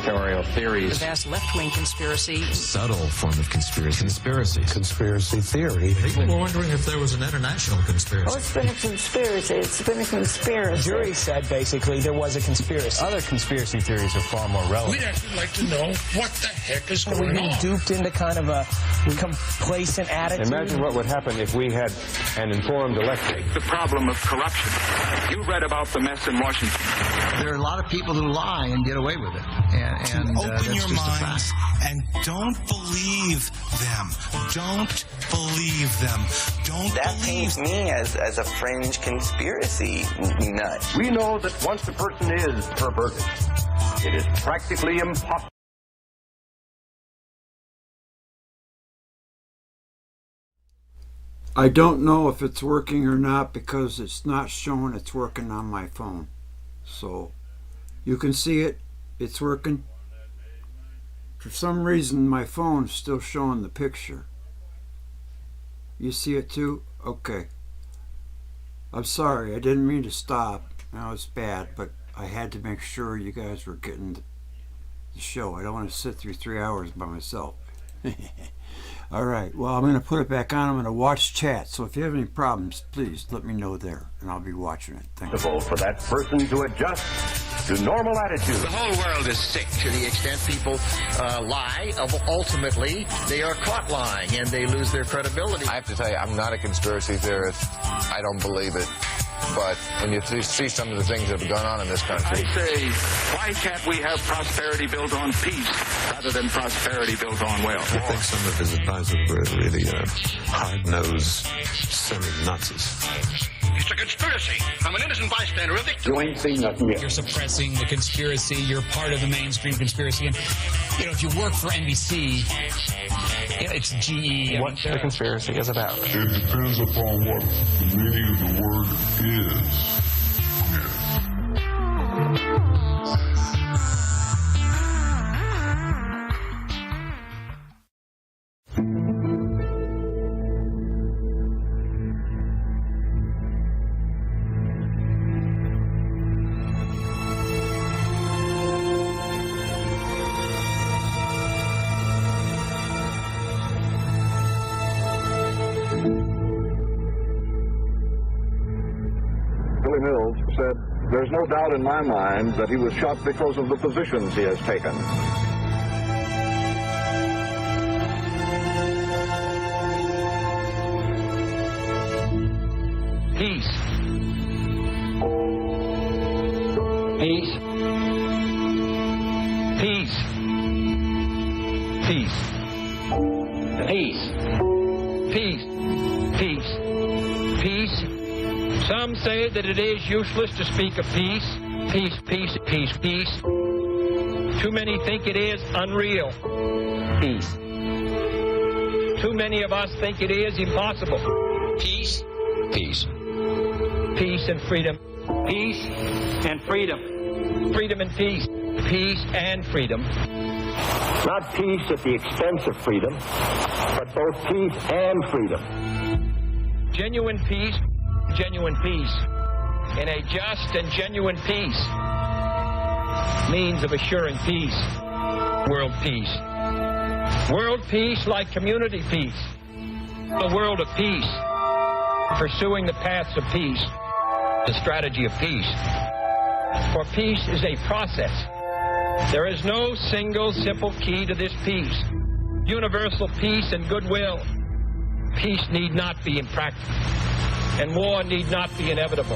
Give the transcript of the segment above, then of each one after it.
conspiratorial theories. The vast left-wing conspiracy. Subtle form of conspiracy. Conspiracy theory. People were wondering if there was an international conspiracy. Oh, it's been a conspiracy. It's been a conspiracy. The jury said, basically, there was a conspiracy. Other conspiracy theories are far more relevant. We'd actually like to know what the heck is going on. We've been duped into kind of a complacent attitude. Imagine what would happen if we had an informed election. The problem of corruption. You read about the mess in Washington. There are a lot of people who lie and get away with it. And open your minds and don't believe them. Don't believe them. That paints me as a fringe conspiracy nut. We know that once a person is perverted, it is practically impossible. I don't know if it's working or not because it's not showing it's working on my phone. So you can see it, it's working. For some reason my phone's still showing the picture. You see it too? Okay. I'm sorry, I didn't mean to stop. That was bad, but I had to make sure you guys were getting the show. I don't want to sit through 3 hours by myself. Alright, well, I'm going to put it back on. I'm going to watch chat. So if you have any problems, please let me know there, and I'll be watching it. Thank you. For that person to adjust to normal attitudes. The whole world is sick to the extent people lie. Ultimately, they are caught lying, and they lose their credibility. I have to tell you, I'm not a conspiracy theorist. I don't believe it. But when you see some of the things that have gone on in this country... I say, why can't we have prosperity built on peace rather than prosperity built on wealth? I think some of his advisors were really hard-nosed, semi-Nazis. It's a conspiracy. I'm an innocent bystander, a victim. You ain't seen nothing yet. You're suppressing the conspiracy. You're part of the mainstream conspiracy. And, you know, if you work for NBC, it's GE. What the conspiracy is about. It depends upon what the meaning of the word is. Said, there's no doubt in my mind that he was shot because of the positions he has taken. Peace. Peace. Peace. Peace. Peace. Peace. Peace. Peace. Some say that it is useless to speak of peace. Peace, peace, peace, peace. Too many think it is unreal. Peace. Too many of us think it is impossible. Peace. Peace. Peace and freedom. Peace and freedom. Freedom and peace. Peace and freedom. Not peace at the expense of freedom, but both peace and freedom. Genuine peace. Genuine peace, and a just and genuine peace, means of assuring peace, world peace. World peace like community peace, a world of peace, pursuing the paths of peace, the strategy of peace. For peace is a process. There is no single simple key to this peace. Universal peace and goodwill. Peace need not be impractical, and war need not be inevitable.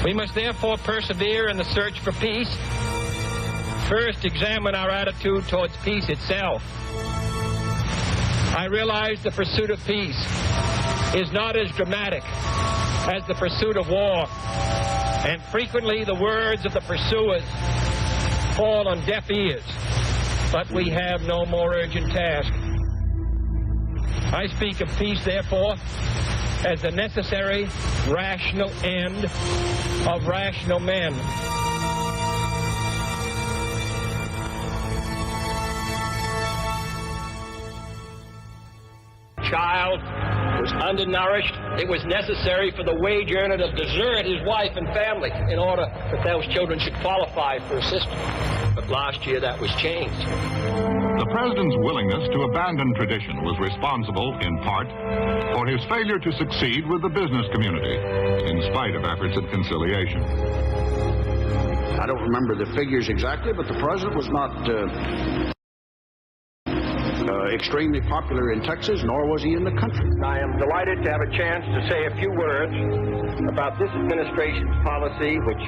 We must therefore persevere in the search for peace. First, examine our attitude towards peace itself. I realize the pursuit of peace is not as dramatic as the pursuit of war, and frequently the words of the pursuers fall on deaf ears, but we have no more urgent task. I speak of peace, therefore, as the necessary, rational end of rational men. Child was undernourished. It was necessary for the wage earner to desert his wife and family in order that those children should qualify for assistance. The but last year that was changed. The president's willingness to abandon tradition was responsible, in part, for his failure to succeed with the business community, in spite of efforts at conciliation. I don't remember the figures exactly, but the president was not extremely popular in Texas, nor was he in the country. I am delighted to have a chance to say a few words about this administration's policy, which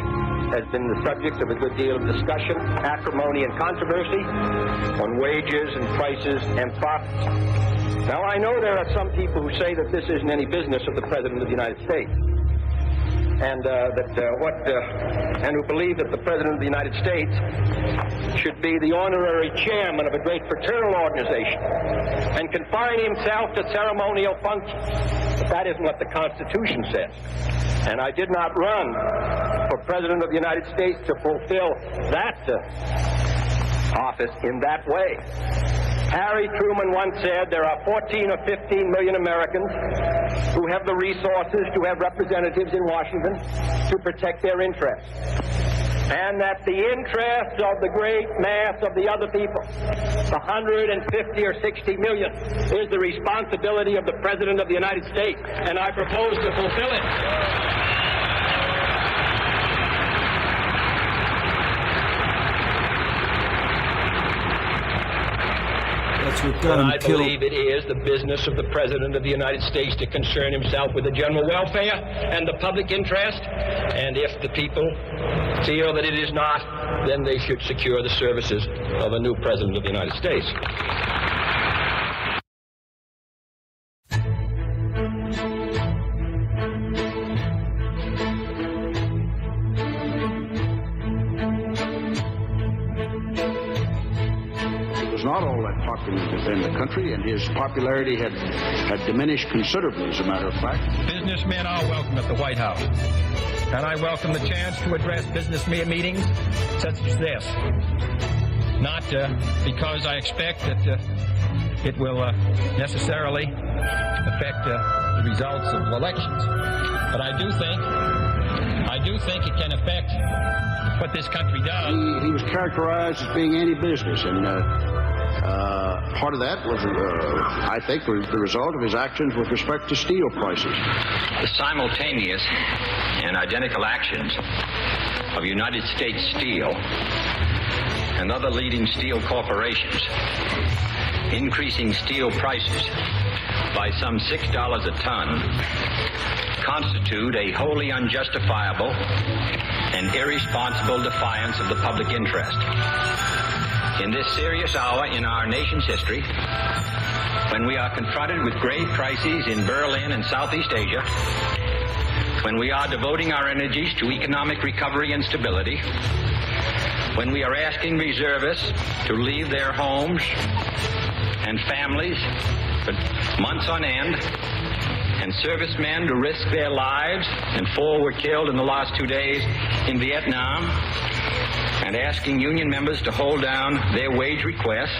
has been the subject of a good deal of discussion, acrimony, and controversy on wages and prices and profits. Now, I know there are some people who say that this isn't any business of the President of the United States, and who believe that the President of the United States should be the honorary chairman of a great fraternal organization and confine himself to ceremonial functions. But that isn't what the Constitution says. And I did not run for President of the United States to fulfill that office in that way. Harry Truman once said there are 14 or 15 million Americans who have the resources to have representatives in Washington to protect their interests. And that the interests of the great mass of the other people, the 150 or 60 million, is the responsibility of the President of the United States. And I propose to fulfill it. And I believe it is the business of the President of the United States to concern himself with the general welfare and the public interest, and if the people feel that it is not, then they should secure the services of a new President of the United States. Not all that popular within the country, and his popularity had diminished considerably, as a matter of fact. Businessmen are welcome at the White House, and I welcome the chance to address business meetings such as this. Not because I expect that it will necessarily affect the results of elections, but I do think it can affect what this country does. He was characterized as being anti-business, and part of that was, I think, was the result of his actions with respect to steel prices. The simultaneous and identical actions of United States Steel and other leading steel corporations increasing steel prices by some $6 a ton constitute a wholly unjustifiable and irresponsible defiance of the public interest. In this serious hour in our nation's history, when we are confronted with grave crises in Berlin and Southeast Asia, when we are devoting our energies to economic recovery and stability, when we are asking reservists to leave their homes and families for months on end, and servicemen to risk their lives, and 4 were killed in the last 2 days in Vietnam, and asking union members to hold down their wage requests,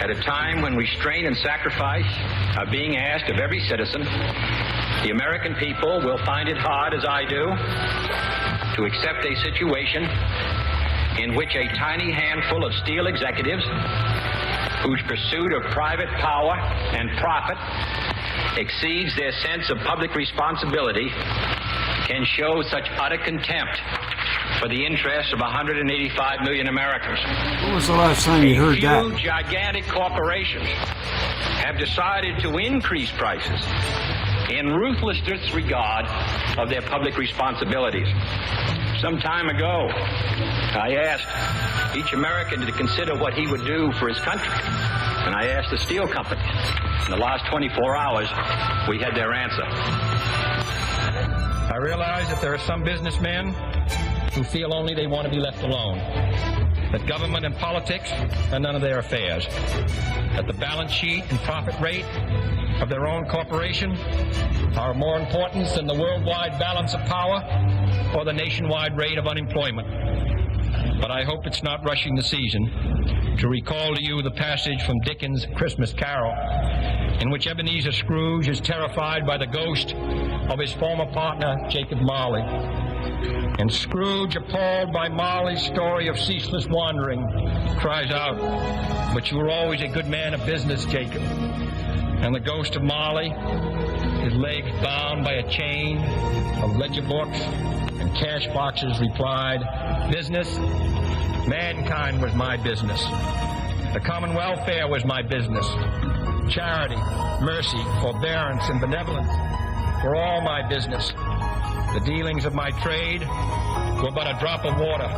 at a time when restraint and sacrifice are being asked of every citizen, the American people will find it hard, as I do, to accept a situation in which a tiny handful of steel executives, whose pursuit of private power and profit exceeds their sense of public responsibility, can show such utter contempt for the interests of 185 million Americans. When was the last time you heard that? Few gigantic corporations have decided to increase prices in ruthless disregard of their public responsibilities. Some time ago, I asked each American to consider what he would do for his country, and I asked the steel companies. In the last 24 hours, we had their answer. I realize that there are some businessmen who feel only they want to be left alone, that government and politics are none of their affairs, that the balance sheet and profit rate of their own corporation are of more importance than the worldwide balance of power or the nationwide rate of unemployment. But I hope it's not rushing the season to recall to you the passage from Dickens' Christmas Carol, in which Ebenezer Scrooge is terrified by the ghost of his former partner, Jacob Marley. And Scrooge, appalled by Molly's story of ceaseless wandering, cries out, "But you were always a good man of business, Jacob." And the ghost of Molly, his legs bound by a chain of ledger books and cash boxes, replied, "Business? Mankind was my business. The common welfare was my business. Charity, mercy, forbearance, and benevolence were all my business. The dealings of my trade were but a drop of water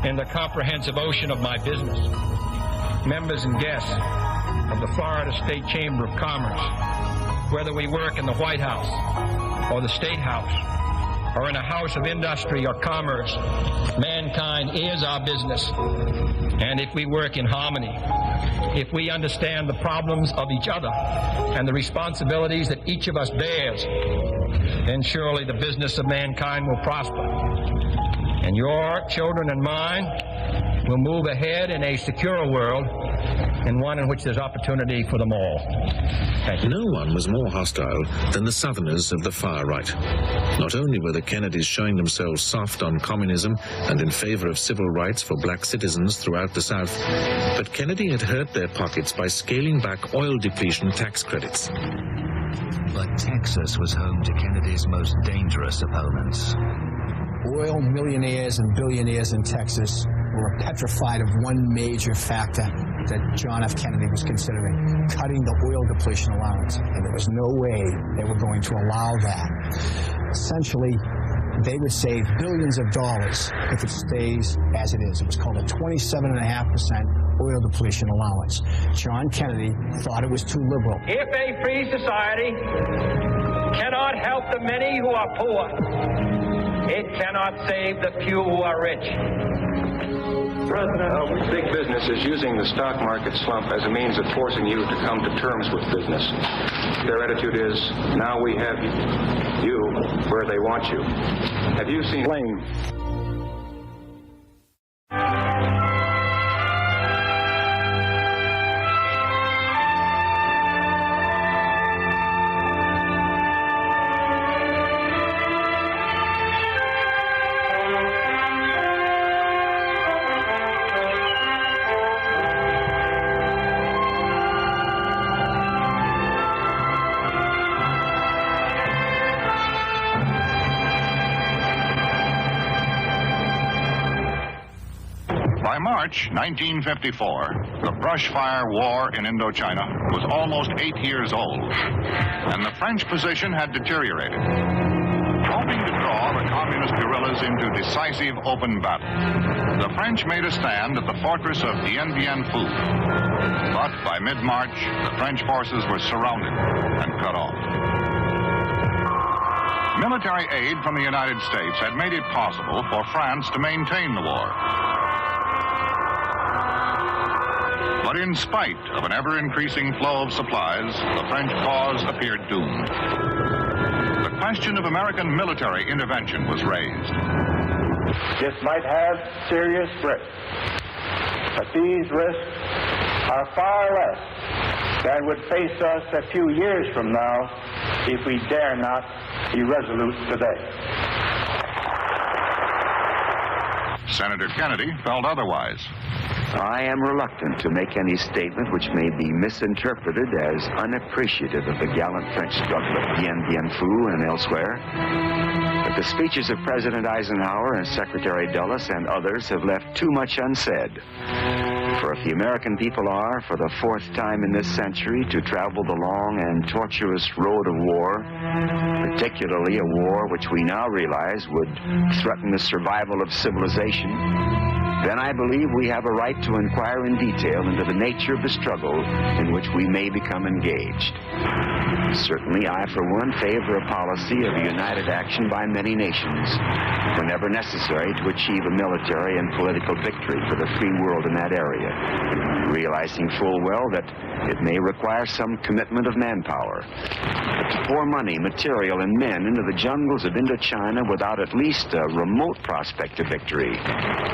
in the comprehensive ocean of my business. Members and guests of the Florida State Chamber of Commerce, whether we work in the White House or the State House or in a house of industry or commerce, mankind is our business. And if we work in harmony, if we understand the problems of each other and the responsibilities that each of us bears, then surely the business of mankind will prosper. And your children and mine will move ahead in a secure world, and one in which there's opportunity for them all. Thank you. No one was more hostile than the Southerners of the far right. Not only were the Kennedys showing themselves soft on communism and in favor of civil rights for black citizens throughout the South, but Kennedy had hurt their pockets by scaling back oil depletion tax credits. But Texas was home to Kennedy's most dangerous opponents. Oil millionaires and billionaires in Texas were petrified of one major factor that John F. Kennedy was considering, cutting the oil depletion allowance. And there was no way they were going to allow that. Essentially, they would save billions of dollars if it stays as it is. It was called a 27.5% oil depletion allowance. John Kennedy thought it was too liberal. If a free society cannot help the many who are poor, it cannot save the few who are rich. President, big business is using the stock market slump as a means of forcing you to come to terms with business. Their attitude is, now we have you where they want you. Have you seen Lane? By March 1954, the brushfire war in Indochina was almost 8 years old, and the French position had deteriorated. Hoping to draw the communist guerrillas into decisive open battle, the French made a stand at the fortress of Dien Bien Phu. But by mid-March, the French forces were surrounded and cut off. Military aid from the United States had made it possible for France to maintain the war. But in spite of an ever-increasing flow of supplies, the French cause appeared doomed. The question of American military intervention was raised. This might have serious risks, but these risks are far less than would face us a few years from now if we dare not be resolute today. Senator Kennedy felt otherwise. I am reluctant to make any statement which may be misinterpreted as unappreciative of the gallant French struggle at Dien Bien Phu and elsewhere. But the speeches of President Eisenhower and Secretary Dulles and others have left too much unsaid. For if the American people are, for the fourth time in this century, to travel the long and tortuous road of war, particularly a war which we now realize would threaten the survival of civilization, then I believe we have a right to inquire in detail into the nature of the struggle in which we may become engaged. Certainly, I, for one, favor a policy of united action by many nations, whenever necessary, to achieve a military and political victory for the free world in that area, realizing full well that it may require some commitment of manpower. But to pour money, material, and men into the jungles of Indochina without at least a remote prospect of victory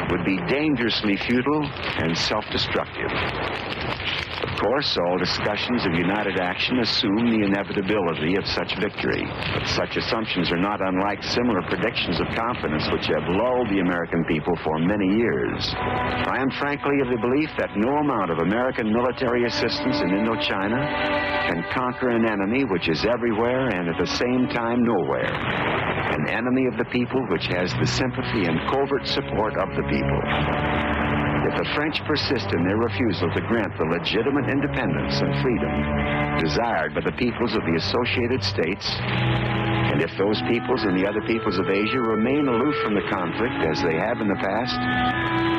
would be dangerously futile and self-destructive. Of course, all discussions of united action assume the inevitability of such victory. But such assumptions are not unlike similar predictions of confidence which have lulled the American people for many years. I am frankly of the belief that no amount of American military assistance in Indochina can conquer an enemy which is everywhere and at the same time nowhere. An enemy of the people which has the sympathy and covert support of the people. If the French persist in their refusal to grant the legitimate independence and freedom desired by the peoples of the Associated States, and if those peoples and the other peoples of Asia remain aloof from the conflict as they have in the past,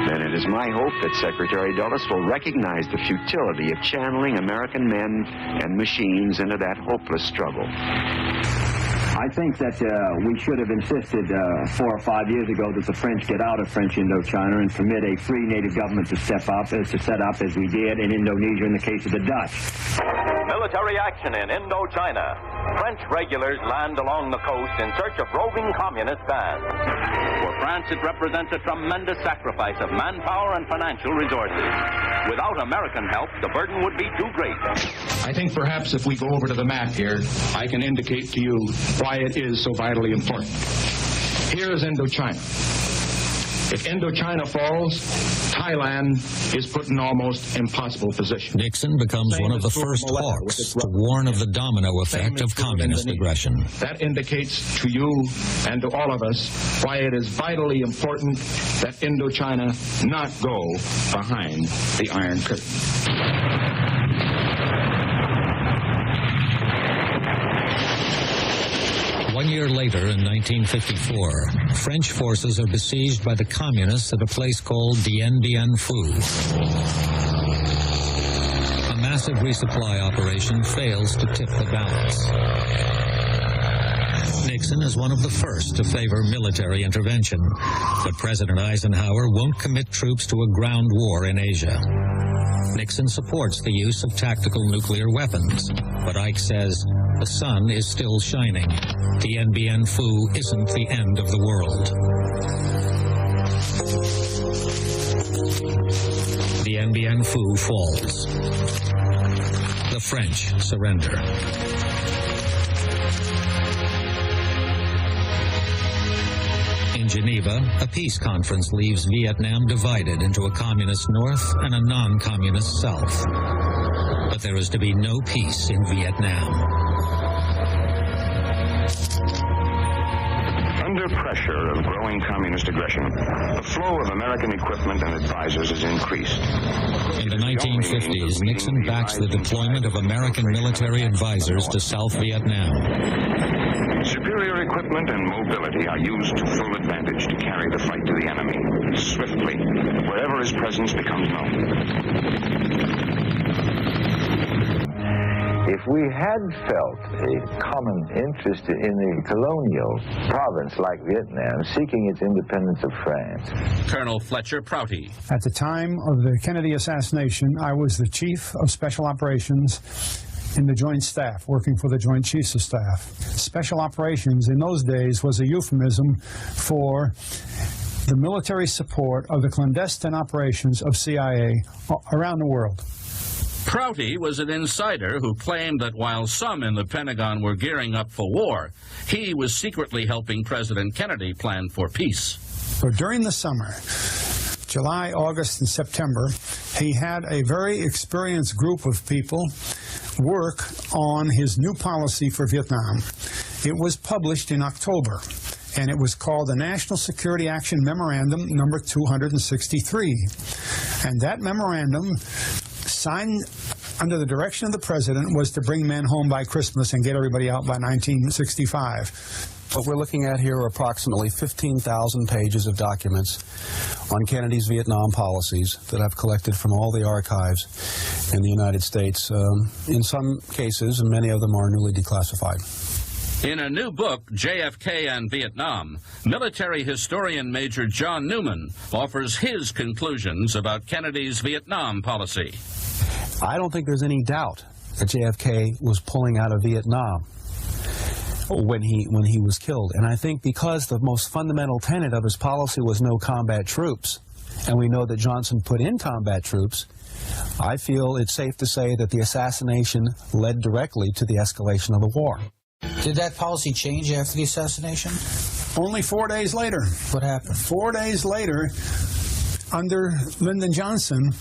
then it is my hope that Secretary Dulles will recognize the futility of channeling American men and machines into that hopeless struggle. I think that we should have insisted 4 or 5 years ago that the French get out of French Indochina and permit a free native government to set up as we did in Indonesia in the case of the Dutch. Military action in Indochina. French regulars land along the coast in search of roving communist bands. For France, it represents a tremendous sacrifice of manpower and financial resources. Without American help, the burden would be too great. I think perhaps if we go over to the map here, I can indicate to you why it is so vitally important. Here is Indochina. If Indochina falls, Thailand is put in almost impossible position. Nixon becomes one of the first hawks to warn of the domino effect of communist aggression. That indicates to you and to all of us why it is vitally important that Indochina not go behind the Iron Curtain. 1 year later, in 1954, French forces are besieged by the communists at a place called Dien Bien Phu. A massive resupply operation fails to tip the balance. Nixon is one of the first to favor military intervention, but President Eisenhower won't commit troops to a ground war in Asia. Nixon supports the use of tactical nuclear weapons, but Ike says the sun is still shining. Dien Bien Phu isn't the end of the world. Dien Bien Phu falls. The French surrender. In Geneva, a peace conference leaves Vietnam divided into a communist north and a non-communist south. But there is to be no peace in Vietnam. Under pressure of growing communist aggression, the flow of American equipment and advisors is increased. In the 1950s, Nixon backs the deployment of American military advisors to South Vietnam. Superior equipment and mobility are used to full advantage to carry the fight to the enemy, swiftly, wherever his presence becomes known. If we had felt a common interest in the colonial province like Vietnam, seeking its independence of France. Colonel Fletcher Prouty. At the time of the Kennedy assassination, I was the Chief of Special Operations in the Joint Staff, working for the Joint Chiefs of Staff. Special Operations in those days was a euphemism for the military support of the clandestine operations of CIA around the world. Prouty was an insider who claimed that while some in the Pentagon were gearing up for war, he was secretly helping President Kennedy plan for peace. So during the summer, July, August, and September, he had a very experienced group of people work on his new policy for Vietnam. It was published in October, and it was called the National Security Action Memorandum number 263. And that memorandum, signed under the direction of the president, was to bring men home by Christmas and get everybody out by 1965. What we're looking at here are approximately 15,000 pages of documents on Kennedy's Vietnam policies that I've collected from all the archives in the United States. In some cases, and many of them are newly declassified. In a new book, JFK and Vietnam, military historian Major John Newman offers his conclusions about Kennedy's Vietnam policy. I don't think there's any doubt that JFK was pulling out of Vietnam when he was killed. And I think because the most fundamental tenet of his policy was no combat troops, and we know that Johnson put in combat troops, I feel it's safe to say that the assassination led directly to the escalation of the war. Did that policy change after the assassination? Only 4 days later. What happened? 4 days later, under Lyndon Johnson,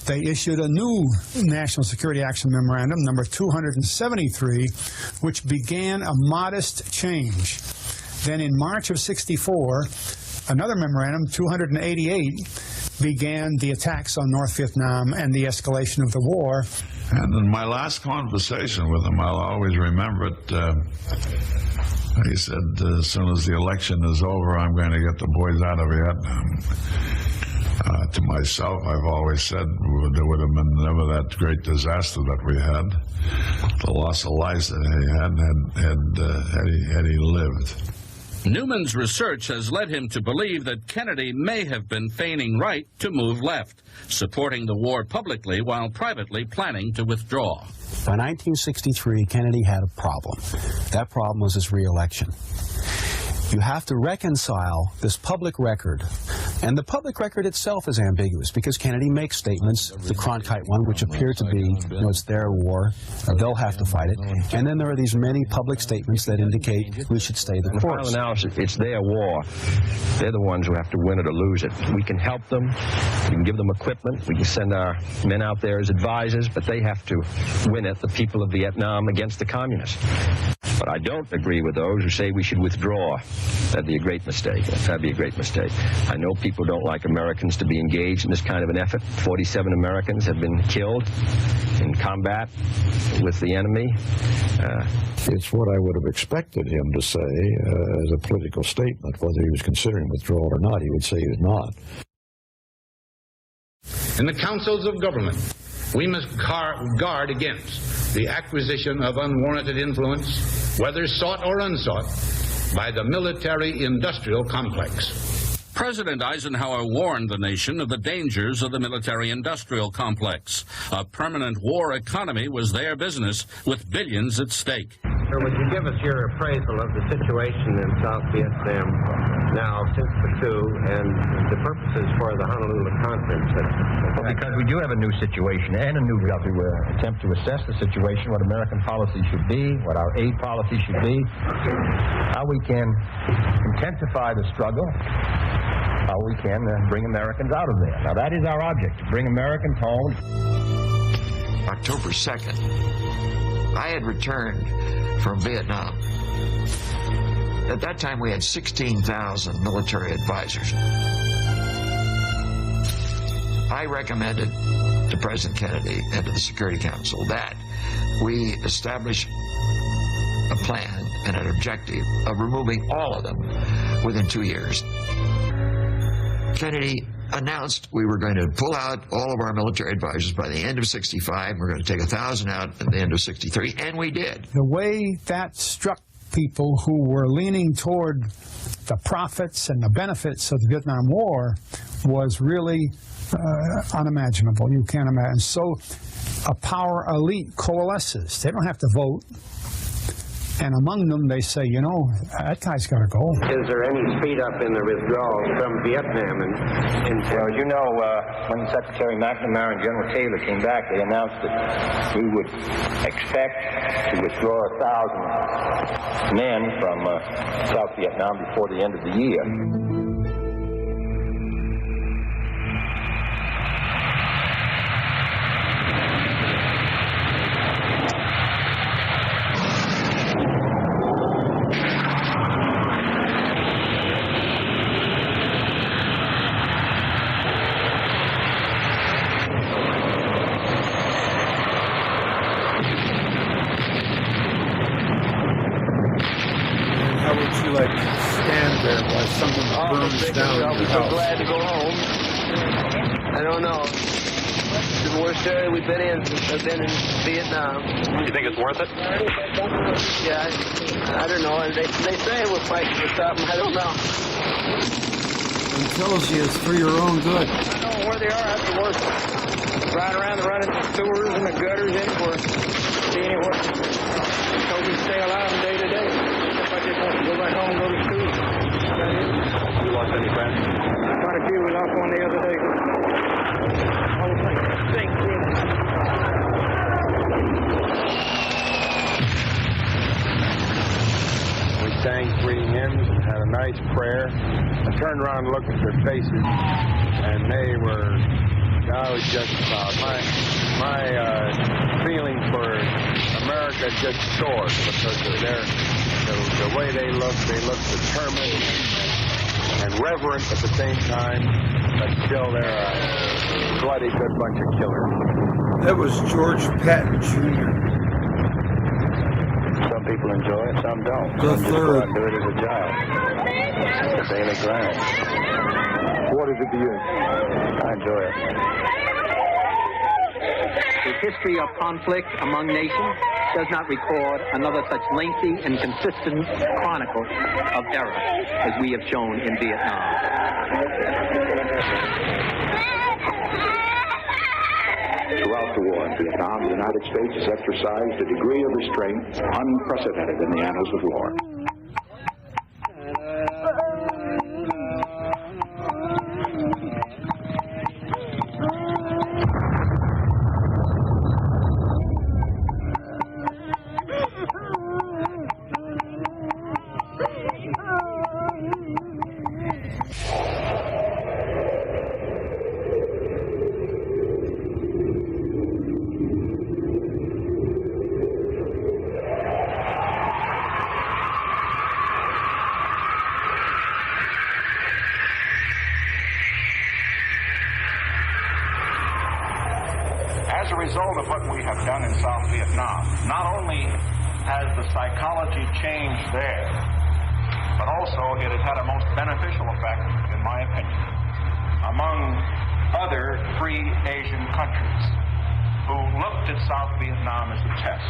they issued a new National Security Action Memorandum, number 273, which began a modest change. Then in March of '64, another memorandum, 288, began the attacks on North Vietnam and the escalation of the war. And in my last conversation with him, I'll always remember it, he said, as soon as the election is over, I'm going to get the boys out of Vietnam. To myself, I've always said there would have been never that great disaster that we had. The loss of lives that he had he lived. Newman's research has led him to believe that Kennedy may have been feigning right to move left, supporting the war publicly while privately planning to withdraw. By 1963, Kennedy had a problem. That problem was his re-election. You have to reconcile this public record, and the public record itself is ambiguous because Kennedy makes statements, the Cronkite one, which appear to be, it's their war, they'll have to fight it, and then there are these many public statements that indicate we should stay the course. In the final analysis, it's their war. They're the ones who have to win it or lose it. We can help them, we can give them equipment, we can send our men out there as advisors, but they have to win it, the people of Vietnam, against the communists. But I don't agree with those who say we should withdraw. That'd be a great mistake. That'd be a great mistake. I know people don't like Americans to be engaged in this kind of an effort. 47 Americans have been killed in combat with the enemy. It's what I would have expected him to say as a political statement. Whether he was considering withdrawal or not, he would say he was not. In the councils of government, we must guard against the acquisition of unwarranted influence, whether sought or unsought, by the military-industrial complex. President Eisenhower warned the nation of the dangers of the military-industrial complex. A permanent war economy was their business, with billions at stake. Sir, would you give us your appraisal of the situation in South Vietnam now since the coup and the purposes for the Honolulu conference? Well, because we do have a new situation and a new attempt to assess the situation, what American policy should be, what our aid policy should be, how we can intensify the struggle, how we can bring Americans out of there. Now, that is our object, to bring Americans home. October 2nd, I had returned from Vietnam. At that time, we had 16,000 military advisors. I recommended to President Kennedy and to the Security Council that we establish a plan and an objective of removing all of them within 2 years. Kennedy announced we were going to pull out all of our military advisors by the end of '65. We're going to take 1,000 out at the end of '63, and we did. The way that struck people who were leaning toward the profits and the benefits of the Vietnam War was really unimaginable. You can't imagine. So a power elite coalesces. They don't have to vote. And among them, they say, that guy's got to go. Is there any speed up in the withdrawal from Vietnam? Well, as you know, when Secretary McNamara and General Taylor came back, they announced that we would expect to withdraw 1,000 men from South Vietnam before the end of the year. Stand there while something burns down your house. I'm glad to go home. I don't know. It's the worst area we've been in since I've been in Vietnam. You think it's worth it? Yeah, I don't know. They say we're fighting for something. I don't know. It tells you it's for your own good. I don't know where they are. That's the worst. Riding around running the sewers and the gutters anywhere. See anywhere. So we stay alive day to day. I just want to go back home and go to school. You lost any friends? Quite a few. We lost one the other day. Whole thing stinks, really. We sang 3 hymns and had a nice prayer. I turned around and looked at their faces, and they were, I was just about, my feeling for America just soared because of the way they looked determined and reverent at the same time, but still they're a bloody good bunch of killers. That was George Patton Jr. Some people enjoy it, some don't. The Some just go out and do it as a job. It's a daily grind. What is it to you? I enjoy it. The history of conflict among nations does not record another such lengthy and consistent chronicle of error as we have shown in Vietnam. Throughout the war in Vietnam, the United States has exercised a degree of restraint unprecedented in the annals of war. As a result of what we have done in South Vietnam, not only has the psychology changed there, but also it has had a most beneficial effect, in my opinion, among other free Asian countries who looked at South Vietnam as a test.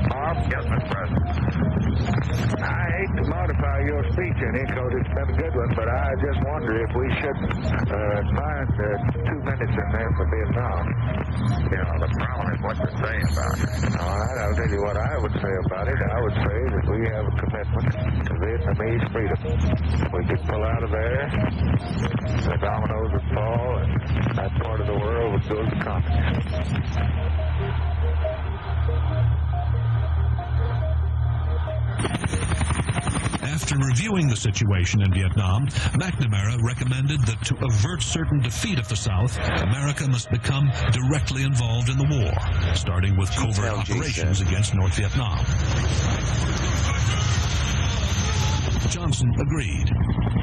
Bob? Yes, Mr. President. I hate to modify your speech any, because it's been a good one, but I just wonder if we should find 2 minutes in there for Vietnam. You know, the problem is what you're saying about it. All right, I'll tell you what I would say about it. I would say that we have a commitment to Vietnamese freedom. We could pull out of there, the dominoes would fall, and that part of the world would go to communism. After reviewing the situation in Vietnam, McNamara recommended that to avert certain defeat of the South, America must become directly involved in the war, starting with covert operations against North Vietnam. Johnson agreed.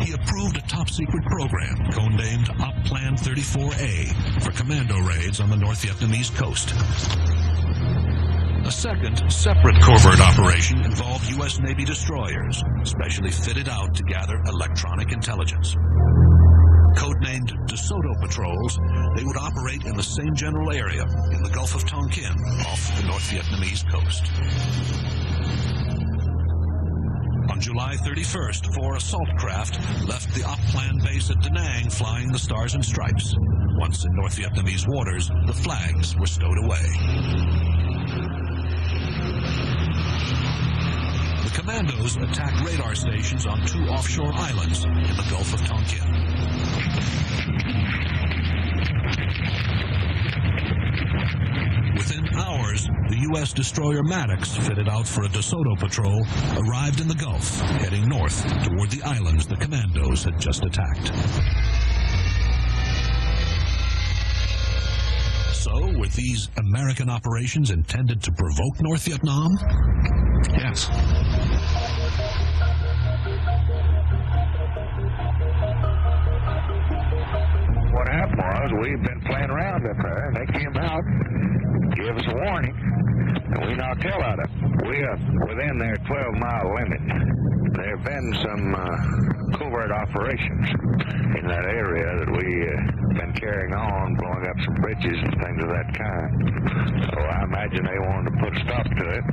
He approved a top-secret program codenamed Op Plan 34A for commando raids on the North Vietnamese coast. A second, separate covert operation involved U.S. Navy destroyers, specially fitted out to gather electronic intelligence. Codenamed DeSoto patrols, they would operate in the same general area in the Gulf of Tonkin off the North Vietnamese coast. On July 31st, 4 assault craft left the Op Plan base at Da Nang flying the Stars and Stripes. Once in North Vietnamese waters, the flags were stowed away. The commandos attacked radar stations on 2 offshore islands in the Gulf of Tonkin. Within hours, the U.S. destroyer Maddox, fitted out for a DeSoto patrol, arrived in the Gulf, heading north toward the islands the commandos had just attacked. So, were these American operations intended to provoke North Vietnam? Yes. What happened was we've been playing around up there, and they came out, gave us a warning, and we knocked hell out of them. We are within their 12-mile limit. There have been some covert operations in that area that we've been carrying on, blowing up some bridges and things of that kind. So I imagine they wanted to put a stop to it.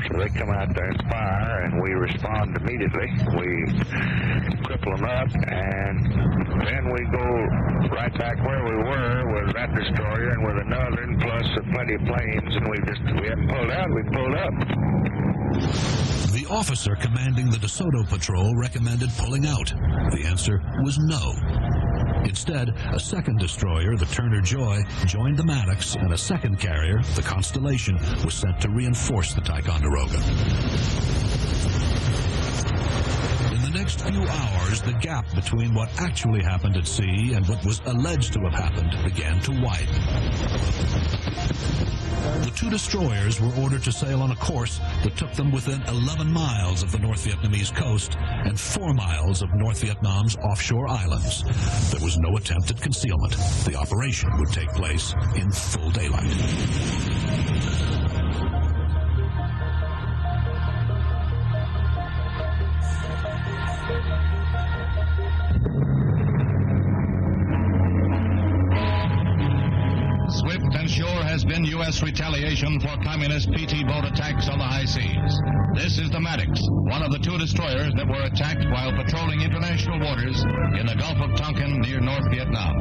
So they come out there and fire, and we respond immediately. We cripple them up, and then we go right back where we were with that destroyer and with another, plus plenty of planes, and we haven't pulled out, we pulled up. The officer commanding the DeSoto patrol recommended pulling out. The answer was no. Instead, a second destroyer, the Turner Joy, joined the Maddox, and a second carrier, the Constellation, was sent to reinforce the Ticonderoga. In the next few hours, the gap between what actually happened at sea and what was alleged to have happened began to widen. The two destroyers were ordered to sail on a course that took them within 11 miles of the North Vietnamese coast and 4 miles of North Vietnam's offshore islands. There was no attempt at concealment. The operation would take place in full daylight. Swift and sure has been U.S. retaliation for communist PT boat attacks on the high seas. This is the Maddox, one of the two destroyers that were attacked while patrolling international waters in the Gulf of Tonkin near North Vietnam.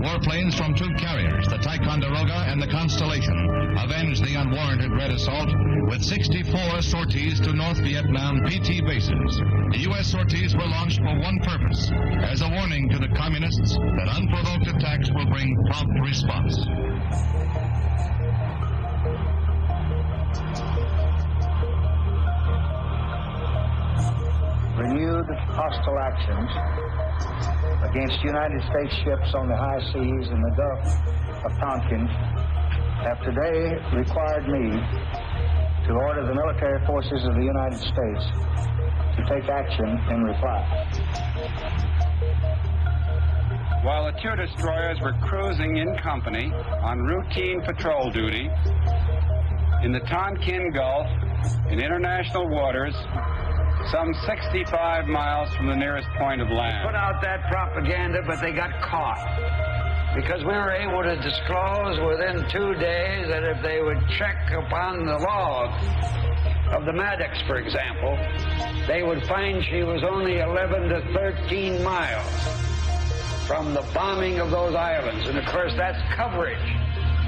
Warplanes from two carriers, the Ticonderoga and the Constellation, avenged the unwarranted red assault with 64 sorties to North Vietnam PT bases. The U.S. sorties were launched for one purpose, as a warning to the communists that unprovoked attacks will bring prompt response. Renewed hostile actions against United States ships on the high seas in the Gulf of Tonkin have today required me to order the military forces of the United States to take action in reply. While the two destroyers were cruising in company on routine patrol duty in the Tonkin Gulf in international waters, some 65 miles from the nearest point of land. Put out that propaganda, but they got caught. Because we were able to disclose within 2 days that if they would check upon the log of the Maddox, for example, they would find she was only 11 to 13 miles from the bombing of those islands. And of course, that's coverage.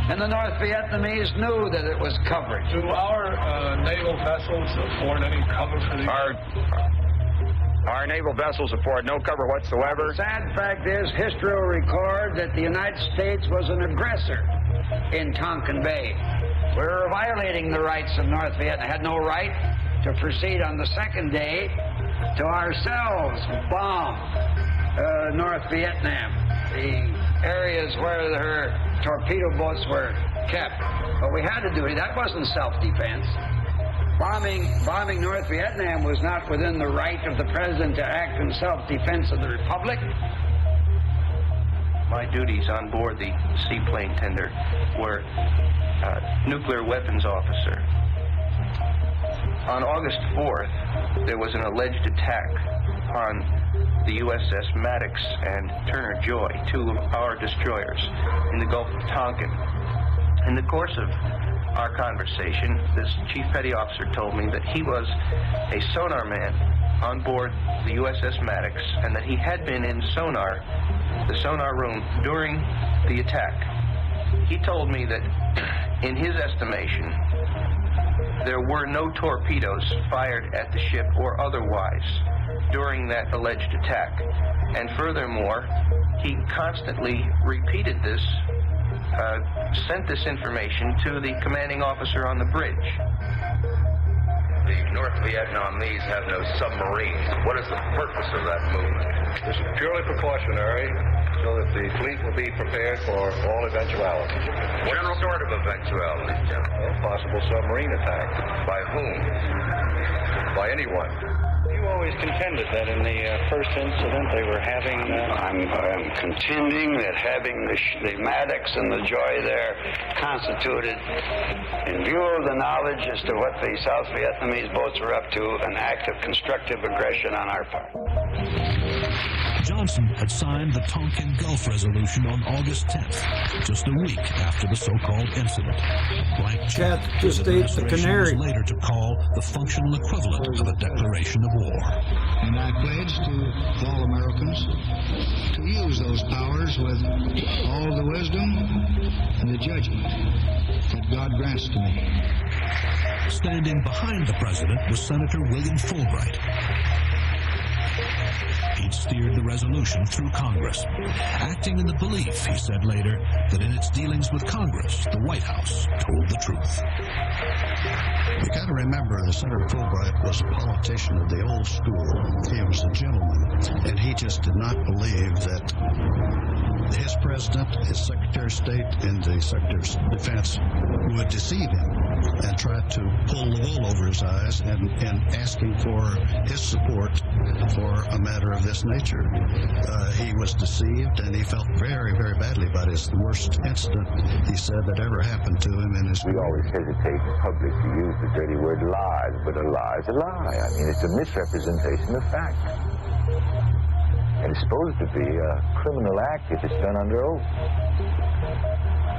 And the North Vietnamese knew that it was coverage. Do our naval vessels afford any cover for these? Our naval vessels afford no cover whatsoever. The sad fact is, history will record that the United States was an aggressor in Tonkin Bay. We were violating the rights of North Vietnam. Had no right to proceed on the second day to ourselves bomb North Vietnam, the areas where her torpedo boats were kept. But we had to do it. That wasn't self-defense. Bombing North Vietnam was not within the right of the president to act in self-defense of the republic. My duties on board the seaplane tender were nuclear weapons officer. On August 4th, there was an alleged attack on the USS Maddox and Turner Joy, two of our destroyers, in the Gulf of Tonkin. In the course of our conversation, this chief petty officer told me that he was a sonar man on board the USS Maddox and that he had been in the sonar room during the attack. He told me that, in his estimation, there were no torpedoes fired at the ship or otherwise during that alleged attack. And furthermore, he constantly repeated this, sent this information to the commanding officer on the bridge. The North Vietnamese have no submarines. What is the purpose of that movement? This is purely precautionary, so that the fleet will be prepared for all eventualities. What sort of eventualities, General? A possible submarine attack. By whom? By anyone. You always contended that in the first incident they were having... I'm contending that having the Maddox and the Joy there constituted, in view of the knowledge as to what the South Vietnamese boats were up to, an act of constructive aggression on our part. Johnson had signed the Tonkin Gulf Resolution on August 10th, just a week after the so-called incident. Blank check to state the canary. Was later to call the functional equivalent of a declaration of war. And I pledge to all Americans to use those powers with all the wisdom and the judgment that God grants to me. Standing behind the president was Senator William Fulbright. He'd steered the resolution through Congress, acting in the belief, he said later, that in its dealings with Congress, the White House told the truth. You got to remember that Senator Fulbright was a politician of the old school. He was a gentleman, and he just did not believe that his president, his Secretary of State, and the Secretary of Defense would deceive him and try to pull the wool over his eyes and asking for his support for a matter of this nature. He was deceived, and he felt very, very badly about it. It's the worst incident, he said, that ever happened to him in his... We always hesitate in public to use the dirty word lies, but a lie is a lie. I mean, it's a misrepresentation of fact. And it's supposed to be a criminal act if it's done under oath.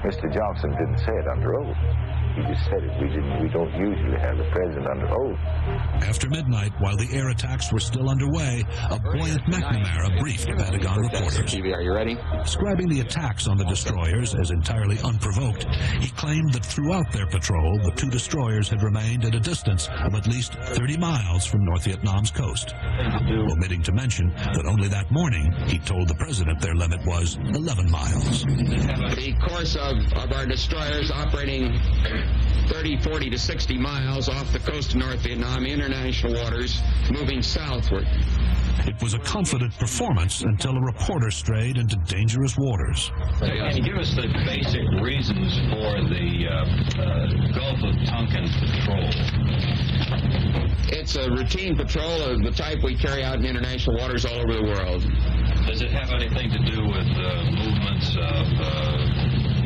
Mr. Johnson didn't say it under oath. He just said it. We don't usually have the president under oath. After midnight, while the air attacks were still underway, a buoyant McNamara briefed Pentagon reporters. Are you ready? Describing the attacks on the destroyers as entirely unprovoked, he claimed that throughout their patrol, the two destroyers had remained at a distance of at least 30 miles from North Vietnam's coast, omitting to mention that only that morning he told the president their limit was 11 miles. The course of our destroyers operating 30, 40 to 60 miles off the coast of North Vietnam, international waters, moving southward. It was a confident performance until a reporter strayed into dangerous waters. Can you give us the basic reasons for the Gulf of Tonkin patrol? It's a routine patrol of the type we carry out in international waters all over the world. Does it have anything to do with movements of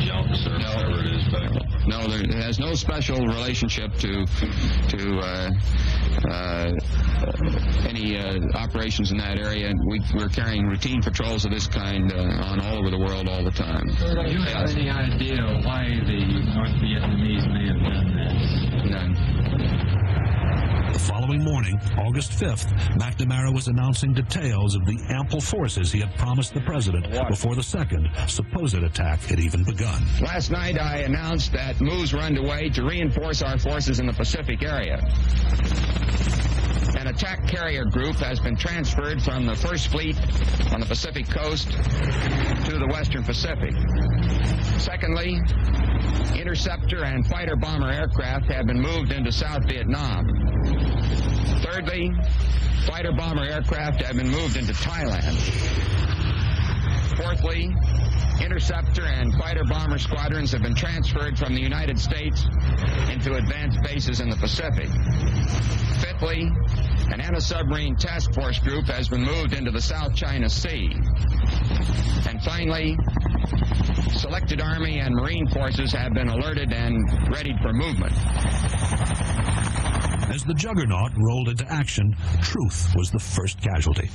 junks or whatever it is back? No, it has no special relationship to any operations in that area. We're carrying routine patrols of this kind on all over the world all the time. Do you have any idea why the North Vietnamese may have done this? None. The following morning, August 5th, McNamara was announcing details of the ample forces he had promised the president before the second supposed attack had even begun. Last night, I announced that moves were underway to reinforce our forces in the Pacific area. An attack carrier group has been transferred from the First Fleet on the Pacific coast to the Western Pacific. Secondly, interceptor and fighter bomber aircraft have been moved into South Vietnam. Thirdly, fighter bomber aircraft have been moved into Thailand. Fourthly, interceptor and fighter bomber squadrons have been transferred from the United States into advanced bases in the Pacific. Fifthly, an anti-submarine task force group has been moved into the South China Sea. And finally, selected Army and Marine forces have been alerted and readied for movement. As the juggernaut rolled into action, truth was the first casualty.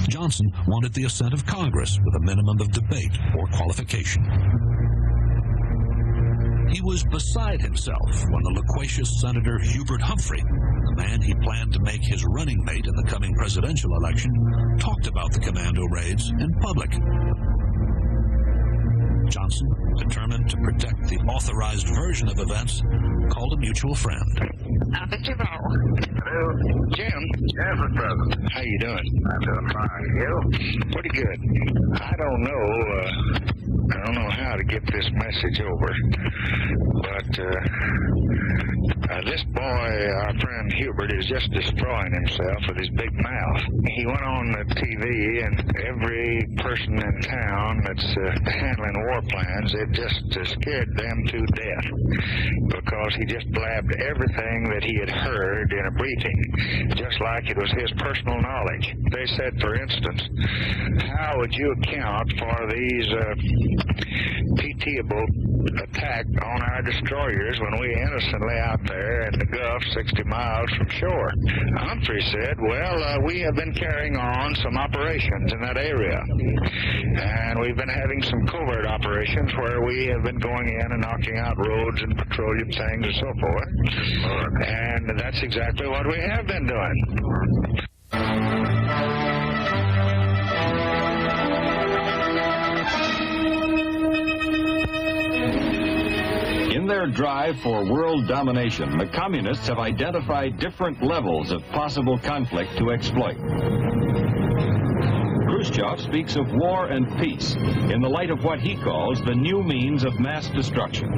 Johnson wanted the assent of Congress with a minimum of debate or qualification. He was beside himself when the loquacious Senator Hubert Humphrey, the man he planned to make his running mate in the coming presidential election, talked about the commando raids in public. Johnson, determined to protect the authorized version of events, called a mutual friend. Hello, Jim. Yes, Mr. President. How you doing? I'm doing fine. You? Pretty good. I don't know how to get this message over, but this boy, our friend Hubert, is just destroying himself with his big mouth. He went on the TV, and every person in town that's handling war plans, it just scared them to death because he just blabbed everything that he had heard in a briefing, just like it was his personal knowledge. They said, for instance, how would you account for these pitiable attack on our destroyers when we innocent apparently out there in the Gulf, 60 miles from shore. Humphrey said, well, we have been carrying on some operations in that area. And we've been having some covert operations where we have been going in and knocking out roads and petroleum things and so forth. And that's exactly what we have been doing. In their drive for world domination, the communists have identified different levels of possible conflict to exploit. Khrushchev speaks of war and peace in the light of what he calls the new means of mass destruction.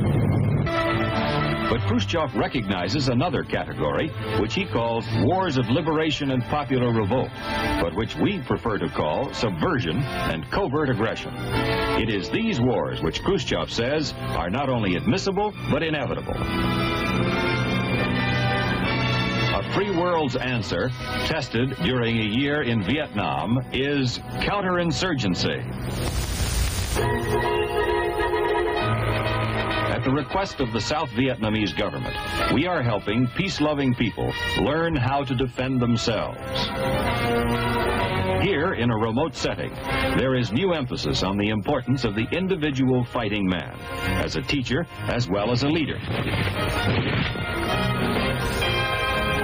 But Khrushchev recognizes another category, which he calls wars of liberation and popular revolt, but which we prefer to call subversion and covert aggression. It is these wars which Khrushchev says are not only admissible, but inevitable. A free world's answer, tested during a year in Vietnam, is counterinsurgency. At the request of the South Vietnamese government, we are helping peace-loving people learn how to defend themselves. Here, in a remote setting, there is new emphasis on the importance of the individual fighting man, as a teacher as well as a leader.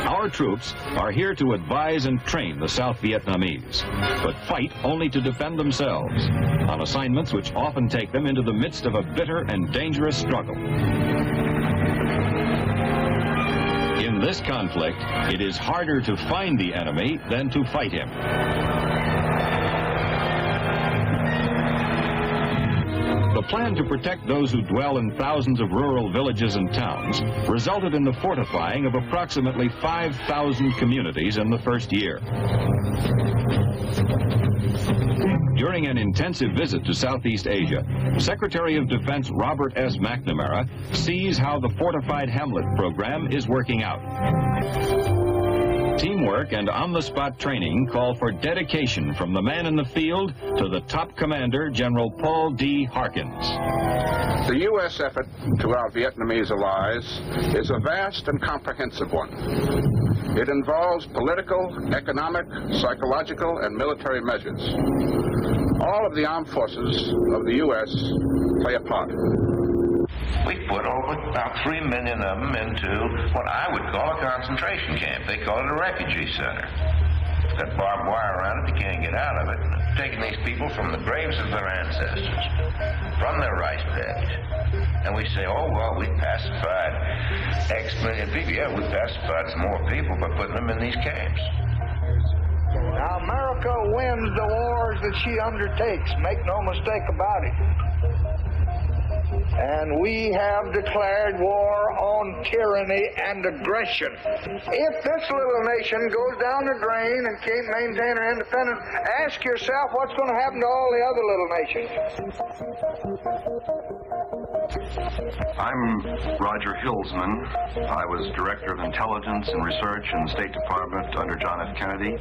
Our troops are here to advise and train the South Vietnamese, but fight only to defend themselves, on assignments which often take them into the midst of a bitter and dangerous struggle. In this conflict, it is harder to find the enemy than to fight him. The plan to protect those who dwell in thousands of rural villages and towns resulted in the fortifying of approximately 5,000 communities in the first year. During an intensive visit to Southeast Asia, Secretary of Defense Robert S. McNamara sees how the fortified hamlet program is working out. Teamwork and on-the-spot training call for dedication from the man in the field to the top commander, General Paul D. Harkins. The U.S. effort to our Vietnamese allies is a vast and comprehensive one. It involves political, economic, psychological, and military measures. All of the armed forces of the U.S. play a part. We put about 3 million of them into what I would call a concentration camp. They call it a refugee center. It's got barbed wire around it, you can't get out of it. Taking these people from the graves of their ancestors, from their rice paddies. And we say, oh, well, we pacified X million people. Yeah, we pacified some more people by putting them in these camps. Now, America wins the wars that she undertakes. Make no mistake about it. And we have declared war on tyranny and aggression. If this little nation goes down the drain and can't maintain her independence, ask yourself what's going to happen to all the other little nations. I'm Roger Hilsman. I was Director of Intelligence and Research in the State Department under John F. Kennedy,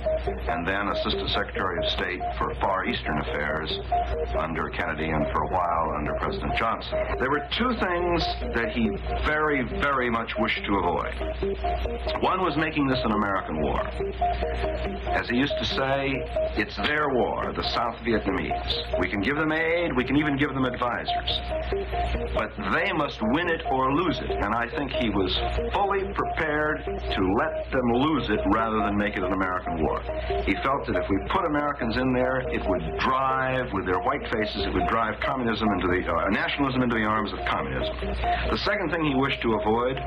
and then Assistant Secretary of State for Far Eastern Affairs under Kennedy and for a while under President Johnson. There were two things that he very, very much wished to avoid. One was making this an American war. As he used to say, it's their war, the South Vietnamese. We can give them aid, we can even give them advisors. But they must win it or lose it, and I think he was fully prepared to let them lose it rather than make it an American war. He felt that if we put Americans in there, it would drive, with their white faces, it would drive communism into the, nationalism into the arms of communism. The second thing he wished to avoid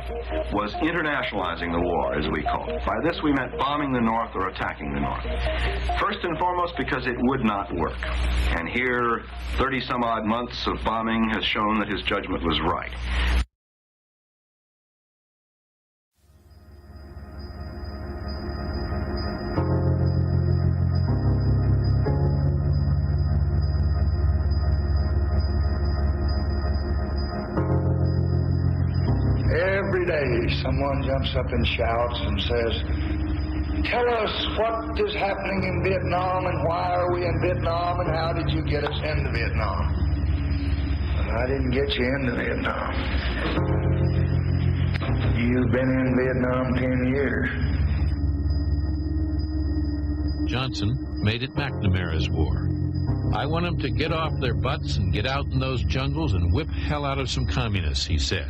was internationalizing the war, as we called it. By this we meant bombing the North or attacking the North. First and foremost because it would not work. And here, 30-some-odd months of bombing has shown that his judgment was right. Every day someone jumps up and shouts and says, tell us what is happening in Vietnam and why are we in Vietnam and how did you get us into Vietnam? And I didn't get you into Vietnam. You've been in Vietnam 10 years. Johnson made it McNamara's war. I want them to get off their butts and get out in those jungles and whip hell out of some communists, he said.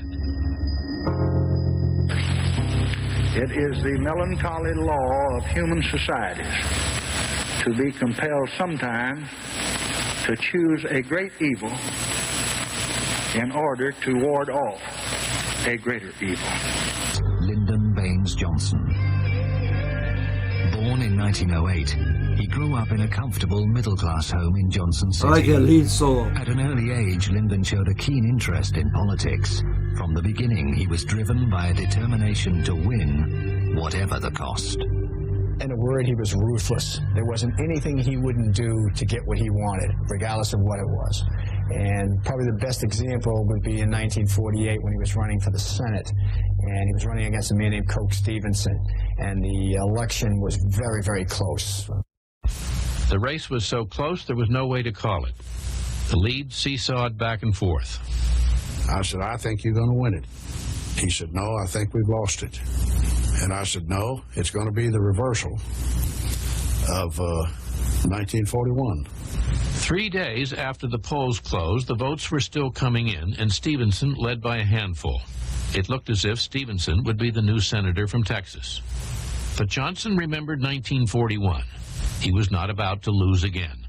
It is the melancholy law of human societies to be compelled sometime to choose a great evil in order to ward off a greater evil. Lyndon Baines Johnson. Born in 1908, he grew up in a comfortable middle-class home in Johnson City. I like a lead solo. At an early age, Lyndon showed a keen interest in politics. From the beginning, he was driven by a determination to win, whatever the cost. In a word, he was ruthless. There wasn't anything he wouldn't do to get what he wanted, regardless of what it was. And probably the best example would be in 1948 when he was running for the Senate. And he was running against a man named Coke Stevenson. And the election was very, very close. The race was so close there was no way to call it. The lead seesawed back and forth. I said, I think you're going to win it. He said, no, I think we've lost it. And I said, no, it's going to be the reversal of 1941. 3 days after the polls closed, the votes were still coming in, and Stevenson led by a handful. It looked as if Stevenson would be the new senator from Texas. But Johnson remembered 1941. He was not about to lose again.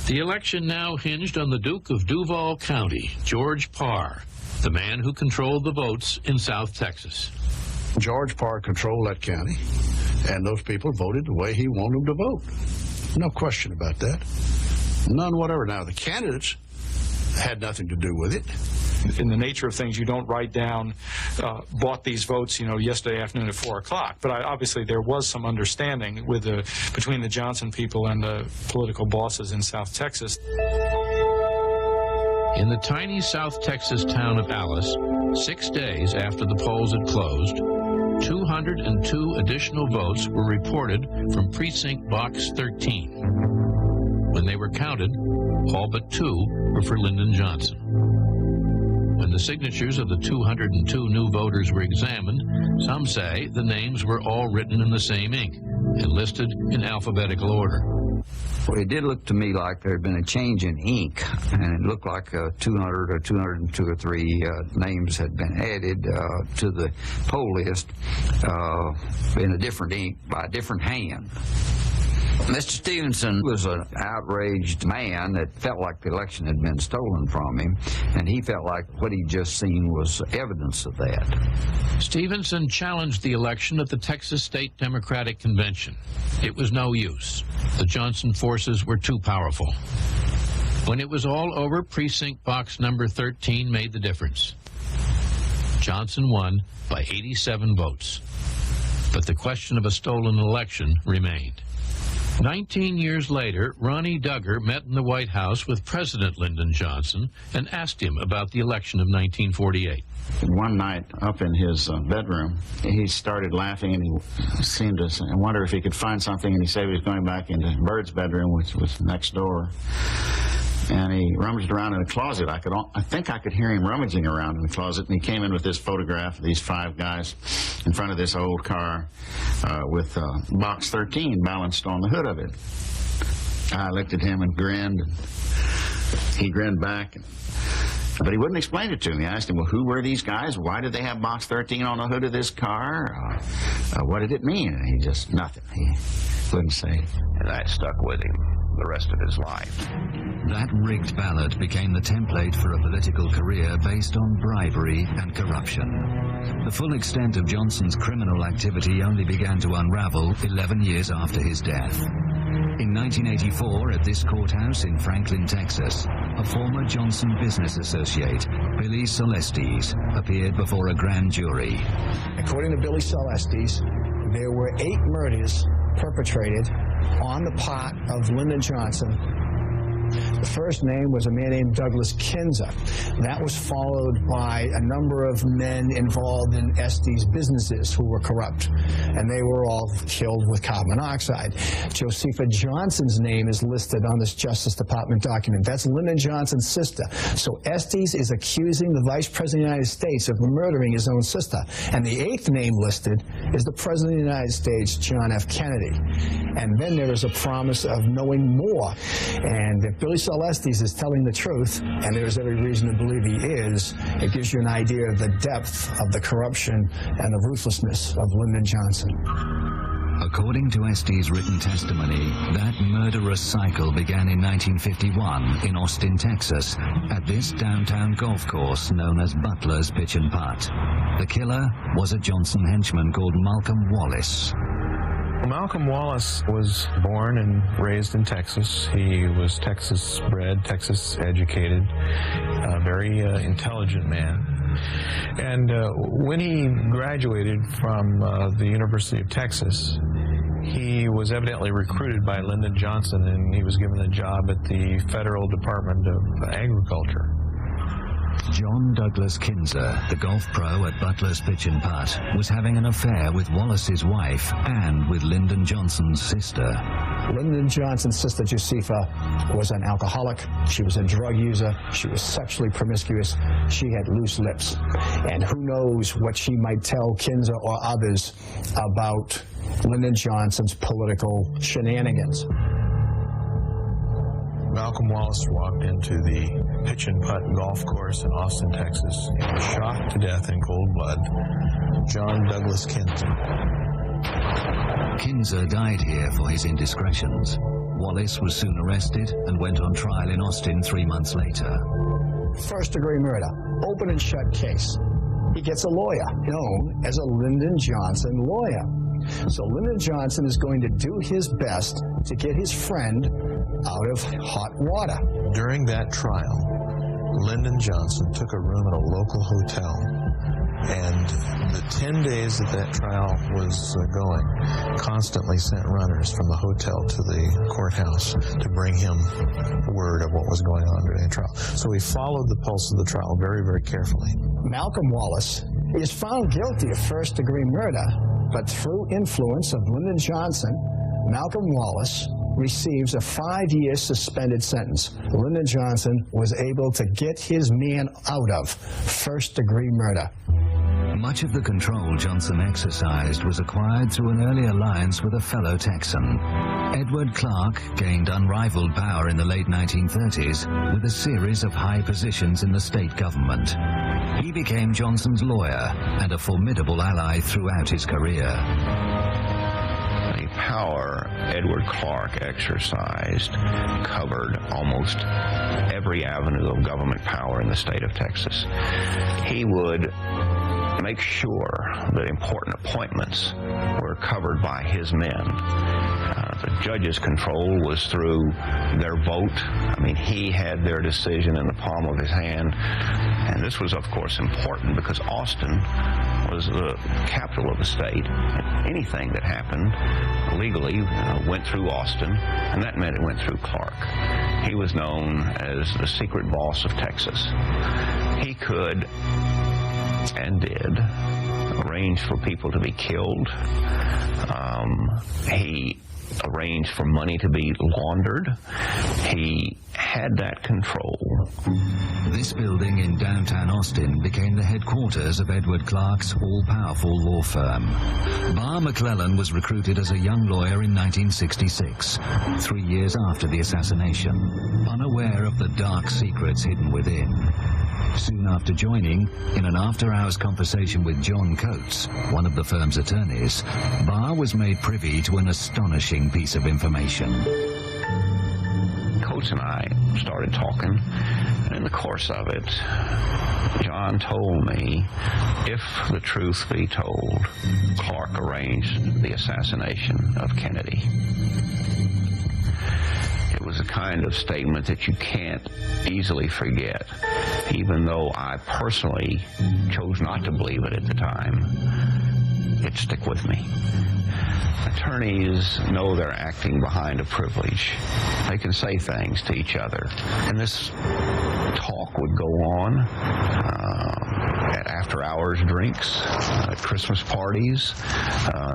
The election now hinged on the Duke of Duval County, George Parr, the man who controlled the votes in South Texas. George Parr controlled that county, and those people voted the way he wanted them to vote. No question about that. None whatever. Now, the candidates had nothing to do with it. In the nature of things, you don't write down, bought these votes, yesterday afternoon at 4 o'clock. But obviously there was some understanding with between the Johnson people and the political bosses in South Texas. In the tiny South Texas town of Alice, 6 days after the polls had closed, 202 additional votes were reported from precinct box 13. When they were counted, all but 2 were for Lyndon Johnson. When the signatures of the 202 new voters were examined, some say the names were all written in the same ink and listed in alphabetical order. Well, it did look to me like there had been a change in ink, and it looked like 200 or 202 or 3 names had been added to the poll list in a different ink by a different hand. Mr. Stevenson was an outraged man that felt like the election had been stolen from him, and he felt like what he'd just seen was evidence of that. Stevenson challenged the election at the Texas State Democratic Convention. It was no use. The Johnson forces were too powerful. When it was all over, precinct box number 13 made the difference. Johnson won by 87 votes. But the question of a stolen election remained. 19 years later, Ronnie Duggar met in the White House with President Lyndon Johnson and asked him about the election of 1948. One night up in his bedroom, he started laughing, and he seemed to wonder if he could find something, and he said he was going back into Bird's bedroom, which was next door. And he rummaged around in the closet. I think I could hear him rummaging around in the closet, and he came in with this photograph of these 5 guys in front of this old car with box 13 balanced on the hood of it. I looked at him and grinned, and he grinned back. But he wouldn't explain it to me. I asked him, well, who were these guys? Why did they have box 13 on the hood of this car? What did it mean? And he just, nothing. He wouldn't say. And that stuck with him the rest of his life. That rigged ballot became the template for a political career based on bribery and corruption. The full extent of Johnson's criminal activity only began to unravel 11 years after his death. In 1984, at this courthouse in Franklin, Texas, a former Johnson business associate, Billy Celestes, appeared before a grand jury. According to Billy Celestes, there were 8 murders perpetrated on the part of Lyndon Johnson The first name was a man named Douglas Kinzer. That was followed by a number of men involved in Estes businesses who were corrupt, and they were all killed with carbon monoxide. Josepha Johnson's name is listed on this Justice Department document. That's Lyndon Johnson's sister. So Estes is accusing the Vice President of the United States of murdering his own sister. And the eighth name listed is the President of the United States, John F. Kennedy. And then there is a promise of knowing more. And if Billy Estes is telling the truth, and there's every reason to believe he is, it gives you an idea of the depth of the corruption and the ruthlessness of Lyndon Johnson. According to Estes' written testimony, that murderous cycle began in 1951 in Austin, Texas, at this downtown golf course known as Butler's Pitch and Putt. The killer was a Johnson henchman called Malcolm Wallace. Malcolm Wallace was born and raised in Texas. He was Texas-bred, Texas-educated, a very intelligent man. And when he graduated from the University of Texas, he was evidently recruited by Lyndon Johnson, and he was given a job at the Federal Department of Agriculture. John Douglas Kinzer, the golf pro at Butler's Pitch and Putt, was having an affair with Wallace's wife and with Lyndon Johnson's sister. Lyndon Johnson's sister, Josepha, was an alcoholic. She was a drug user. She was sexually promiscuous. She had loose lips. And who knows what she might tell Kinzer or others about Lyndon Johnson's political shenanigans. Malcolm Wallace walked into the Pitch and Putt golf course in Austin, Texas, and was shot to death in cold blood. John Douglas Kinzer. Kinzer died here for his indiscretions. Wallace was soon arrested and went on trial in Austin 3 months later. First-degree murder, open and shut case. He gets a lawyer known as a Lyndon Johnson lawyer. So Lyndon Johnson is going to do his best to get his friend out of hot water. During that trial, Lyndon Johnson took a room at a local hotel, and the 10 days that trial was going, constantly sent runners from the hotel to the courthouse to bring him word of what was going on during the trial. So we followed the pulse of the trial very, very carefully. Malcolm Wallace is found guilty of first-degree murder, but through influence of Lyndon Johnson, Malcolm Wallace receives a 5-year suspended sentence. Lyndon Johnson was able to get his man out of first-degree murder. Much of the control Johnson exercised was acquired through an early alliance with a fellow Texan. Edward Clark gained unrivaled power in the late 1930s with a series of high positions in the state government. He became Johnson's lawyer and a formidable ally throughout his career. The power Edward Clark exercised covered almost every avenue of government power in the state of Texas. He would make sure that important appointments were covered by his men. The judges' control was through their vote. I mean, he had their decision in the palm of his hand. And this was, of course, important because Austin was the capital of the state. Anything that happened legally went through Austin, and that meant it went through Clark. He was known as the secret boss of Texas. He could and did arrange for people to be killed. He arranged for money to be laundered. He had that control. This building in downtown Austin became the headquarters of Edward Clark's all-powerful law firm. Barr McClellan was recruited as a young lawyer in 1966, 3 years after the assassination, unaware of the dark secrets hidden within. Soon after joining, in an after-hours conversation with John Coates, one of the firm's attorneys, Barr was made privy to an astonishing piece of information. Coates and I started talking, and in the course of it, John told me, if the truth be told, Clark arranged the assassination of Kennedy. It was a kind of statement that you can't easily forget, even though I personally chose not to believe it at the time. It stuck with me. Attorneys know they're acting behind a privilege. They can say things to each other. And this talk would go on at after-hours drinks, at Christmas parties,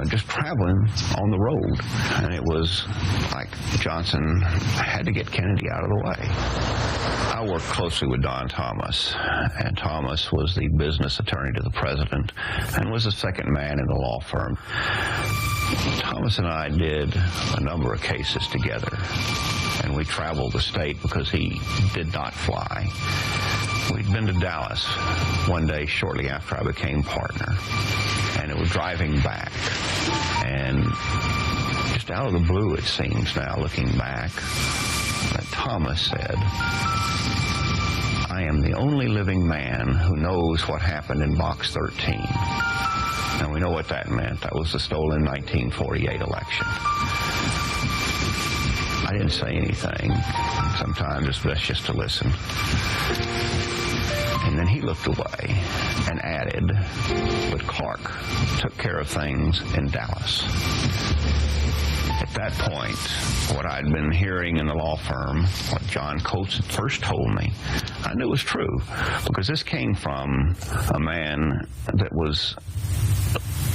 just traveling on the road. And it was like Johnson had to get Kennedy out of the way. I worked closely with Don Thomas, and Thomas was the business attorney to the president and was the second man in the law firm. Thomas and I did a number of cases together, and we traveled the state because he did not fly. We'd been to Dallas one day shortly after I became partner, and it was driving back, and just out of the blue, it seems now, looking back, that Thomas said, "I am the only living man who knows what happened in Box 13. And we know what that meant. That was the stolen 1948 election. I didn't say anything. Sometimes it's best just to listen. And then he looked away and added, but Clark took care of things in Dallas. At that point, what I'd been hearing in the law firm, what John Coates had first told me, I knew was true, because this came from a man that was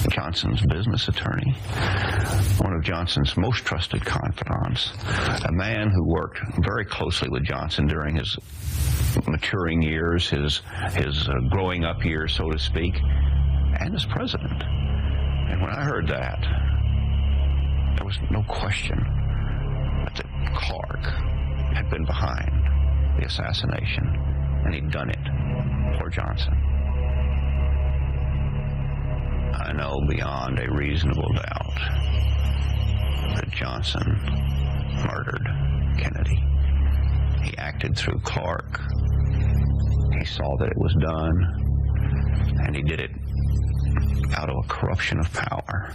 Johnson's business attorney, one of Johnson's most trusted confidants, a man who worked very closely with Johnson during his maturing years, his growing up years, so to speak, and as president. And when I heard that, there was no question that Clark had been behind the assassination, and he'd done it for Johnson. I know beyond a reasonable doubt that Johnson murdered Kennedy. He acted through Clark. He saw that it was done, and he did it out of a corruption of power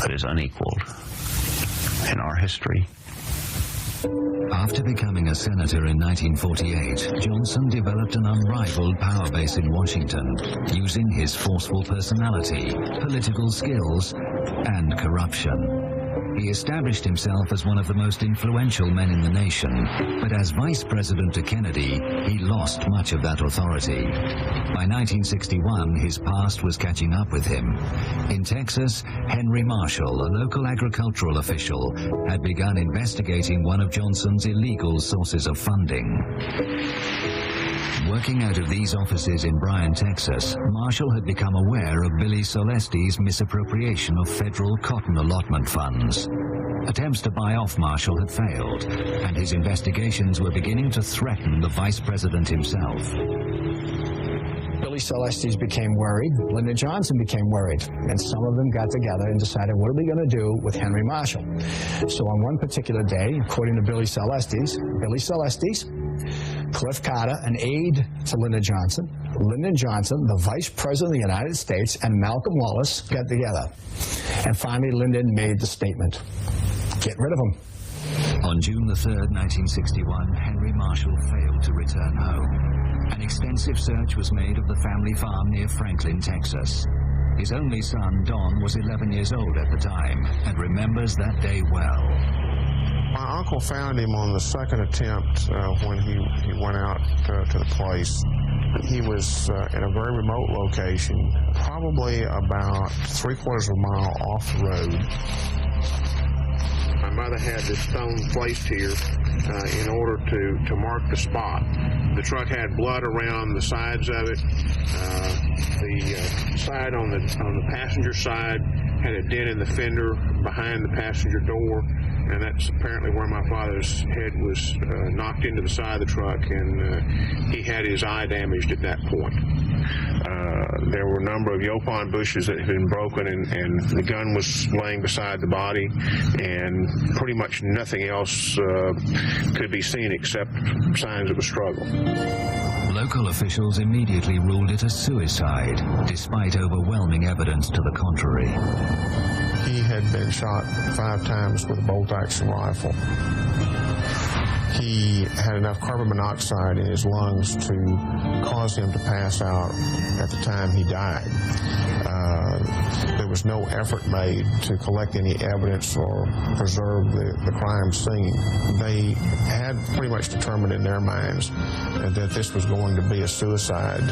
that is unequaled in our history. After becoming a senator in 1948, Johnson developed an unrivaled power base in Washington, using his forceful personality, political skills, and corruption. He established himself as one of the most influential men in the nation, but as vice president to Kennedy, he lost much of that authority. By 1961, his past was catching up with him. In Texas, Henry Marshall, a local agricultural official, had begun investigating one of Johnson's illegal sources of funding. Working out of these offices in Bryan, Texas, Marshall had become aware of Billy Solesti's misappropriation of federal cotton allotment funds. Attempts to buy off Marshall had failed, and his investigations were beginning to threaten the vice president himself. Billy Solestes became worried. Lyndon Johnson became worried. And some of them got together and decided, what are we going to do with Henry Marshall? So on one particular day, according to Billy Solestes, Cliff Carter, an aide to Lyndon Johnson, the vice president of the United States, and Malcolm Wallace got together. And finally, Lyndon made the statement, get rid of him. On June the 3rd, 1961, Henry Marshall failed to return home. An extensive search was made of the family farm near Franklin, Texas. His only son, Don, was 11 years old at the time and remembers that day well. My uncle found him on the second attempt when he went out to the place. He was in a very remote location, probably about 3/4 of a mile off the road. My mother had this stone placed here in order to mark the spot. The truck had blood around the sides of it. The side on the passenger side had a dent in the fender behind the passenger door, and that's apparently where my father's head was knocked into the side of the truck, and he had his eye damaged at that point. There were a number of yopon bushes that had been broken, and the gun was laying beside the body, and pretty much nothing else could be seen except signs of a struggle. Local officials immediately ruled it a suicide, despite overwhelming evidence to the contrary. He had been shot 5 times with a bolt-action rifle. He had enough carbon monoxide in his lungs to cause him to pass out at the time he died. there was no effort made to collect any evidence or preserve the crime scene. They had pretty much determined in their minds that this was going to be a suicide.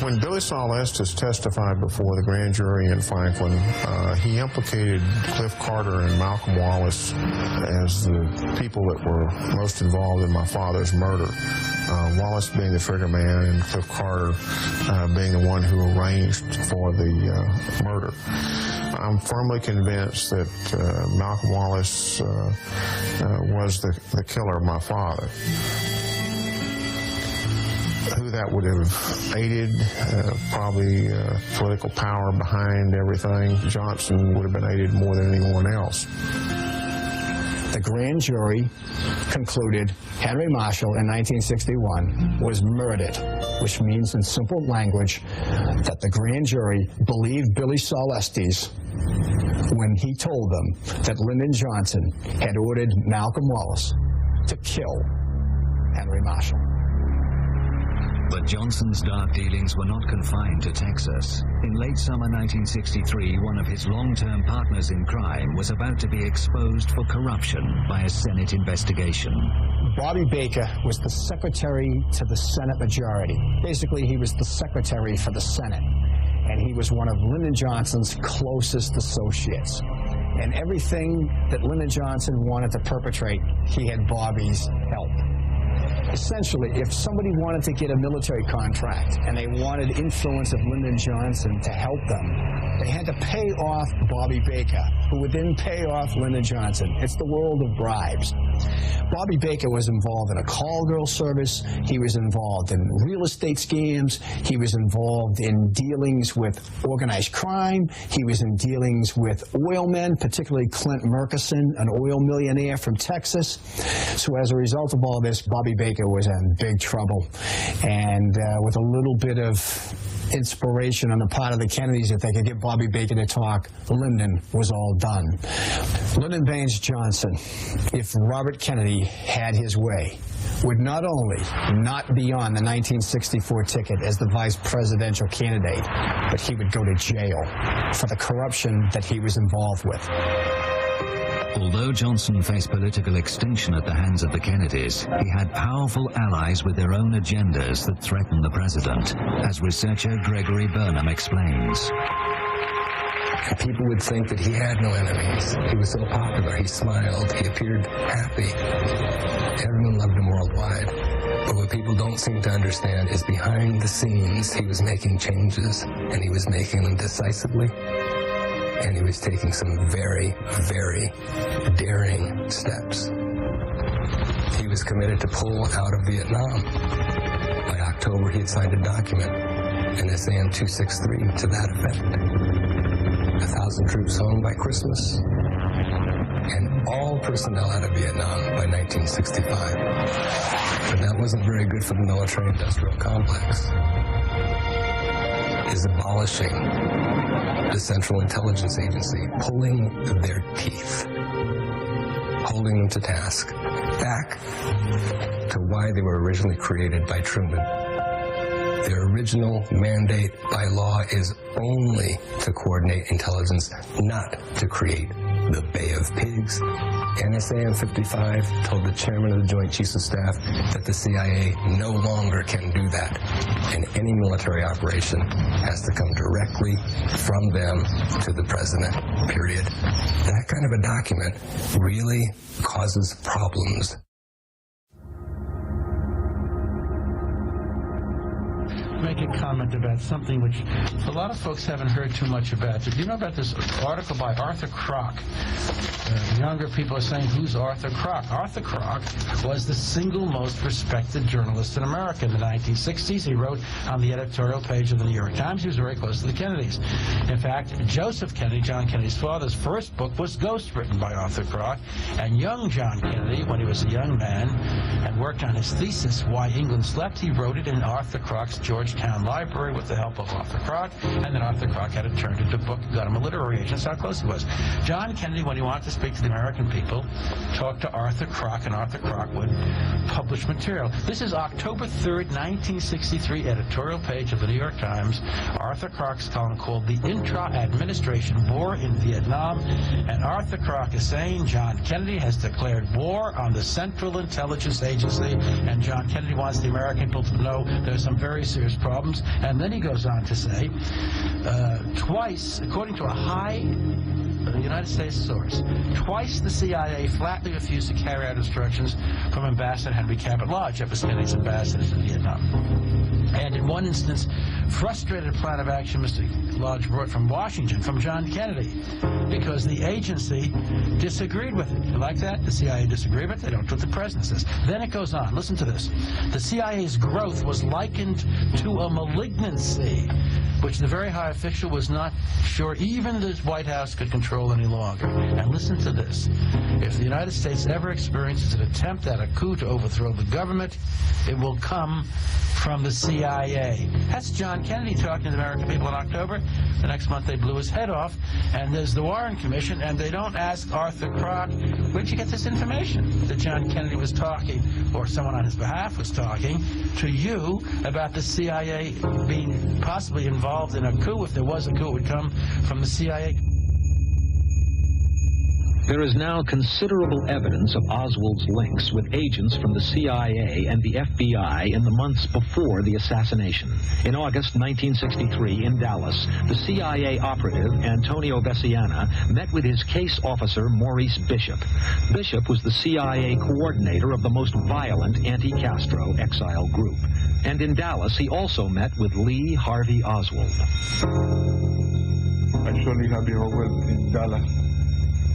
When Billy Saul Estes testified before the grand jury in Franklin, he implicated Cliff Carter and Malcolm Wallace as the people that were most involved in my father's murder. Wallace being the trigger man and Cliff Carter being the one who arranged for the murder. I'm firmly convinced that Malcolm Wallace was the killer of my father. Who that would have aided, probably political power behind everything. Johnson would have been aided more than anyone else. The grand jury concluded Henry Marshall in 1961 was murdered, which means in simple language that the grand jury believed Billy Saul Estes when he told them that Lyndon Johnson had ordered Malcolm Wallace to kill Henry Marshall. But Johnson's dark dealings were not confined to Texas. In late summer 1963, one of his long-term partners in crime was about to be exposed for corruption by a Senate investigation. Bobby Baker was the secretary to the Senate majority. Basically, he was the secretary for the Senate, and he was one of Lyndon Johnson's closest associates. And everything that Lyndon Johnson wanted to perpetrate, he had Bobby's help. Essentially, if somebody wanted to get a military contract and they wanted influence of Lyndon Johnson to help them, they had to pay off Bobby Baker, who would then pay off Lyndon Johnson. It's the world of bribes. Bobby Baker was involved in a call girl service. He was involved in real estate scams. He was involved in dealings with organized crime. He was in dealings with oil men, particularly Clint Murchison, an oil millionaire from Texas. So as a result of all this, Bobby Baker was in big trouble. And with a little bit of inspiration on the part of the Kennedys, if they could get Bobby Baker to talk, Lyndon was all done. Lyndon Baines Johnson, if Robert Kennedy had his way, would not only not be on the 1964 ticket as the vice presidential candidate, but he would go to jail for the corruption that he was involved with. Although Johnson faced political extinction at the hands of the Kennedys, he had powerful allies with their own agendas that threatened the president, as researcher Gregory Burnham explains. People would think that he had no enemies. He was so popular. He smiled. He appeared happy. Everyone loved him worldwide. But what people don't seem to understand is behind the scenes, he was making changes, and he was making them decisively. And he was taking some very, very daring steps. He was committed to pull out of Vietnam. By October, he had signed a document, an SAM 263, to that effect. 1,000 troops home by Christmas, and all personnel out of Vietnam by 1965. But that wasn't very good for the military-industrial complex. Is abolishing the Central Intelligence Agency, pulling their teeth, holding them to task, back to why they were originally created by Truman. Their original mandate by law is only to coordinate intelligence, not to create the Bay of Pigs. NSAM 55 told the chairman of the Joint Chiefs of Staff that the CIA no longer can do that, and any military operation has to come directly from them to the president, period. That kind of a document really causes problems. Make a comment about something which a lot of folks haven't heard too much about. Do you know about this article by Arthur Kroc? Younger people are saying, who's Arthur Kroc? Arthur Kroc was the single most respected journalist in America in the 1960s. He wrote on the editorial page of the New York Times. He was very close to the Kennedys. In fact, Joseph Kennedy, John Kennedy's father's first book was ghostwritten by Arthur Kroc. And young John Kennedy, when he was a young man and worked on his thesis, Why England Slept, he wrote it in Arthur Kroc's George Town Library with the help of Arthur Kroc, and then Arthur Kroc had it turned into a book, got him a literary agent. That's how close he was. John Kennedy, when he wanted to speak to the American people, talked to Arthur Kroc, and Arthur Kroc would publish material. This is October 3rd, 1963, editorial page of the New York Times. Arthur Kroc's column called The Intra-Administration War in Vietnam, and Arthur Kroc is saying John Kennedy has declared war on the Central Intelligence Agency, and John Kennedy wants the American people to know there's some very serious problems. And then he goes on to say, twice, according to a high United States source, twice the CIA flatly refused to carry out instructions from Ambassador Henry Cabot Lodge, F.S. Kennedy's ambassador to Vietnam. And in one instance, frustrated a plan of action Mr. Lodge brought from Washington, from John Kennedy, because the agency disagreed with it. You like that? The CIA disagreed with it. They don't do what the president says. Then it goes on. Listen to this. The CIA's growth was likened to a malignancy, which the very high official was not sure even the White House could control any longer. And listen to this. If the United States ever experiences an attempt at a coup to overthrow the government, it will come from the CIA. That's John Kennedy talking to the American people in October. The next month they blew his head off, and there's the Warren Commission, and they don't ask Arthur Kroc, where'd you get this information that John Kennedy was talking, or someone on his behalf was talking, to you about the CIA being possibly involved in a coup? If there was a coup, it would come from the CIA. There is now considerable evidence of Oswald's links with agents from the CIA and the FBI in the months before the assassination. In August 1963 in Dallas, the CIA operative Antonio Veciana met with his case officer Maurice Bishop. Bishop was the CIA coordinator of the most violent anti-Castro exile group. And in Dallas, he also met with Lee Harvey Oswald. Actually, Harvey Oswald in Dallas.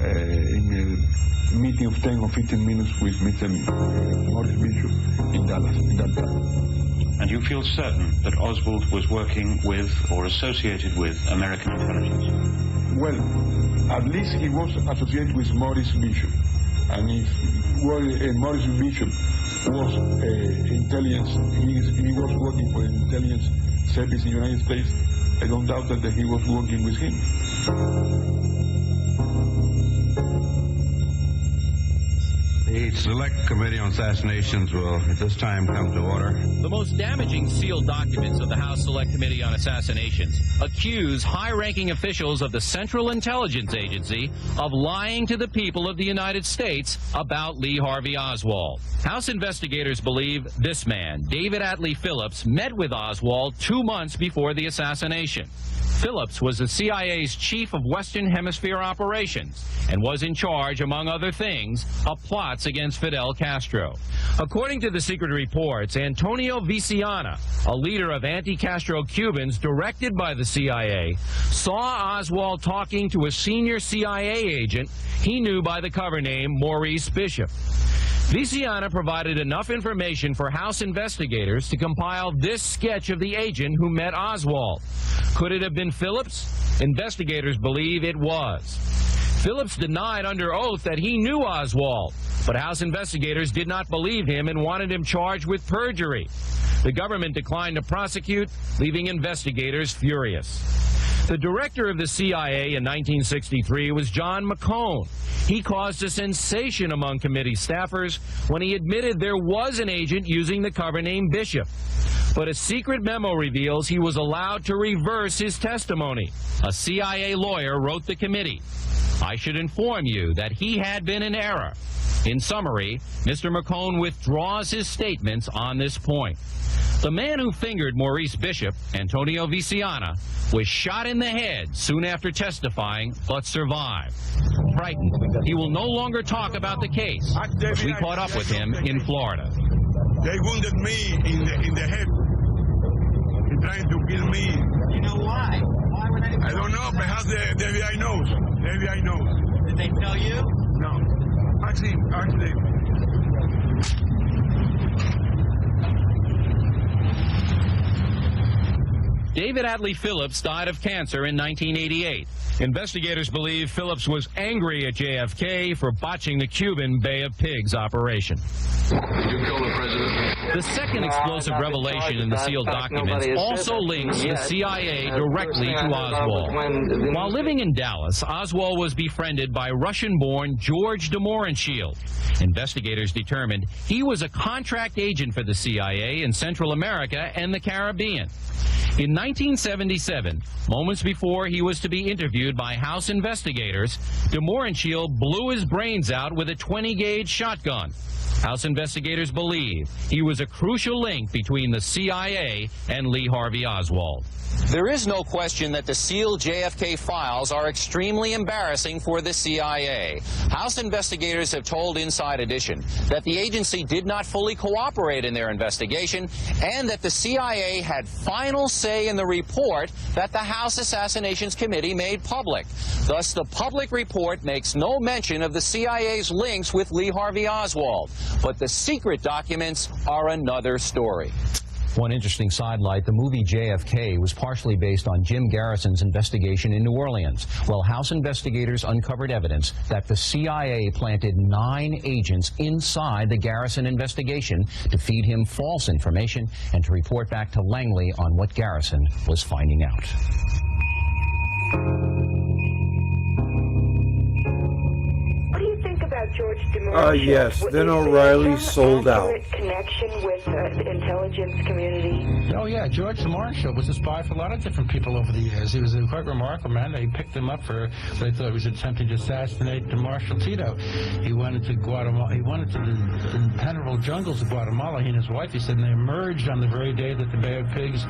In a meeting of 10 or 15 minutes with Mr. Maurice Bishop in Dallas in that time. And you feel certain that Oswald was working with or associated with American intelligence? Well, at least he was associated with Maurice Bishop. And if Maurice Bishop was intelligence, he was working for the intelligence service in the United States, I don't doubt that he was working with him. The Select Committee on Assassinations will at this time come to order. The most damaging sealed documents of the House Select Committee on Assassinations accuse high-ranking officials of the Central Intelligence Agency of lying to the people of the United States about Lee Harvey Oswald. House investigators believe this man, David Atlee Phillips, met with Oswald 2 months before the assassination. Phillips was the CIA's chief of Western Hemisphere operations and was in charge, among other things, of plots against Fidel Castro. According to the secret reports, Antonio Veciana, a leader of anti-Castro Cubans directed by the CIA, saw Oswald talking to a senior CIA agent he knew by the cover name Maurice Bishop. Veciana provided enough information for House investigators to compile this sketch of the agent who met Oswald. Could it have been Phillips? Investigators believe it was. Phillips denied under oath that he knew Oswald, but House investigators did not believe him and wanted him charged with perjury. The government declined to prosecute, leaving investigators furious. The director of the CIA in 1963 was John McCone. He caused a sensation among committee staffers when he admitted there was an agent using the cover name Bishop. But a secret memo reveals he was allowed to reverse his testimony. A CIA lawyer wrote the committee. I should inform you that he had been in error. In summary, Mr. McCone withdraws his statements on this point. The man who fingered Maurice Bishop, Antonio Veciana, was shot in the head soon after testifying, but survived. Frightened, he will no longer talk about the case. We caught up with him in Florida. They wounded me in the head. They're trying to kill me. You know why? Why were they? I don't know. Perhaps the FBI knows. The FBI knows. Did they tell you? No. Actually. David Adley Phillips died of cancer in 1988. Investigators believe Phillips was angry at JFK for botching the Cuban Bay of Pigs operation. Did you kill the president? The second explosive revelation in the sealed documents also links the CIA directly to Oswald. While living in Dallas, Oswald was befriended by Russian-born George de Mohrenschildt. Investigators determined he was a contract agent for the CIA in Central America and the Caribbean. In 1977, moments before he was to be interviewed by House investigators, de Mohrenschildt blew his brains out with a 20-gauge shotgun. House investigators believe he was a crucial link between the CIA and Lee Harvey Oswald. There is no question that the sealed JFK files are extremely embarrassing for the CIA. House investigators have told Inside Edition that the agency did not fully cooperate in their investigation and that the CIA had final say in the report that the House Assassinations Committee made public. Thus, the public report makes no mention of the CIA's links with Lee Harvey Oswald. But the secret documents are another story. One interesting sidelight, the movie JFK was partially based on Jim Garrison's investigation in New Orleans. Well, House investigators uncovered evidence that the CIA planted 9 agents inside the Garrison investigation to feed him false information and to report back to Langley on what Garrison was finding out. George de Mohrenschildt. Yes, then O'Reilly sold out. Connection with the intelligence community. Oh yeah, George de Mohrenschildt was a spy for a lot of different people over the years. He was a quite remarkable man. They picked him up for they thought he was attempting to assassinate Marshal Tito. He went into Guatemala. He went into the impenetrable jungles of Guatemala. He and his wife. He said, and they emerged on the very day that the Bay of Pigs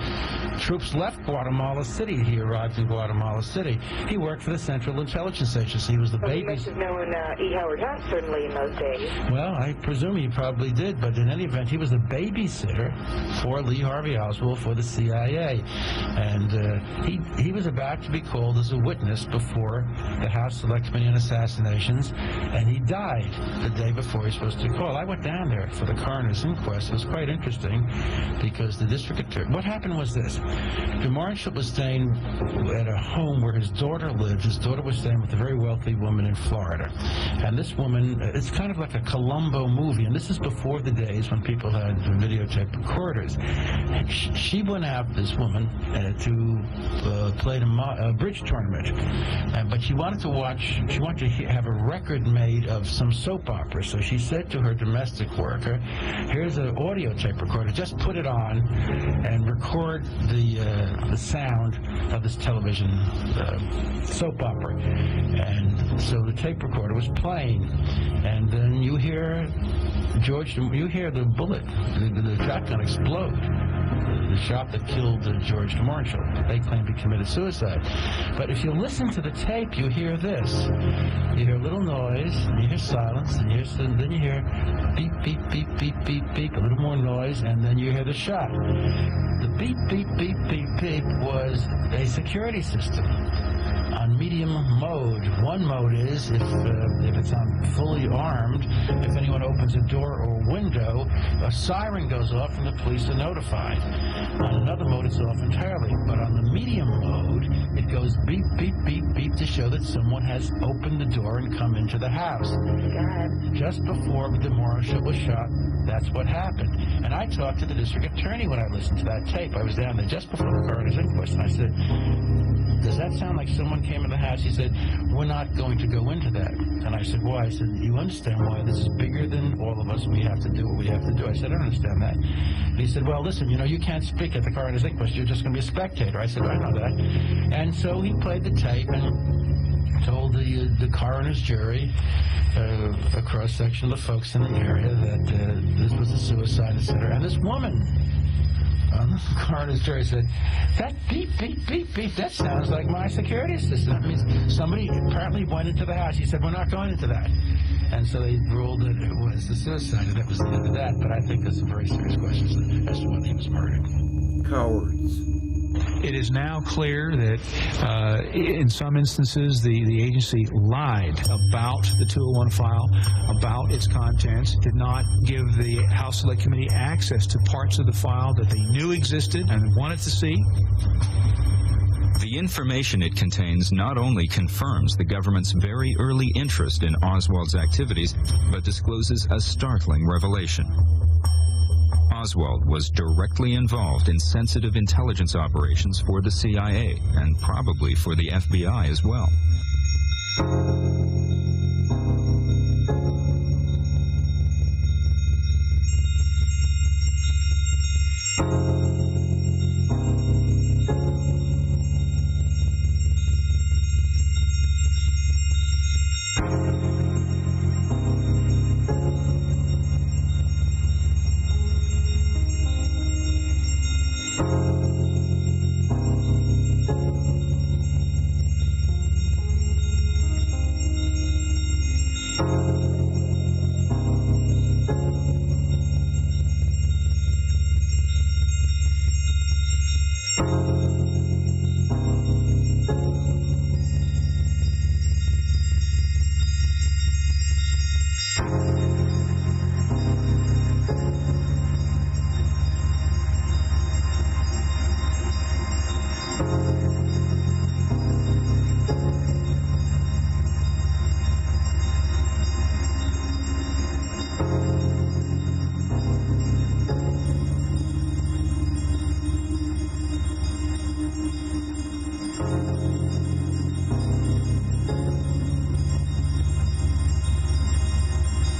troops left Guatemala City. He arrived in Guatemala City. He worked for the Central Intelligence Agency. He was the baby. He must have known E. Howard Hunt. Certainly in those days. Well, I presume he probably did, but in any event, he was a babysitter for Lee Harvey Oswald for the CIA. And he was about to be called as a witness before the House Select Committee on Assassinations, and he died the day before he was supposed to call. I went down there for the coroner's inquest. It was quite interesting because the district attorney... What happened was this. De Mohrenschildt was staying at a home where his daughter lived. His daughter was staying with a very wealthy woman in Florida. And this woman, it's kind of like a Columbo movie, and this is before the days when people had videotape recorders. She went out, this woman, to play a bridge tournament, but she wanted to have a record made of some soap opera. So she said to her domestic worker, here's an audio tape recorder, just put it on and record the sound of this television soap opera. And so the tape recorder was playing. And then you hear you hear the bullet, the shotgun explode. The shot that killed George de Mohrenschildt. They claim he committed suicide. But if you listen to the tape, you hear this. You hear a little noise, and you hear silence, and then you hear beep, beep, beep, beep, beep, beep, a little more noise, and then you hear the shot. The beep, beep, beep, beep, beep was a security system on medium mode. One mode is if it's on fully armed, if anyone opens a door or window, a siren goes off and the police are notified. On another mode, it's off entirely. But on the medium mode, it goes beep, beep, beep, beep to show that someone has opened the door and come into the house. Just before de Mohrenschildt was shot, that's what happened. And I talked to the district attorney when I listened to that tape. I was down there just before the coroner's inquest, and I said, does that sound like someone came in the house? He said, we're not going to go into that. And I said, why? I said, you understand why this is bigger than all of us. We have to do what we have to do. I said, I don't understand that. And he said, well, listen, you can't speak at the coroner's inquest. You're just going to be a spectator. I said, I know that. And so he played the tape and told the coroner's jury, a cross-section of the folks in the area, that this was a suicide, etc. And this woman on the coroner's jury said, that beep, beep, beep, beep, that sounds like my security system. That means somebody apparently went into the house. He said, we're not going into that. And so they ruled that it was the suicide, and that was the end of that. But I think there's some very serious questions as to whether he was murdered. Cowards. It is now clear that in some instances the agency lied about the 201 file, about its contents, did not give the House Select Committee access to parts of the file that they knew existed and wanted to see. The information it contains not only confirms the government's very early interest in Oswald's activities, but discloses a startling revelation. Oswald was directly involved in sensitive intelligence operations for the CIA, and probably for the FBI as well.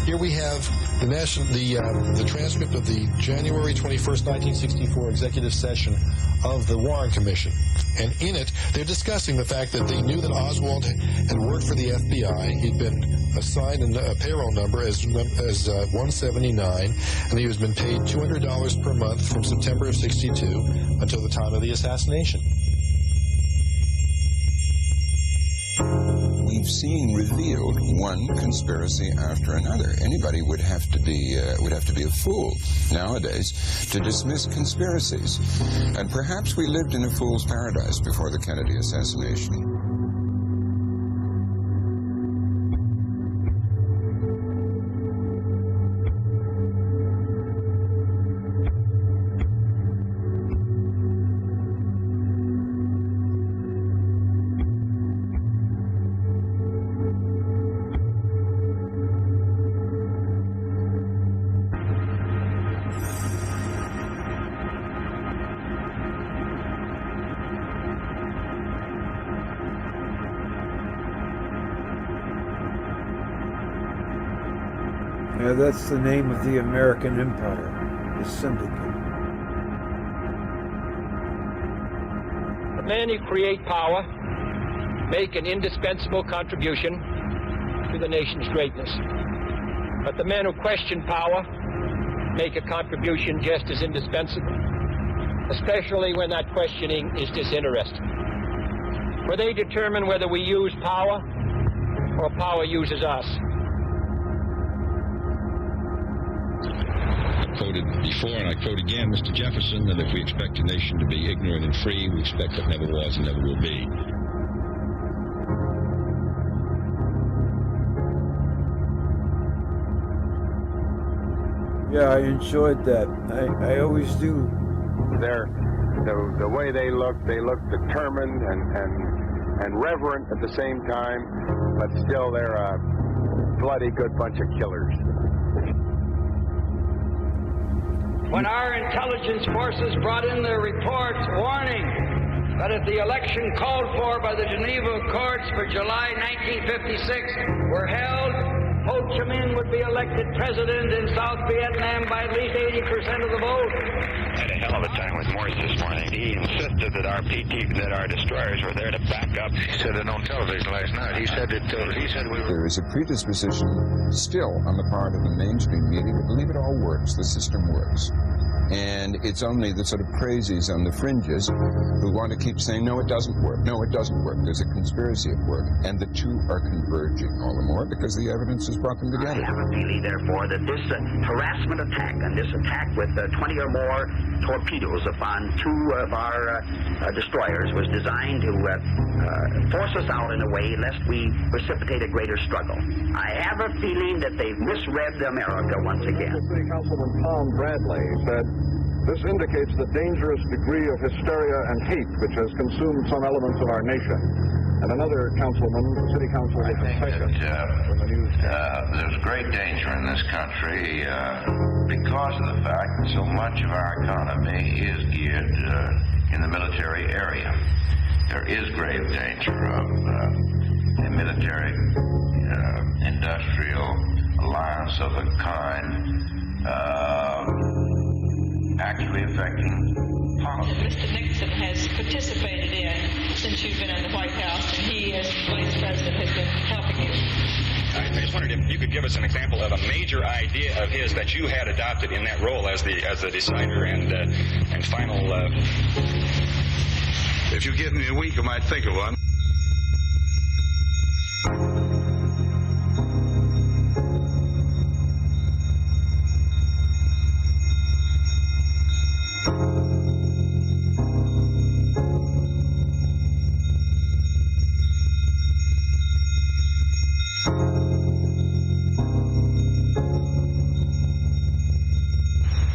Here we have the transcript of the January 21st, 1964 executive session of the Warren Commission. And in it, they're discussing the fact that they knew that Oswald had worked for the FBI. He'd been assigned a payroll number as 179, and he was been paid $200 per month from September of '62 until the time of the assassination. We've seen revealed one conspiracy after another. Anybody would have to be a fool nowadays to dismiss conspiracies. And perhaps we lived in a fool's paradise before the Kennedy assassination. Yeah, that's the name of the American empire, the syndicate. The men who create power make an indispensable contribution to the nation's greatness. But the men who question power make a contribution just as indispensable, especially when that questioning is disinterested. For they determine whether we use power or power uses us. Quoted before, and I quote again, Mr. Jefferson, that if we expect a nation to be ignorant and free, we expect what never was and never will be. Yeah, I enjoyed that. I always do. The way they look determined and reverent at the same time, but still they're a bloody good bunch of killers. When our intelligence forces brought in their reports warning that if the election called for by the Geneva Accords for July 1956 were held, Ho Chi Minh would be elected president in South Vietnam by at least 80% of the vote. I had a hell of a time with Morse this morning. He insisted that our destroyers were there to back up. He said it on television last night. He said we were. There is a predisposition still on the part of the mainstream media to believe it all works. The system works. And it's only the sort of crazies on the fringes who want to keep saying, no, it doesn't work. No, it doesn't work. There's a conspiracy at work. And the two are converging all the more because the evidence has brought them together. I have a feeling, therefore, that this harassment attack and this attack with 20 or more torpedoes upon two of our destroyers was designed to force us out in a way lest we precipitate a greater struggle. I have a feeling that they've misread America once again. City Councilman Tom Bradley said, "This indicates the dangerous degree of hysteria and hate which has consumed some elements of our nation." And another councilman, city councilman, I think that there's great danger in this country because of the fact that so much of our economy is geared in the military area. There is grave danger of a military industrial alliance of a kind actually affecting policy. Mr. Nixon has participated in since you've been in the White House, and he, as Vice President, has been helping you. I just wondered if you could give us an example of a major idea of his that you had adopted in that role as the decider and final. If you give me a week, I might think of one.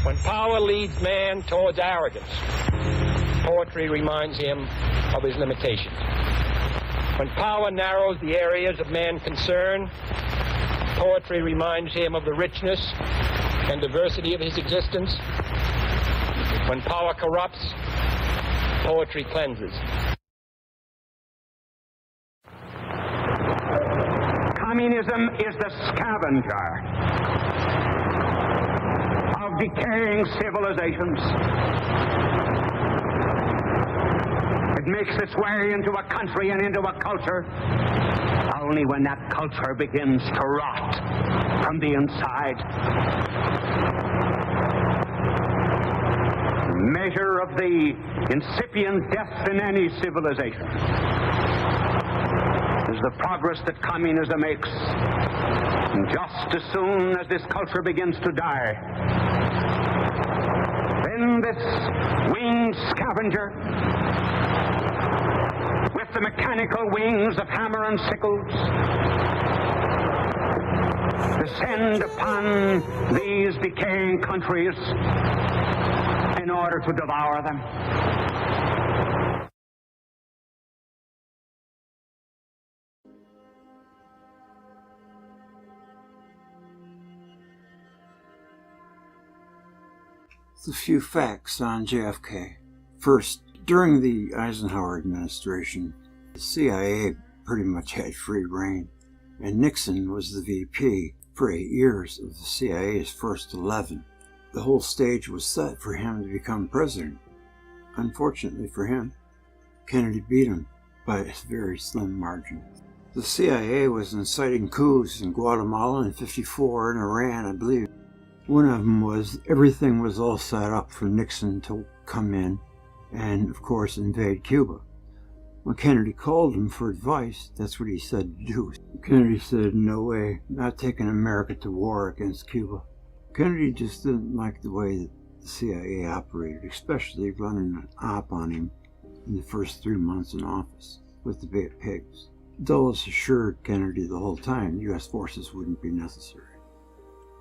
When power leads man towards arrogance, poetry reminds him of his limitations. When power narrows the areas of man's concern, poetry reminds him of the richness and diversity of his existence. When power corrupts, poetry cleanses. Communism is the scavenger of decaying civilizations. It makes its way into a country and into a culture only when that culture begins to rot from the inside. Measure of the incipient death in any civilization is the progress that communism makes. And just as soon as this culture begins to die, then this winged scavenger, with the mechanical wings of hammer and sickles, descend upon these decaying countries in order to devour them. A few facts on JFK. First, during the Eisenhower administration, the CIA pretty much had free reign, and Nixon was the VP for 8 years of the CIA's first 11. The whole stage was set for him to become president. Unfortunately for him, Kennedy beat him by a very slim margin. The CIA was inciting coups in Guatemala in '54 and Iran, I believe. One of them was everything was all set up for Nixon to come in and, of course, invade Cuba. When Kennedy called him for advice, that's what he said to do. Kennedy said, no way, not taking America to war against Cuba. Kennedy just didn't like the way that the CIA operated, especially running an op on him in the first 3 months in office with the Bay of Pigs. Dulles assured Kennedy the whole time U.S. forces wouldn't be necessary.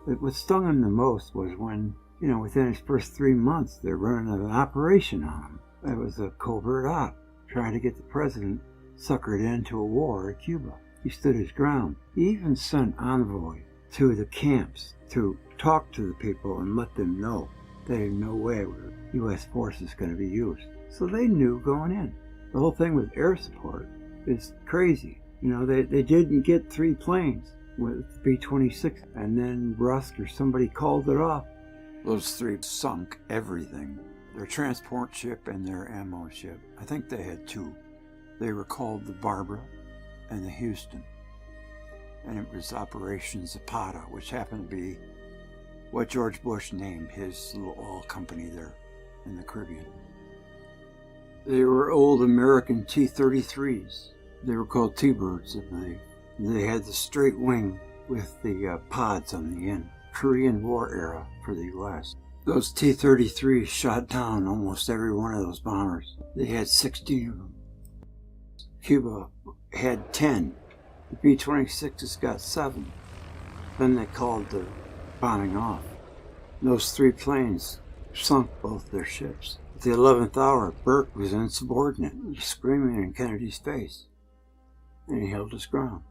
But what stung him the most was when, within his first 3 months, they're running an operation on him. It was a covert op, trying to get the president suckered into a war at Cuba. He stood his ground. He even sent envoys to the camps to talk to the people and let them know that in no way were U.S. forces going to be used. So they knew going in. The whole thing with air support is crazy. They didn't get 3 planes with B-26, and then Rusk or somebody called it off. Those 3 sunk everything. Their transport ship and their ammo ship. I think they had 2. They were called the Barbara and the Houston. And it was Operation Zapata, which happened to be what George Bush named his little oil company there in the Caribbean. They were old American T-33s. They were called T-birds, I believe. They had the straight wing with the pods on the end. Korean War era for the U.S. Those T-33s shot down almost every one of those bombers. They had 16 of them. Cuba had 10. The B-26s got 7. Then they called the bombing off. Those 3 planes sunk both their ships. At the 11th hour, Burke was insubordinate, screaming in Kennedy's face, and he held his ground.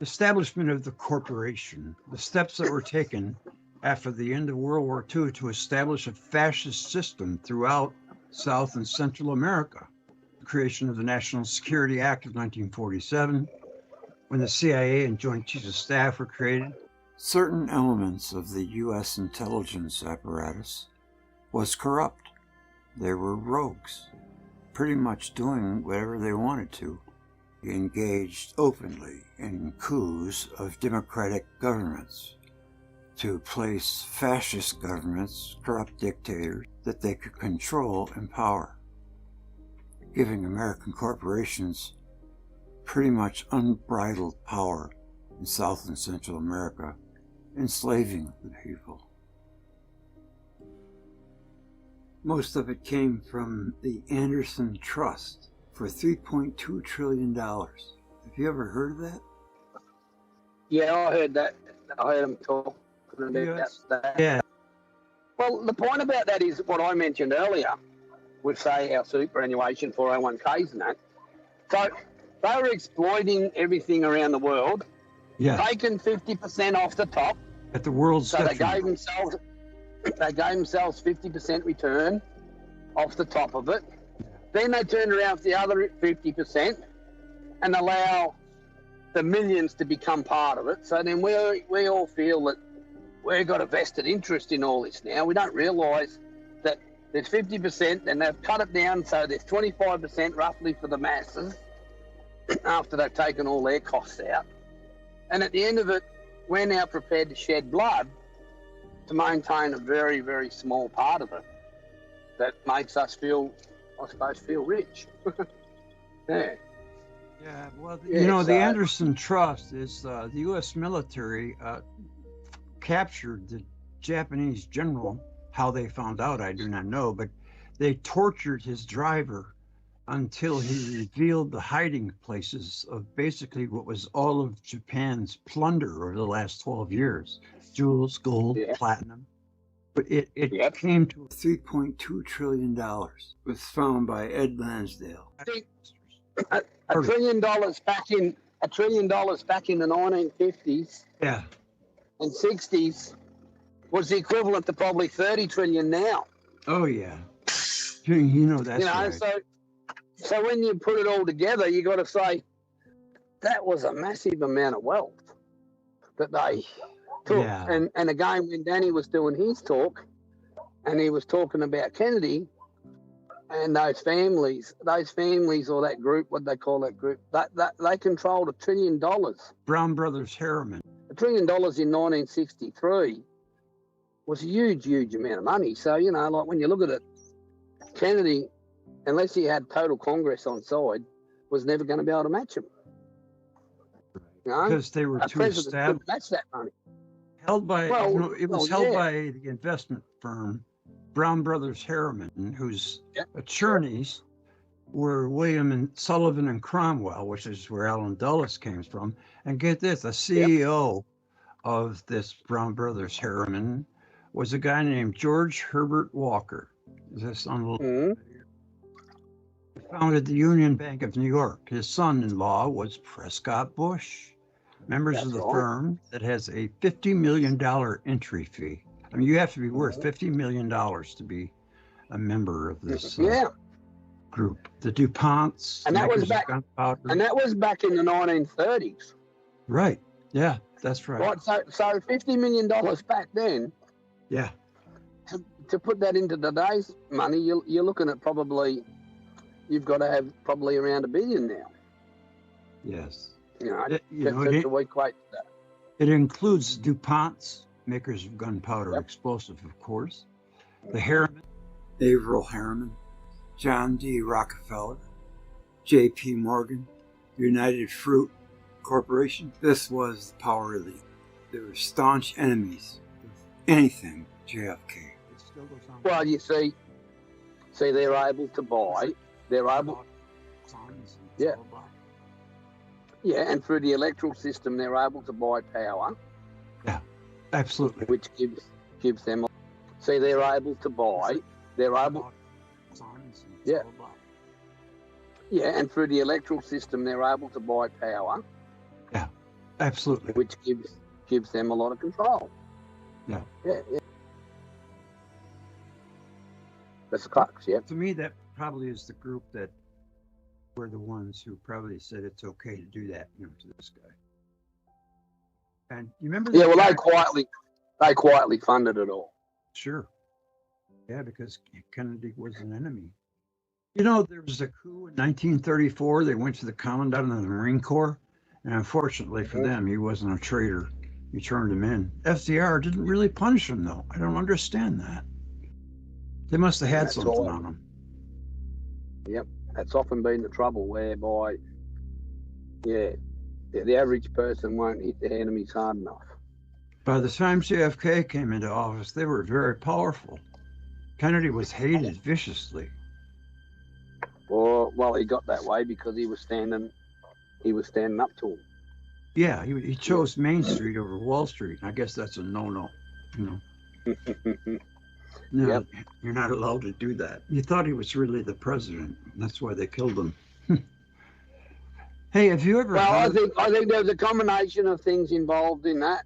Establishment of the corporation, the steps that were taken after the end of World War II to establish a fascist system throughout South and Central America. The creation of the National Security Act of 1947, when the CIA and Joint Chiefs of Staff were created. Certain elements of the U.S. intelligence apparatus was corrupt. They were rogues, pretty much doing whatever they wanted to. Engaged openly in coups of democratic governments to place fascist governments, corrupt dictators that they could control and power, giving American corporations pretty much unbridled power in South and Central America, enslaving the people. Most of it came from the Anderson Trust for $3.2 trillion. Have you ever heard of that? Yeah, I heard that. I heard them talking about that. Yeah. Well, the point about that is what I mentioned earlier with, say, our superannuation, 401ks and that. So they were exploiting everything around the world, taking 50% off the top. At the world's So they gave themselves 50% return off the top of it. Then they turned around for the other 50% and allow the millions to become part of it. So then we all feel that we've got a vested interest in all this now. We don't realise that there's 50% and they've cut it down, so there's 25% roughly for the masses after they've taken all their costs out. And at the end of it, we're now prepared to shed blood to maintain a very, very small part of it that makes us feel, I suppose, feel rich. Yeah. Yeah, well, you know, the Anderson Trust is the U.S. military captured the Japanese general. How they found out, I do not know, but they tortured his driver until he revealed the hiding places of basically what was all of Japan's plunder over the last 12 years. Jewels, gold, platinum. But it came to $3.2 trillion. It was found by Ed Lansdale. I think $1 trillion back in the 1950s and 60s was the equivalent to probably 30 trillion now. Oh yeah, you know that's right. So when you put it all together, you got to say that was a massive amount of wealth that they took. Yeah. And again, when Danny was doing his talk, and he was talking about Kennedy and those families or that group, what they call that group, that they controlled $1 trillion. Brown Brothers Harriman. $1 trillion in 1963 was a huge, huge amount of money. So, you know, like when you look at it, Kennedy, unless he had total Congress on side, was never going to be able to match him. You know? Because they were too established. Match that money. Held by, it was held by the investment firm Brown Brothers Harriman, whose attorneys were William and Sullivan and Cromwell, which is where Allen Dulles came from. And get this, the CEO of this Brown Brothers Harriman was a guy named George Herbert Walker. Is this on? He founded the Union Bank of New York. His son-in-law was Prescott Bush. Members of the firm that has a $50 million entry fee. I mean, you have to be worth $50 million to be a member of this group. The DuPonts. And that was back. And that was back in the 1930s. Right. Yeah, that's right. Right. So $50 million back then. Yeah. To put that into today's money, you're looking at probably, you've got to have probably around $1 billion now. Yes. You know, to equate that. It includes DuPont's, makers of gunpowder explosive, of course, the Harriman, Averill Harriman, John D. Rockefeller, J.P. Morgan, United Fruit Corporation. This was the power elite. They were staunch enemies of anything JFK. Well, you see, they're able to buy, yeah, and through the electoral system, they're able to buy power. Yeah, absolutely. Which gives them, see, they're able to buy, yeah. Yeah, and through the electoral system, they're able to buy power. Yeah, absolutely. Which gives them a lot of control. Yeah. Yeah, yeah. That's the crux, yeah. To me, that probably is the group that were the ones who probably said it's okay to do that, to this guy. And you remember? Yeah, well, they quietly funded it all. Sure. Yeah, because Kennedy was an enemy. There was a coup in 1934. They went to the commandant of the Marine Corps, and unfortunately for them, he wasn't a traitor. He turned him in. FDR didn't really punish him, though. I don't understand that. They must have had something on him. Yep, that's often been the trouble, whereby, the average person won't hit their enemies hard enough. By the time JFK came into office, they were very powerful. Kennedy was hated viciously. Well, he got that way because he was standing up to him. Yeah, he chose Main Street over Wall Street. I guess that's a no-no, No, Yep. You're not allowed to do that. You thought he was really the president. That's why they killed him. Hey, have you ever? Well, I think there was a combination of things involved in that,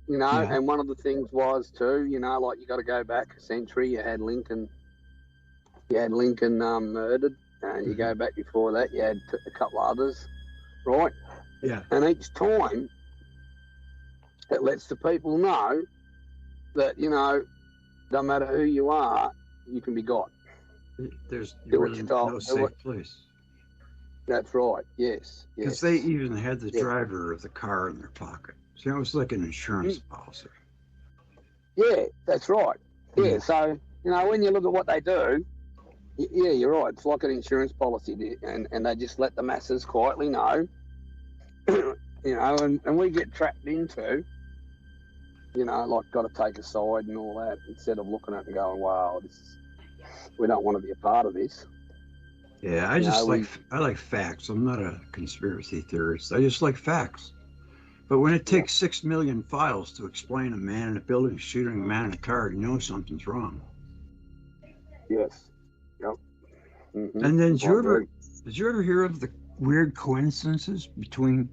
and one of the things was too, like you got to go back a century. You had Lincoln murdered, and you go back before that, you had a couple others, right? Yeah. And each time, it lets the people know that no matter who you are, you can be got. There's really no safe place. That's right. Yes. Because they even had the driver of the car in their pocket. So it was like an insurance policy. Yeah, that's right. Yeah. So when you look at what they do, yeah, you're right. It's like an insurance policy, and they just let the masses quietly know. And we get trapped into. Like got to take a side and all that, instead of looking at it and going, wow, we don't want to be a part of this. Yeah, I like facts. I'm not a conspiracy theorist. I just like facts. But when it takes 6 million files to explain a man in a building shooting a man in a car, something's wrong. Yes. Yep. Mm-hmm. And then did you ever hear of the weird coincidences between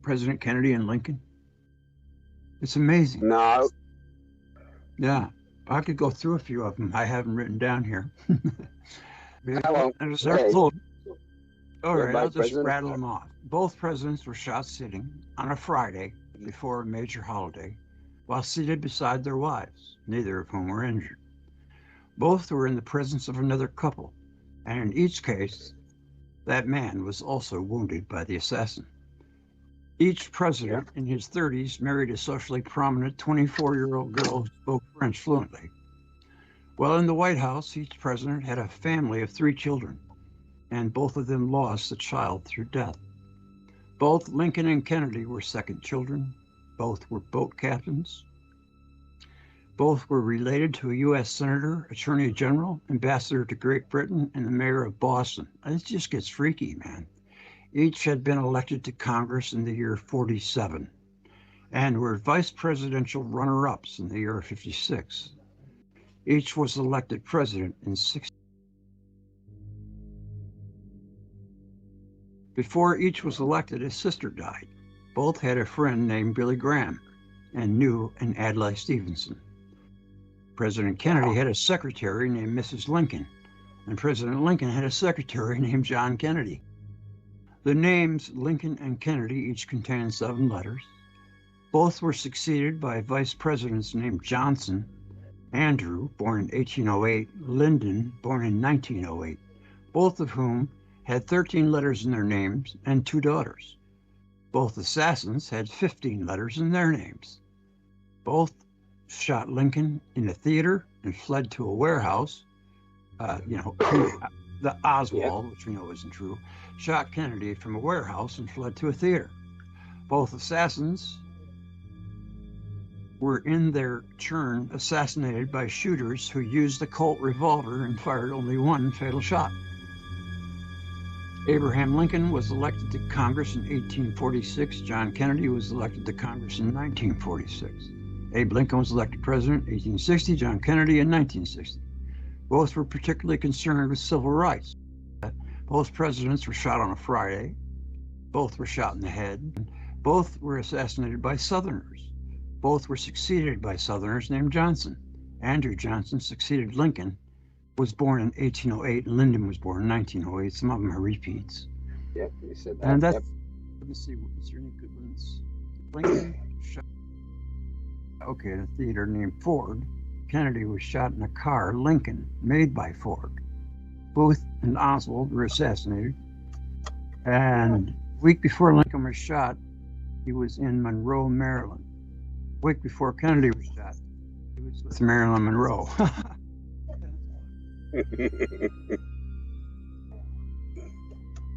President Kennedy and Lincoln? It's amazing. No. Yeah, I could go through a few of them. I have them written down here. All right, I'll just rattle them off. Both presidents were shot sitting on a Friday before a major holiday while seated beside their wives, neither of whom were injured. Both were in the presence of another couple, and in each case, that man was also wounded by the assassin. Each president in his 30s married a socially prominent 24-year-old girl who spoke French fluently. While in the White House, each president had a family of 3 children, and both of them lost a child through death. Both Lincoln and Kennedy were second children. Both were boat captains. Both were related to a U.S. Senator, Attorney General, Ambassador to Great Britain, and the Mayor of Boston. It just gets freaky, man. Each had been elected to Congress in the year 47 and were vice presidential runner-ups in the year 56. Each was elected president in 60. Before each was elected, his sister died. Both had a friend named Billy Graham and knew an Adlai Stevenson. President Kennedy had a secretary named Mrs. Lincoln, and President Lincoln had a secretary named John Kennedy. The names Lincoln and Kennedy each contained 7 letters. Both were succeeded by vice presidents named Johnson, Andrew, born in 1808, Lyndon, born in 1908, both of whom had 13 letters in their names and 2 daughters. Both assassins had 15 letters in their names. Both shot Lincoln in a theater and fled to a warehouse. The Oswald, which we know isn't true, shot Kennedy from a warehouse and fled to a theater. Both assassins were in their turn assassinated by shooters who used a Colt revolver and fired only one fatal shot. Abraham Lincoln was elected to Congress in 1846. John Kennedy was elected to Congress in 1946. Abe Lincoln was elected president in 1860, John Kennedy in 1960. Both were particularly concerned with civil rights. Both presidents were shot on a Friday. Both were shot in the head. Both were assassinated by Southerners. Both were succeeded by Southerners named Johnson. Andrew Johnson succeeded Lincoln, was born in 1808, and Lyndon was born in 1908. Some of them are repeats. Yeah, you said that. And that's, let me see, is there any good ones? Lincoln shot, okay, in a theater named Ford. Kennedy was shot in a car, Lincoln, made by Ford. Booth and Oswald were assassinated. And a week before Lincoln was shot, he was in Monroe, Maryland. A week before Kennedy was shot, he was with Marilyn Monroe.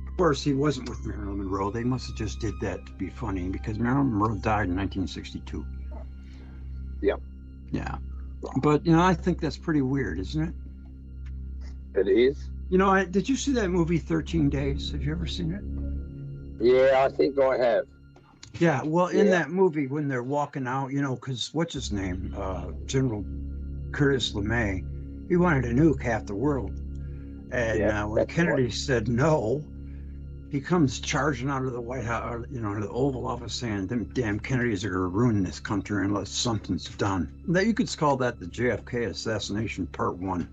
Of course, he wasn't with Marilyn Monroe. They must have just did that to be funny, because Marilyn Monroe died in 1962. Yeah. Yeah. But, you know, I think that's pretty weird, isn't it? It is. You know, did you see that movie 13 Days? Have you ever seen it? Yeah, I think I have. Yeah, well, in that movie, when they're walking out, you know, because what's his name? General Curtis LeMay, he wanted to nuke half the world. And when Kennedy said no, he comes charging out of the White House, you know, the Oval Office saying, them damn Kennedys are going to ruin this country unless something's done. That you could call that the JFK assassination part 1.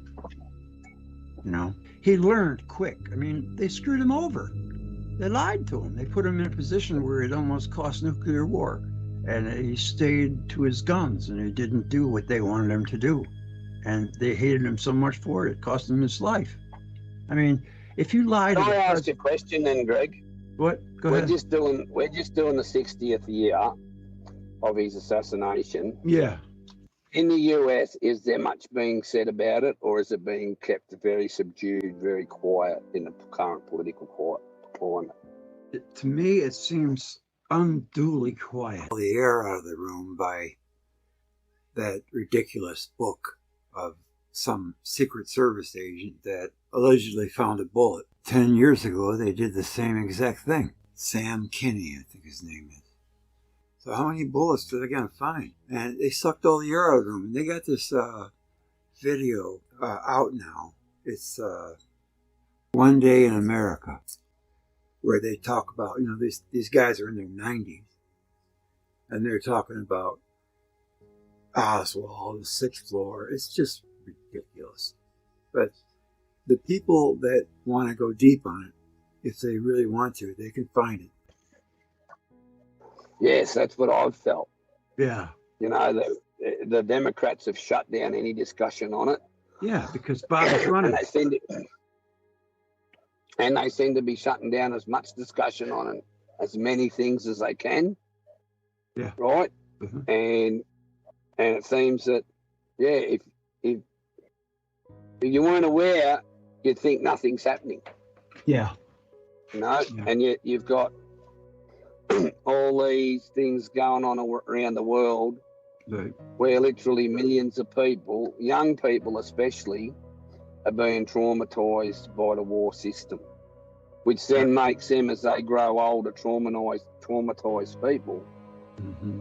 You know, he learned quick. I mean, they screwed him over. They lied to him. They put him in a position where it almost cost nuclear war. And he stayed to his guns, and he didn't do what they wanted him to do. And they hated him so much for it, it cost him his life. I mean, if you lie to Can I ask you a question then, Greg? What? Go ahead. We're just doing the 60th year of his assassination. Yeah. In the US, is there much being said about it, or is it being kept very subdued, very quiet in the current political climate? To me, it seems unduly quiet. The air out of the room by that ridiculous book of some Secret Service agent that allegedly found a bullet. 10 years ago, they did the same exact thing. Sam Kinney, I think his name is. So how many bullets are they going to find? And they sucked all the air out of the room. And they got this video out now. It's One Day in America, where they talk about, you know, these guys are in their 90s. And they're talking about Oswald, the 6th floor. It's just ridiculous. But the people that want to go deep on it, if they really want to, they can find it. Yes, that's what I've felt. Yeah. You know, the Democrats have shut down any discussion on it. Yeah, because Bob's running. And they seem to be shutting down as much discussion on it, as many things as they can. Yeah. Right? Mm-hmm. And it seems that, yeah, if you weren't aware, you'd think nothing's happening. Yeah. You know, and yet you've got all these things going on around the world, right, where literally millions of people, young people especially, are being traumatized by the war system, which then makes them, as they grow older, traumatized people. Mm-hmm.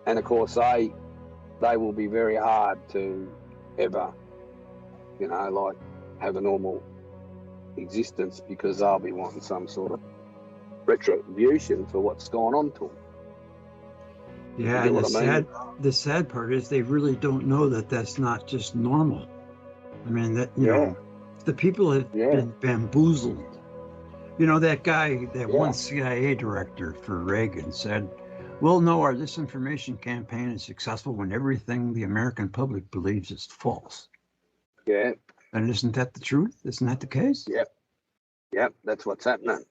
And of course they will be very hard to ever, you know, like have a normal existence, because they'll be wanting some sort of retribution for what's gone on to them. Yeah, and the sad part is they really don't know that that's not just normal. I mean, that, you know, the people have been bamboozled. You know, that guy, that one CIA director for Reagan said, we'll know our disinformation campaign is successful when everything the American public believes is false. Yeah. And isn't that the truth? Isn't that the case? Yep. Yep, that's what's happening.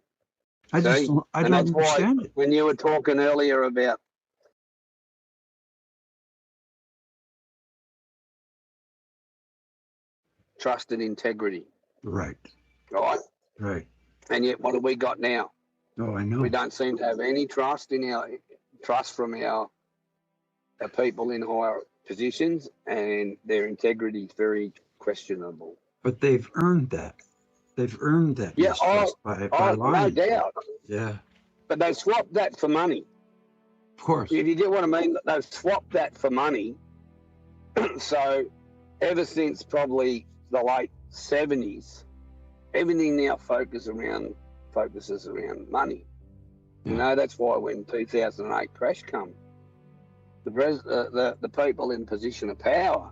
I don't understand it. When you were talking earlier about trust and integrity. Right. Right. Right. And yet, what have we got now? Oh, I know. We don't seem to have any trust from our people in higher positions, and their integrity is very questionable. But they've earned that. They've earned that mistrust by lying. No doubt. Yeah. But they swapped that for money. Of course. If you get what I mean, they've swapped that for money. So ever since probably the late 70s, everything now focuses around money. You know, that's why when 2008 crash come, the people in position of power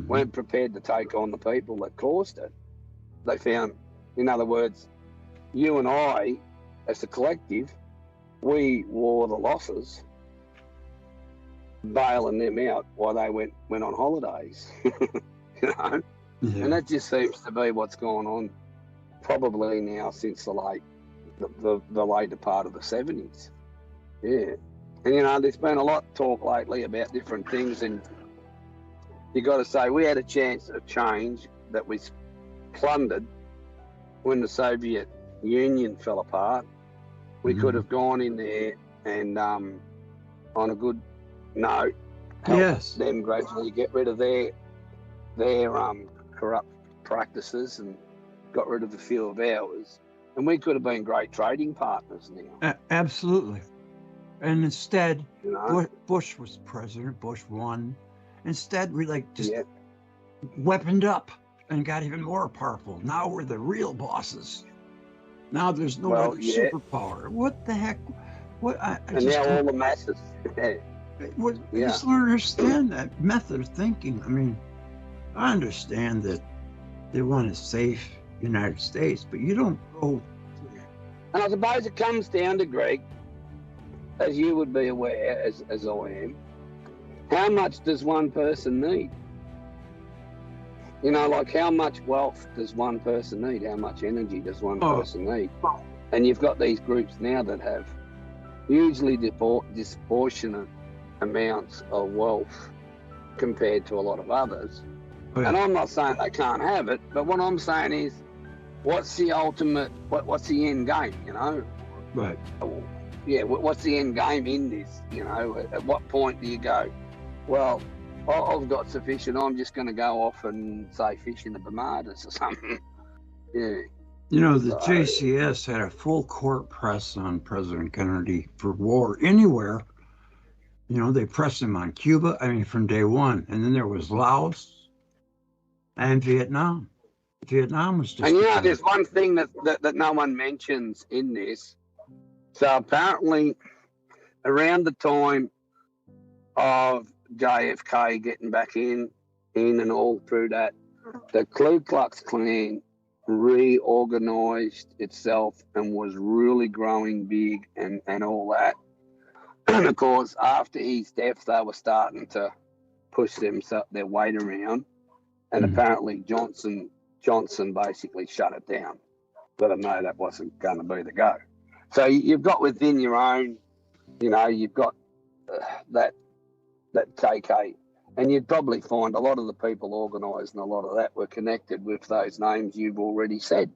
weren't prepared to take on the people that caused it. They found, in other words, you and I, as a collective, we wore the losses, bailing them out while they went on holidays. You know, and that just seems to be what's going on, probably now since the later part of the 70s. Yeah, and you know, there's been a lot of talk lately about different things, and you got to say we had a chance of change that was plundered when the Soviet Union fell apart. We could have gone in there and, on a good note, help them gradually get rid of their corrupt practices and got rid of a few of ours. And we could have been great trading partners now. Absolutely. And instead, you know, Bush was president, Bush won. Instead, we just weaponed up and got even more powerful. Now we're the real bosses. Now there's no other superpower. What the heck? And now all the masses. I just don't understand that method of thinking. I mean, I understand that they want a safe United States, but you don't go. And I suppose it comes down to, Greg, as you would be aware, as I am, how much does one person need? You know, like how much wealth does one person need? How much energy does one person need? And you've got these groups now that have hugely disproportionate amounts of wealth compared to a lot of others. And I'm not saying they can't have it, but what I'm saying is, what's the ultimate, what's the end game, you know? Right. Yeah, what's the end game in this, you know? At what point do you go, well, I've got sufficient, I'm just going to go off and, say, fish in the Bermudas or something. Yeah. You know, the JCS had a full court press on President Kennedy for war anywhere. You know, they pressed him on Cuba, I mean, from day one. And then there was Laos and Vietnam. Vietnam was just... And, you know, there's one thing that no one mentions in this. So apparently, around the time of JFK getting back in and all through that, the Ku Klux Klan reorganized itself and was really growing big and all that. And of course, after his death, they were starting to push their weight around, and apparently Johnson basically shut it down, let them know that wasn't going to be the go. So you've got within your own, you know, you've got that KK, and you'd probably find a lot of the people organising a lot of that were connected with those names you've already said,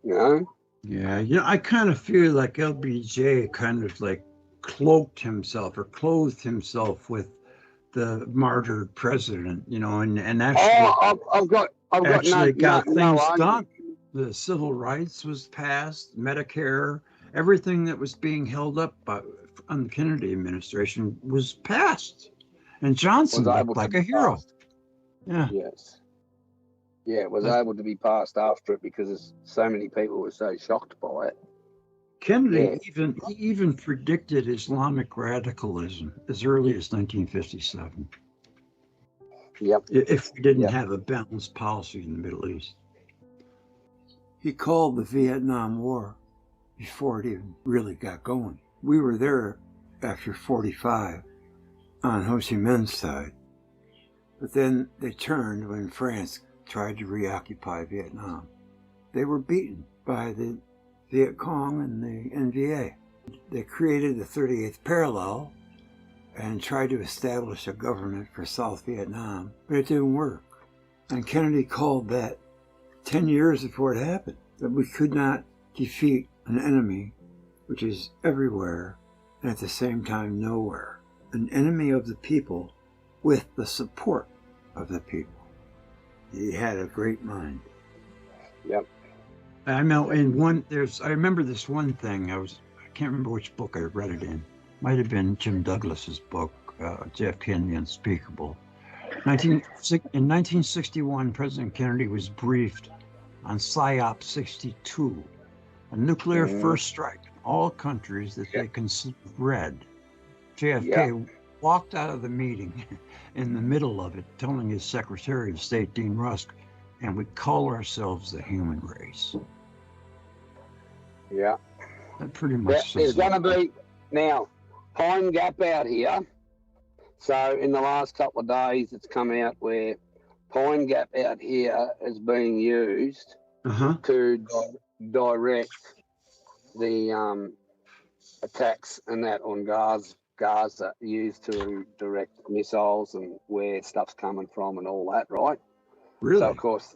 you know? Yeah, you know, I kind of feel like LBJ kind of like cloaked himself or clothed himself with the martyred president, you know, and actually, I've got things done. The civil rights was passed, Medicare, everything that was being held up on the Kennedy administration was passed. And Johnson looked like a hero. Yeah. Yes. Yeah, it was able to be passed after it because so many people were so shocked by it. Kennedy even predicted Islamic radicalism as early as 1957. Yep. If we didn't have a balanced policy in the Middle East. He called the Vietnam War before it even really got going. We were there after 45 on Ho Chi Minh's side. But then they turned when France tried to reoccupy Vietnam. They were beaten by the Viet Cong and the NVA. They created the 38th parallel and tried to establish a government for South Vietnam, but it didn't work. And Kennedy called that 10 years before it happened, that we could not defeat an enemy which is everywhere and at the same time nowhere. An enemy of the people with the support of the people. He had a great mind. Yep. I know I remember this one thing. I can't remember which book I read it in. Might have been Jim Douglas's book, JFK and the Unspeakable. In 1961, President Kennedy was briefed on PSYOP 62, a nuclear first strike in all countries that they considered red. JFK walked out of the meeting in the middle of it, telling his Secretary of State, Dean Rusk, and we call ourselves the human race. Yeah. That pretty much There's going to be, now, Pine Gap out here. So in the last couple of days, it's come out where Pine Gap out here is being used to direct the attacks and that on Gaza, used to direct missiles and where stuff's coming from and all that, right? Really? So, of course,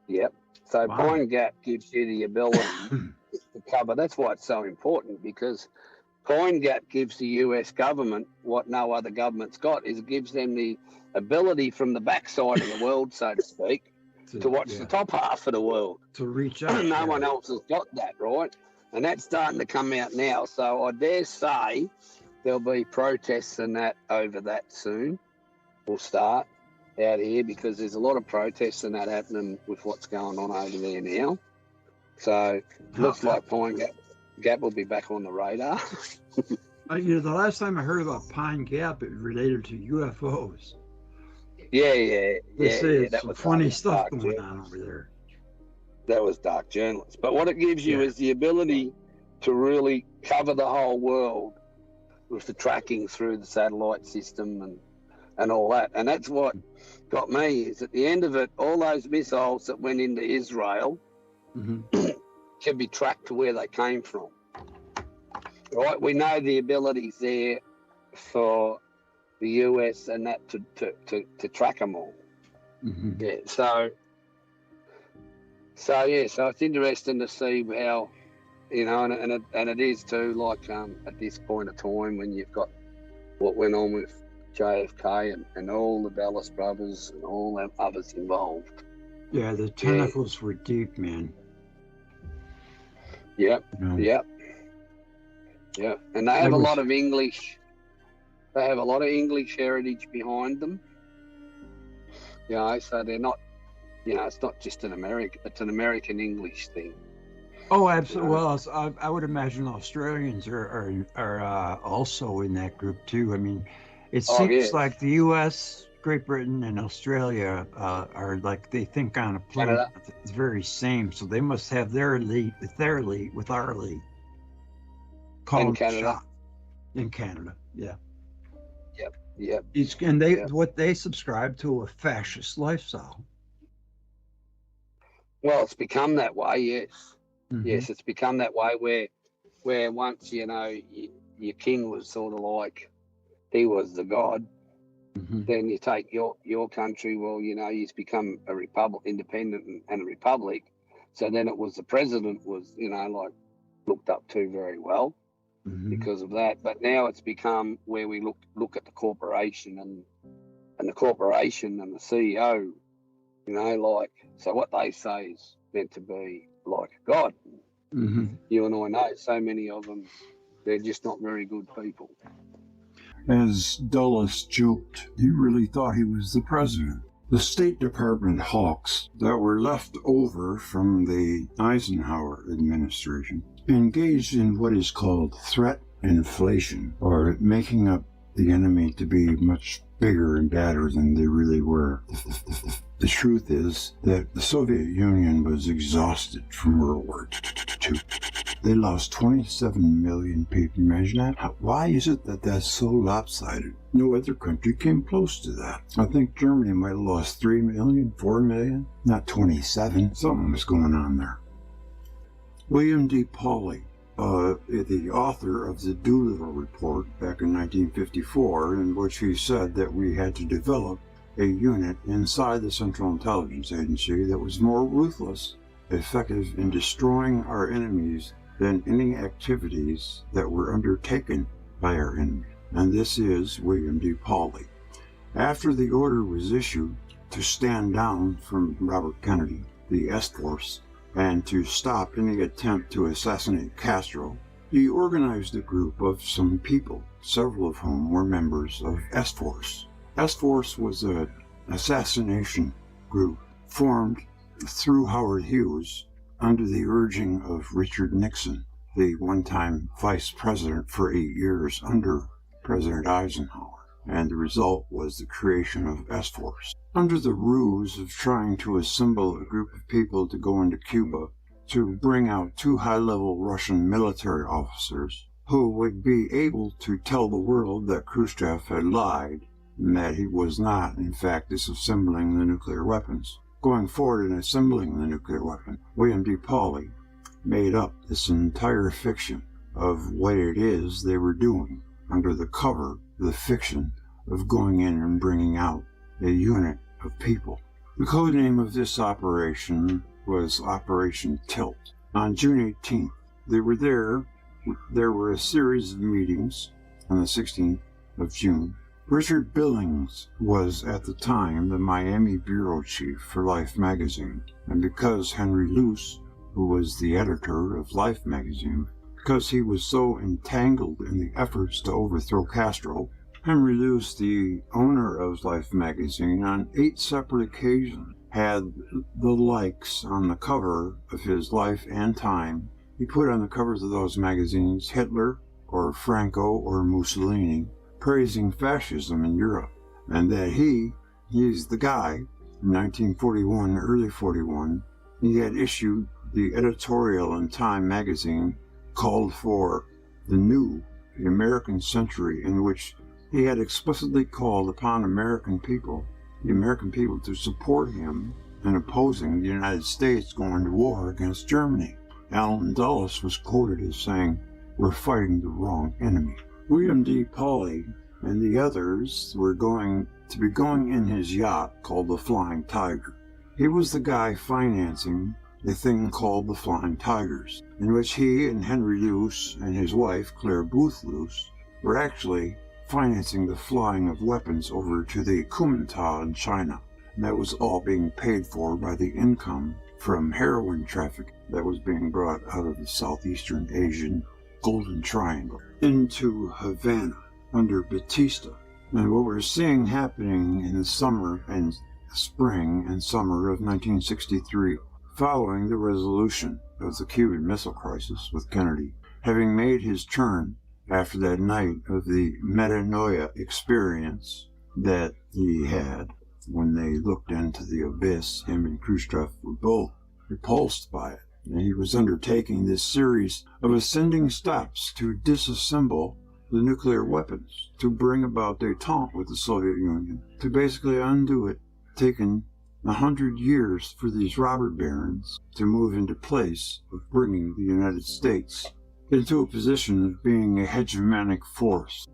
yep. So Pine Gap gives you the ability to cover. That's why it's so important, because Pine Gap gives the US government what no other government's got, is it gives them the ability from the backside of the world, so to speak, to watch the top half of the world. To reach out. No one else has got that, right? And that's starting to come out now. So I dare say there'll be protests and that over that soon. Will start out here, because there's a lot of protests and that happening with what's going on over there now. So looks like Pine Gap will be back on the radar. The last time I heard about Pine Gap, it related to UFOs. That was funny stuff going on over there. That was dark journalism. But what it gives you is the ability to really cover the whole world with the tracking through the satellite system and all that. And that's what got me, is at the end of it, all those missiles that went into Israel can be tracked to where they came from. Right? We know the abilities there for the US and that to track them all. So it's interesting to see how, and it is too, like at this point of time when you've got what went on with JFK and all the Dallas brothers and all them others involved. Yeah, the tentacles were deep, man. Yep. And they have a lot of English. They have a lot of English heritage behind them. So they're not, it's not just an it's an American English thing. Oh, absolutely. Well, I would imagine Australians are also in that group too. I mean, it seems like the U.S., Great Britain, and Australia are like, they think on a plane. It's very same. So they must have their elite with our elite. In Canada. In Canada, yeah. Yep. What they subscribe to, a fascist lifestyle. Well, it's become that way, yes. Yes, it's become that way where once, your king was sort of like, he was the god. Then you take your country, well, he's become a republic, independent and a republic. So then it was the president was, like looked up to very well because of that. But now it's become where we look at the corporation and the corporation and the CEO, so what they say is meant to be like God. You and I know so many of them, they're just not very good people. As Dulles joked, he really thought he was the president. The State Department hawks that were left over from the Eisenhower administration engaged in what is called threat inflation, or making up the enemy to be much bigger and badder than they really were. The truth is that the Soviet Union was exhausted from World War II. They lost 27 million people. Imagine that. Why is it that that's so lopsided? No other country came close to that. I think Germany might have lost 3 million, 4 million, not 27. Something was going on there. William D. Pauly, the author of the Doolittle Report back in 1954, in which he said that we had to develop a unit inside the Central Intelligence Agency that was more ruthless, effective in destroying our enemies than any activities that were undertaken by our enemies. And this is William D. Pauly. After the order was issued to stand down from Robert Kennedy, the S-Force, and to stop any attempt to assassinate Castro, he organized a group of some people, several of whom were members of S-Force. S-Force was an assassination group formed through Howard Hughes under the urging of Richard Nixon, the one-time vice president for 8 years under President Eisenhower. And the result was the creation of S-Force. Under the ruse of trying to assemble a group of people to go into Cuba to bring out 2 high-level Russian military officers who would be able to tell the world that Khrushchev had lied and that he was not, in fact, disassembling the nuclear weapons. Going forward and assembling the nuclear weapon, William D. Pauly made up this entire fiction of what it is they were doing under the cover, the fiction of going in and bringing out a unit of people. The code name of this operation was Operation Tilt. On June 18th, they were there. There were a series of meetings on the 16th of June. Richard Billings was at the time the Miami bureau chief for Life magazine, and because Henry Luce, who was the editor of Life magazine, because he was so entangled in the efforts to overthrow Castro, Henry Luce, the owner of Life magazine, on 8 separate occasions had the likes on the cover of his Life and Time. He put on the covers of those magazines Hitler or Franco or Mussolini, praising fascism in Europe, and that he's the guy, in 1941, early 41, he had issued the editorial in Time magazine called for the American century, in which he had explicitly called upon the American people to support him in opposing the United States going to war against Germany. Allen Dulles was quoted as saying, "We're fighting the wrong enemy." William D. Pauly and the others were going to be going in his yacht called the Flying Tiger. He was the guy financing a thing called the Flying Tigers, in which he and Henry Luce and his wife, Claire Booth Luce, were actually financing the flying of weapons over to the Kuomintang in China. And that was all being paid for by the income from heroin traffic that was being brought out of the Southeastern Asian Golden Triangle into Havana under Batista. And what we're seeing happening in the summer and spring and summer of 1963, following the resolution of the Cuban Missile Crisis with Kennedy, having made his turn after that night of the metanoia experience that he had when they looked into the abyss, him and Khrushchev were both repulsed by it. And he was undertaking this series of ascending steps to disassemble the nuclear weapons, to bring about détente with the Soviet Union, to basically undo it, taken 100 years for these robber barons to move into place of bringing the United States into a position of being a hegemonic force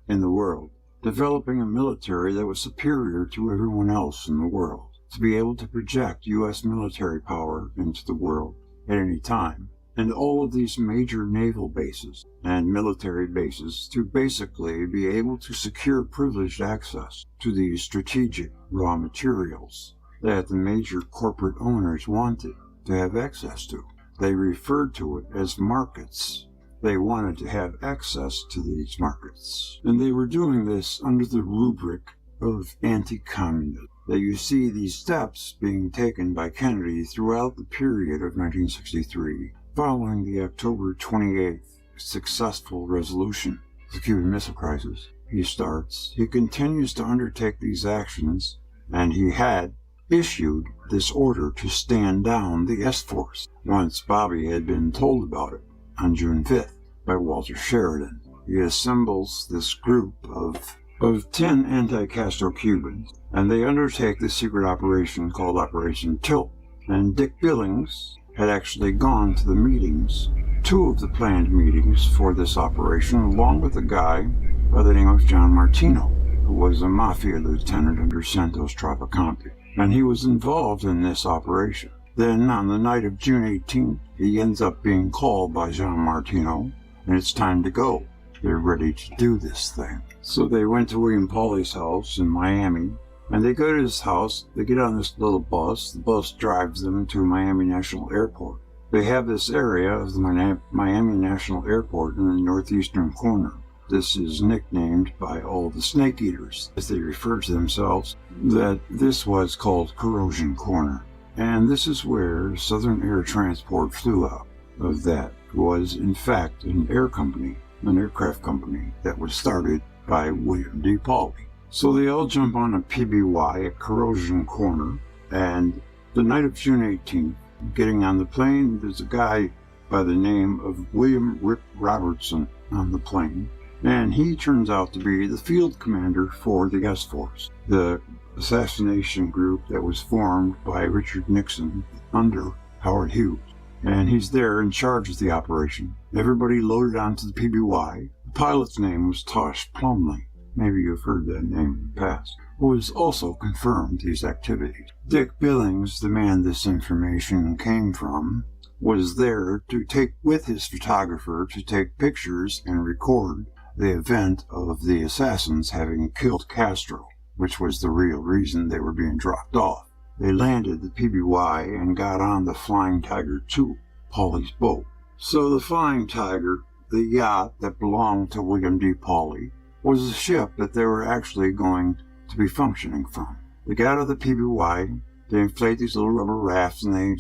in the world, developing a military that was superior to everyone else in the world, to be able to project U.S. military power into the world at any time, and all of these major naval bases and military bases to basically be able to secure privileged access to these strategic raw materials that the major corporate owners wanted to have access to. They referred to it as markets. They wanted to have access to these markets. And they were doing this under the rubric of anti-communism. That you see these steps being taken by Kennedy throughout the period of 1963, following the October 28th successful resolution of the Cuban Missile Crisis. He continues to undertake these actions, and he had issued this order to stand down the S-Force once Bobby had been told about it on June 5th by Walter Sheridan. He assembles this group of 10 anti-Castro Cubans, and they undertake the secret operation called Operation Tilt. And Dick Billings had actually gone to the meetings, 2 of the planned meetings for this operation, along with a guy by the name of John Martino, who was a mafia lieutenant under Santos Trafficante, and he was involved in this operation. Then, on the night of June 18th, he ends up being called by John Martino, and it's time to go. They're ready to do this thing. So they went to William Pauly's house in Miami, and they go to his house. They get on this little bus. The bus drives them to Miami National Airport. They have this area of the Miami National Airport in the northeastern corner. This is nicknamed by all the snake eaters, as they refer to themselves, that this was called Corrosion Corner. And this is where Southern Air Transport flew out of. That was, in fact, an aircraft company that was started by William D. Pauly. So they all jump on a PBY at Corrosion Corner, and the night of June 18th, getting on the plane, there's a guy by the name of William Rip Robertson on the plane, and he turns out to be the field commander for the S-Force, the assassination group that was formed by Richard Nixon under Howard Hughes. And he's there in charge of the operation. Everybody loaded onto the PBY. The pilot's name was Tosh Plumley. Maybe you've heard that name in the past. Who has also confirmed these activities. Dick Billings, the man this information came from, was there to take with his photographer to take pictures and record the event of the assassins having killed Castro, which was the real reason they were being dropped off. They landed the PBY and got on the Flying Tiger II, Pauly's boat. So the Flying Tiger, the yacht that belonged to William D. Pauly, was the ship that they were actually going to be functioning from. They got out of the PBY, they inflate these little rubber rafts, and they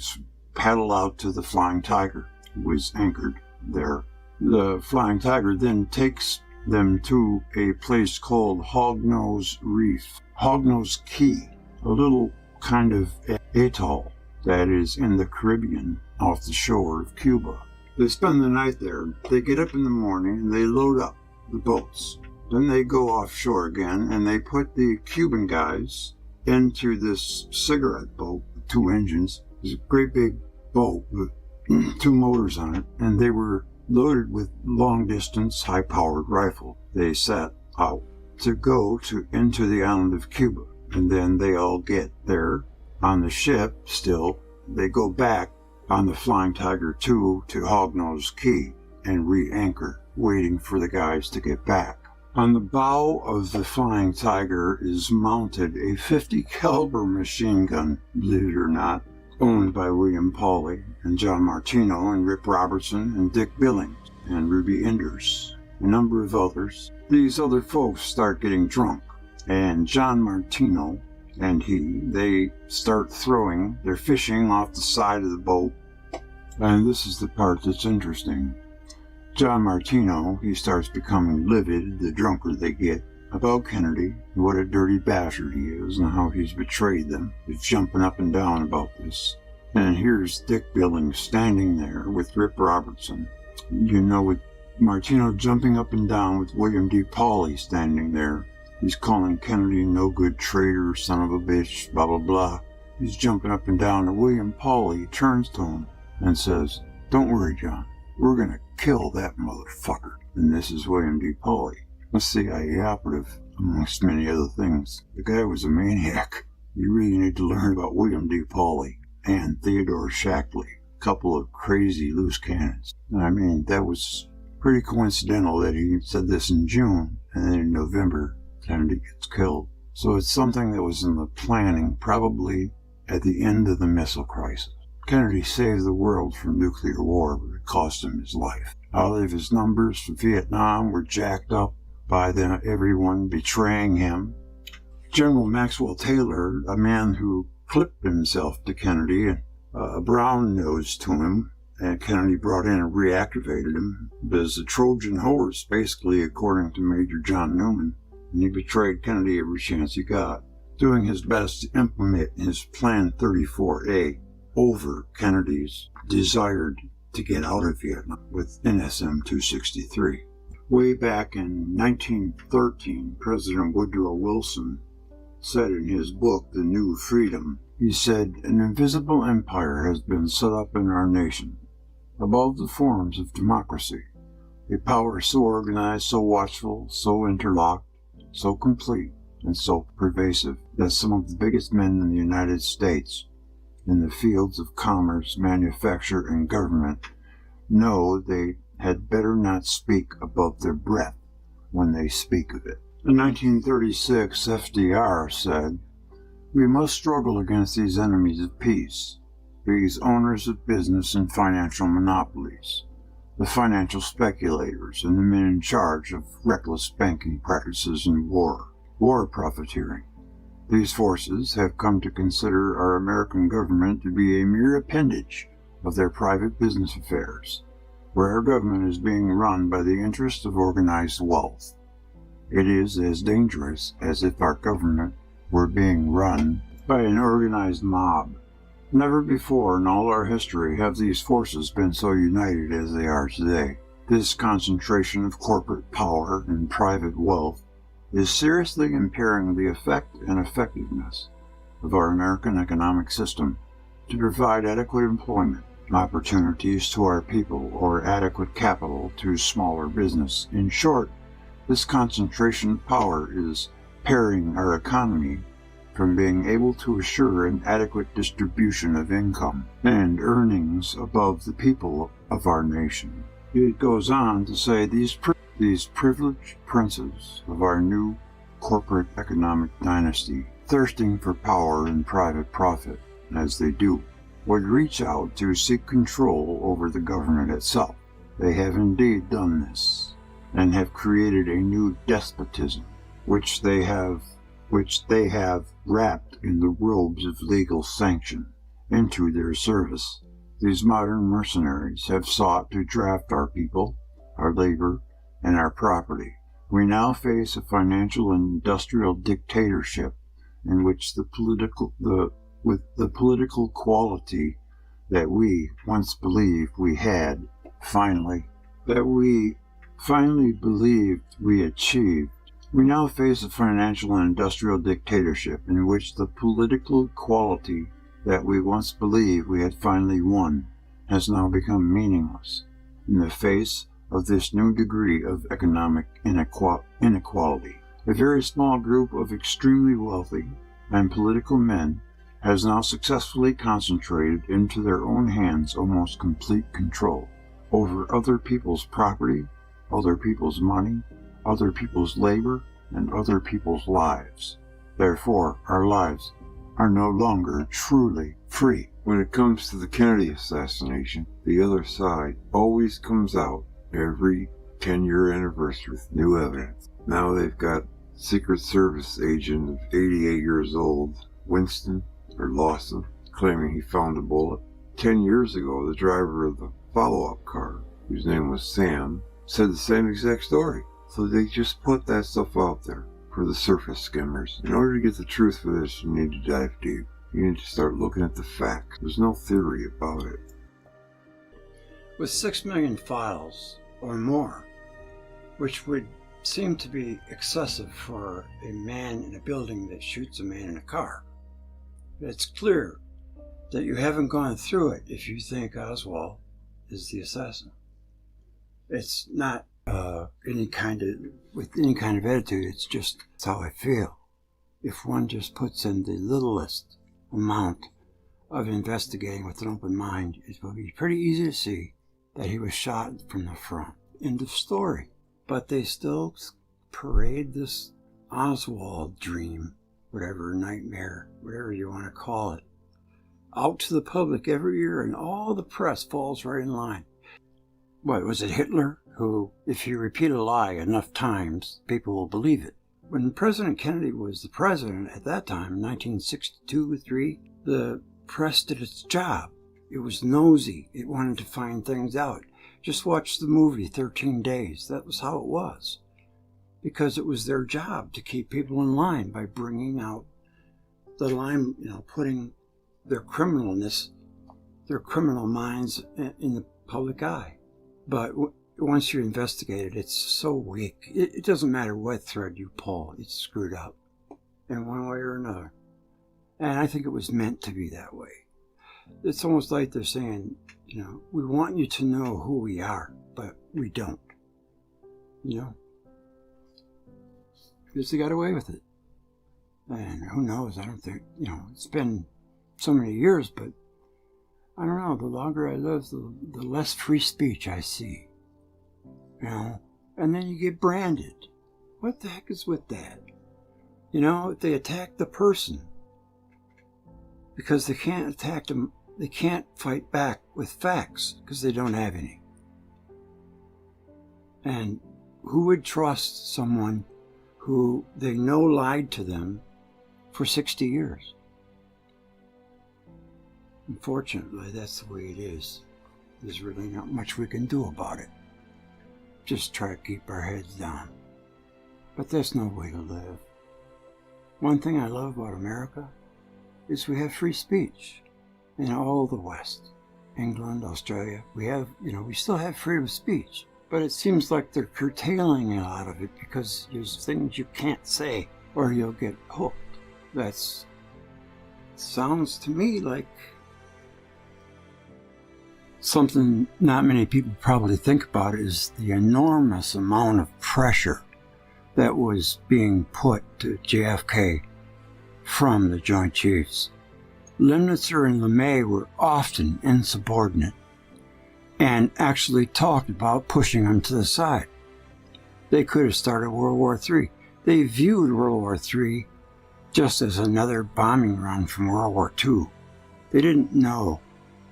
paddle out to the Flying Tiger, who was anchored there. The Flying Tiger then takes them to a place called Hognose Reef, Hognose Key, a little kind of atoll that is in the Caribbean off the shore of Cuba. They spend the night there. They get up in the morning and they load up the boats. Then they go offshore again and they put the Cuban guys into this cigarette boat with 2 engines. It's a great big boat with 2 motors on it, and they were loaded with long-distance, high-powered rifles. They set out to go into the island of Cuba, and then they all get there on the ship still. They go back on the Flying Tiger II to Hognose Key and re-anchor, waiting for the guys to get back. On the bow of the Flying Tiger is mounted a .50 caliber machine gun, believe it or not, owned by William Pauly and John Martino and Rip Robertson and Dick Billings and Ruby Enders, a number of others. These other folks start getting drunk, and John Martino and they start throwing, they're fishing off the side of the boat, and this is the part that's interesting. John Martino, he starts becoming livid the drunker they get about Kennedy, what a dirty bastard he is, and how he's betrayed them. He's jumping up and down about this. And here's Dick Billings standing there with Rip Robertson. You know, with Martino jumping up and down with William D. Pauly standing there. He's calling Kennedy no good traitor, son of a bitch, blah, blah, blah. He's jumping up and down, and William Pauly turns to him and says, "Don't worry, John. We're going to kill that motherfucker." And this is William D. Pauly, a CIA operative, amongst many other things. The guy was a maniac. You really need to learn about William D. Pauly and Theodore Shackley, a couple of crazy loose cannons. I mean, that was pretty coincidental that he said this in June, and then in November, Kennedy gets killed. So it's something that was in the planning, probably at the end of the missile crisis. Kennedy saved the world from nuclear war, but it cost him his life. All of his numbers for Vietnam were jacked up by everyone betraying him. General Maxwell Taylor, a man who clipped himself to Kennedy, and brown-nosed to him, and Kennedy brought in and reactivated him, was a Trojan horse, basically, according to Major John Newman, and he betrayed Kennedy every chance he got, doing his best to implement his Plan 34A over Kennedy's desire to get out of Vietnam with NSM 263. Way back in 1913, President Woodrow Wilson said in his book, The New Freedom, He said, "An invisible empire has been set up in our nation, above the forms of democracy, a power so organized, so watchful, so interlocked, so complete, and so pervasive that some of the biggest men in the United States, in the fields of commerce, manufacture, and government, know they had better not speak above their breath when they speak of it." In 1936, FDR said, "We must struggle against these enemies of peace, these owners of business and financial monopolies, the financial speculators and the men in charge of reckless banking practices and war profiteering. These forces have come to consider our American government to be a mere appendage of their private business affairs, where our government is being run by the interest of organized wealth. It is as dangerous as if our government were being run by an organized mob. Never before in all our history have these forces been so united as they are today. This concentration of corporate power and private wealth is seriously impairing the effect and effectiveness of our American economic system to provide adequate employment opportunities to our people or adequate capital to smaller business. In short, this concentration of power is paring our economy from being able to assure an adequate distribution of income and earnings above the people of our nation." It goes on to say these privileged princes of our new corporate economic dynasty, thirsting for power and private profit, as they do, would reach out to seek control over the government itself. They have indeed done this, and have created a new despotism, which they have wrapped in the robes of legal sanction into their service. These modern mercenaries have sought to draft our people, our labor, and our property. We now face a financial and industrial dictatorship in which the political quality that we once believed we had, finally believed we achieved. We now face a financial and industrial dictatorship in which the political quality that we once believed we had finally won has now become meaningless in the face of this new degree of economic inequality. A very small group of extremely wealthy and political men has now successfully concentrated into their own hands almost complete control over other people's property, other people's money, other people's labor, and other people's lives. Therefore, our lives are no longer truly free. When it comes to the Kennedy assassination, the other side always comes out every 10-year anniversary with new evidence. Now they've got Secret Service agent of 88 years old, Winston, or Lawson, claiming he found a bullet. 10 years ago, the driver of the follow-up car, whose name was Sam, said the same exact story. So they just put that stuff out there for the surface skimmers. In order to get the truth for this, you need to dive deep. You need to start looking at the facts. There's no theory about it. With 6 million files or more, which would seem to be excessive for a man in a building that shoots a man in a car, it's clear that you haven't gone through it if you think Oswald is the assassin. It's not with any kind of attitude. It's just how I feel. If one just puts in the littlest amount of investigating with an open mind, it will be pretty easy to see that he was shot from the front. End of story. But they still parade this Oswald dream, whatever, nightmare, whatever you want to call it, out to the public every year, and all the press falls right in line. What, was it Hitler? Who, if you repeat a lie enough times, people will believe it. When President Kennedy was the president at that time, in 1962-3, the press did its job. It was nosy. It wanted to find things out. Just watch the movie 13 Days. That was how it was. Because it was their job to keep people in line by bringing out the line, putting their criminalness, their criminal minds in the public eye. But once you investigate it, it's so weak. It doesn't matter what thread you pull, it's screwed up in one way or another. And I think it was meant to be that way. It's almost like they're saying, you know, we want you to know who we are, but we don't. You know? Because they got away with it. And who knows, I don't think, you know, it's been so many years, but I don't know, the longer I live, the less free speech I see. You know? And then you get branded. What the heck is with that? You know, they attack the person because they can't attack them. They can't fight back with facts because they don't have any. And who would trust someone who they know lied to them for 60 years? Unfortunately, that's the way it is. There's really not much we can do about it. Just try to keep our heads down. But that's no way to live. One thing I love about America is we have free speech in all the West. England, Australia, we still have freedom of speech. But it seems like they're curtailing a lot of it because there's things you can't say or you'll get hooked. That sounds to me like something not many people probably think about is the enormous amount of pressure that was being put to JFK from the Joint Chiefs. Lemnitzer and LeMay were often insubordinate and actually talked about pushing him to the side. They could have started World War III. They viewed World War III just as another bombing run from World War II. They didn't know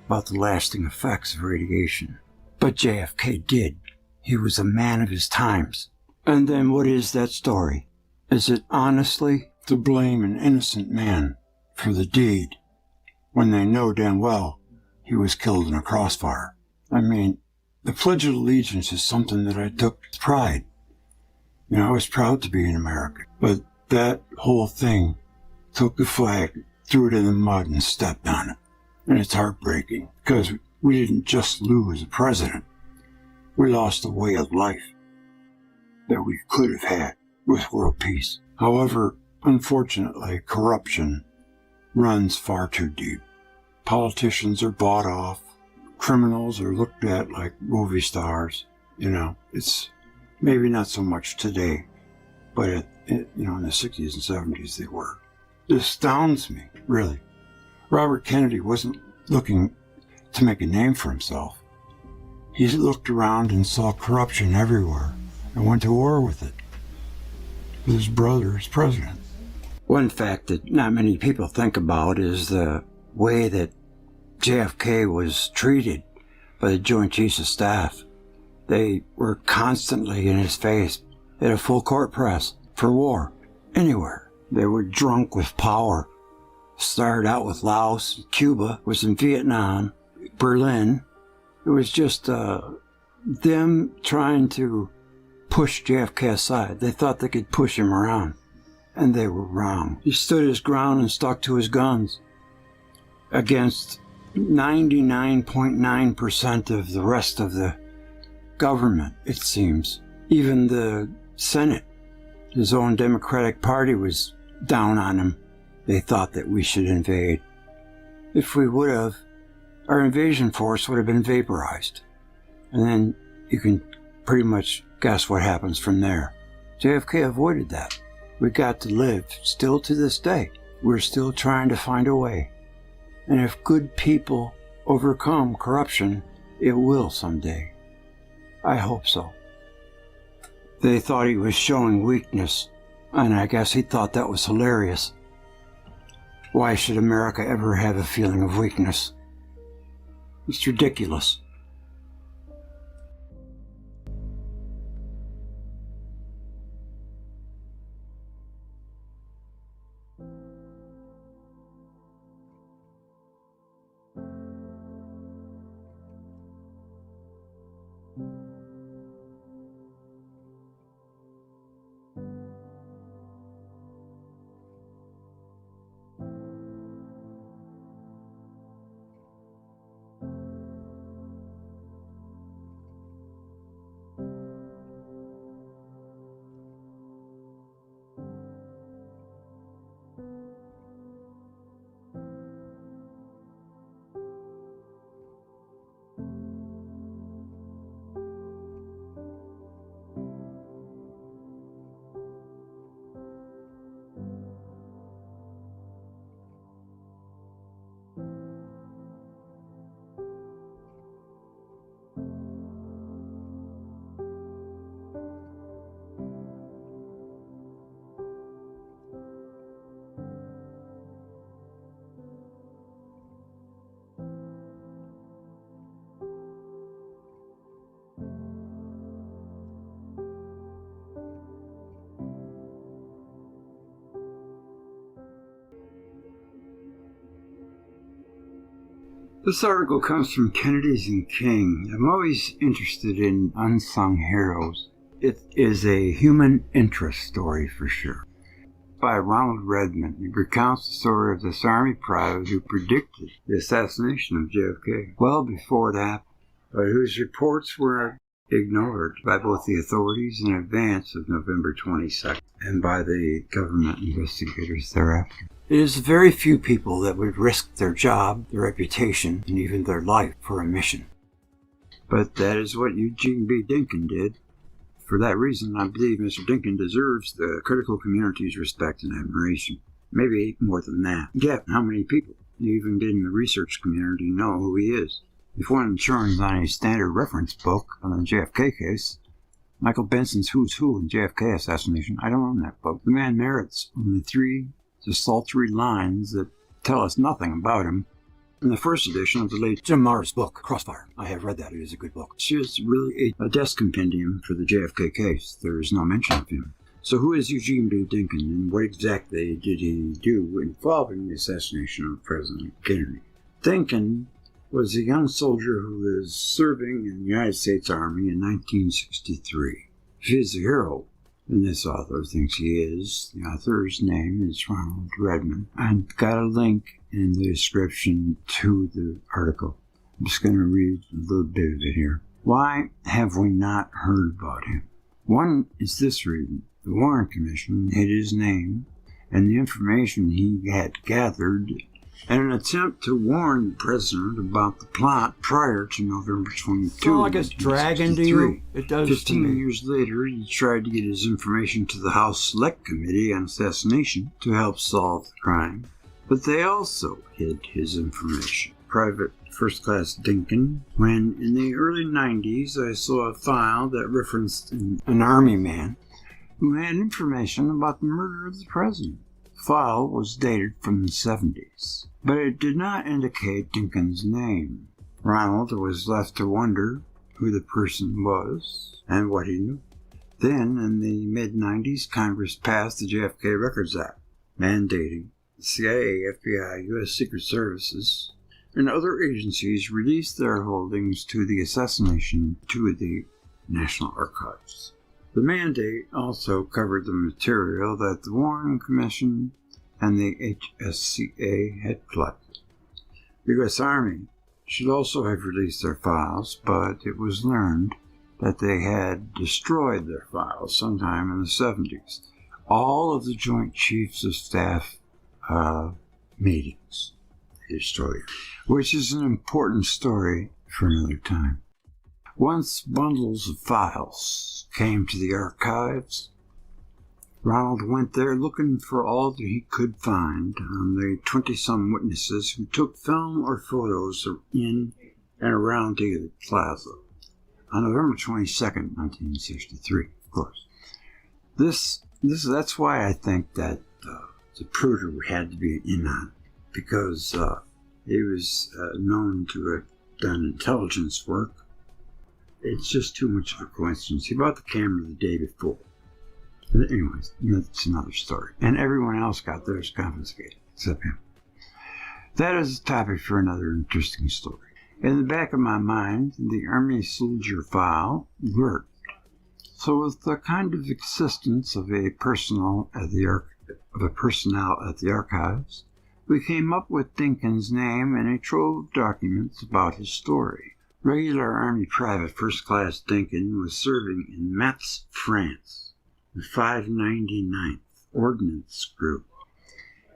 about the lasting effects of radiation. But JFK did. He was a man of his times. And then what is that story? Is it honestly to blame an innocent man for the deed when they know damn well he was killed in a crossfire? I mean, the Pledge of Allegiance is something that I took pride. You know, I was proud to be an American. But that whole thing took the flag, threw it in the mud, and stepped on it. And it's heartbreaking because we didn't just lose a president. We lost a way of life that we could have had with world peace. However, unfortunately, corruption runs far too deep. Politicians are bought off. Criminals are looked at like movie stars. You know, it's maybe not so much today, but in the 60s and 70s they were. It astounds me, really. Robert Kennedy wasn't looking to make a name for himself. He looked around and saw corruption everywhere and went to war with it, with his brother as president. One fact that not many people think about is the way that JFK was treated by the Joint Chiefs of Staff. They were constantly in his face at a full court press for war, anywhere. They were drunk with power. Started out with Laos, Cuba, was in Vietnam, Berlin. It was just them trying to push JFK aside. They thought they could push him around, and they were wrong. He stood his ground and stuck to his guns against 99.9% of the rest of the government, it seems. Even the Senate, his own Democratic Party was down on him. They thought that we should invade. If we would have, our invasion force would have been vaporized. And then you can pretty much guess what happens from there. JFK avoided that. We got to live, still to this day. We're still trying to find a way. And if good people overcome corruption, it will someday. I hope so. They thought he was showing weakness, and I guess he thought that was hilarious. Why should America ever have a feeling of weakness? It's ridiculous. This article comes from Kennedy's and King. I'm always interested in unsung heroes. It is a human interest story for sure. By Ronald Redmond. It recounts the story of this Army private who predicted the assassination of JFK well before it happened, but whose reports were ignored by both the authorities in advance of November 22nd and by the government investigators thereafter. It is very few people that would risk their job, their reputation, and even their life for a mission. But that is what Eugene B. Dinkin did. For that reason, I believe Mr. Dinkin deserves the critical community's respect and admiration. Maybe more than that. Yet, how many people, even in the research community, know who he is? If one turns on a standard reference book on the JFK case, Michael Benson's Who's Who in JFK Assassination, I don't own that book. The man merits only 3 desultory lines that tell us nothing about him. In the first edition of the late Jim Marr's book, Crossfire, I have read that. It is a good book. It's just really a desk compendium for the JFK case. There is no mention of him. So who is Eugene B. Dinkin, and what exactly did he do involving the assassination of President Kennedy? Dinkin was a young soldier who was serving in the United States Army in 1963. He is a hero, and this author thinks he is. The author's name is Ronald Redmond. I've got a link in the description to the article. I'm just going to read a little bit of it here. Why have we not heard about him? One is this reason. The Warren Commission hid his name and the information he had gathered in an attempt to warn the president about the plot prior to November 22. So like it's dragging to you? It does 15 years later, he tried to get his information to the House Select Committee on Assassination to help solve the crime. But they also hid his information. Private First Class Dinkin, when in the early 90s I saw a file that referenced an Army man who had information about the murder of the president. The file was dated from the 70s, but it did not indicate Dinkin's name. Ronald was left to wonder who the person was and what he knew. Then, in the mid-90s, Congress passed the JFK Records Act, mandating the CIA, FBI, U.S. Secret Services, and other agencies release their holdings to the assassination to the National Archives. The mandate also covered the material that the Warren Commission and the HSCA had collected. The U.S. Army should also have released their files, but it was learned that they had destroyed their files sometime in the 70s. All of the Joint Chiefs of Staff meetings they destroyed, which is an important story for another time. Once bundles of files came to the archives, Ronald went there looking for all that he could find on the 20-some witnesses who took film or photos in and around Daily Plaza on November 22nd, 1963, of course. That's why I think that Zapruder had to be in on it, because he was known to have done intelligence work. It's just too much of a coincidence. He bought the camera the day before. But anyways, that's another story. And everyone else got theirs confiscated, except him. That is a topic for another interesting story. In the back of my mind, the Army soldier file worked. So with the kind of existence of a personnel at the archives, we came up with Dinkin's name and a trove of documents about his story. Regular Army Private First Class Dinkin was serving in Metz, France, the 599th Ordnance Group.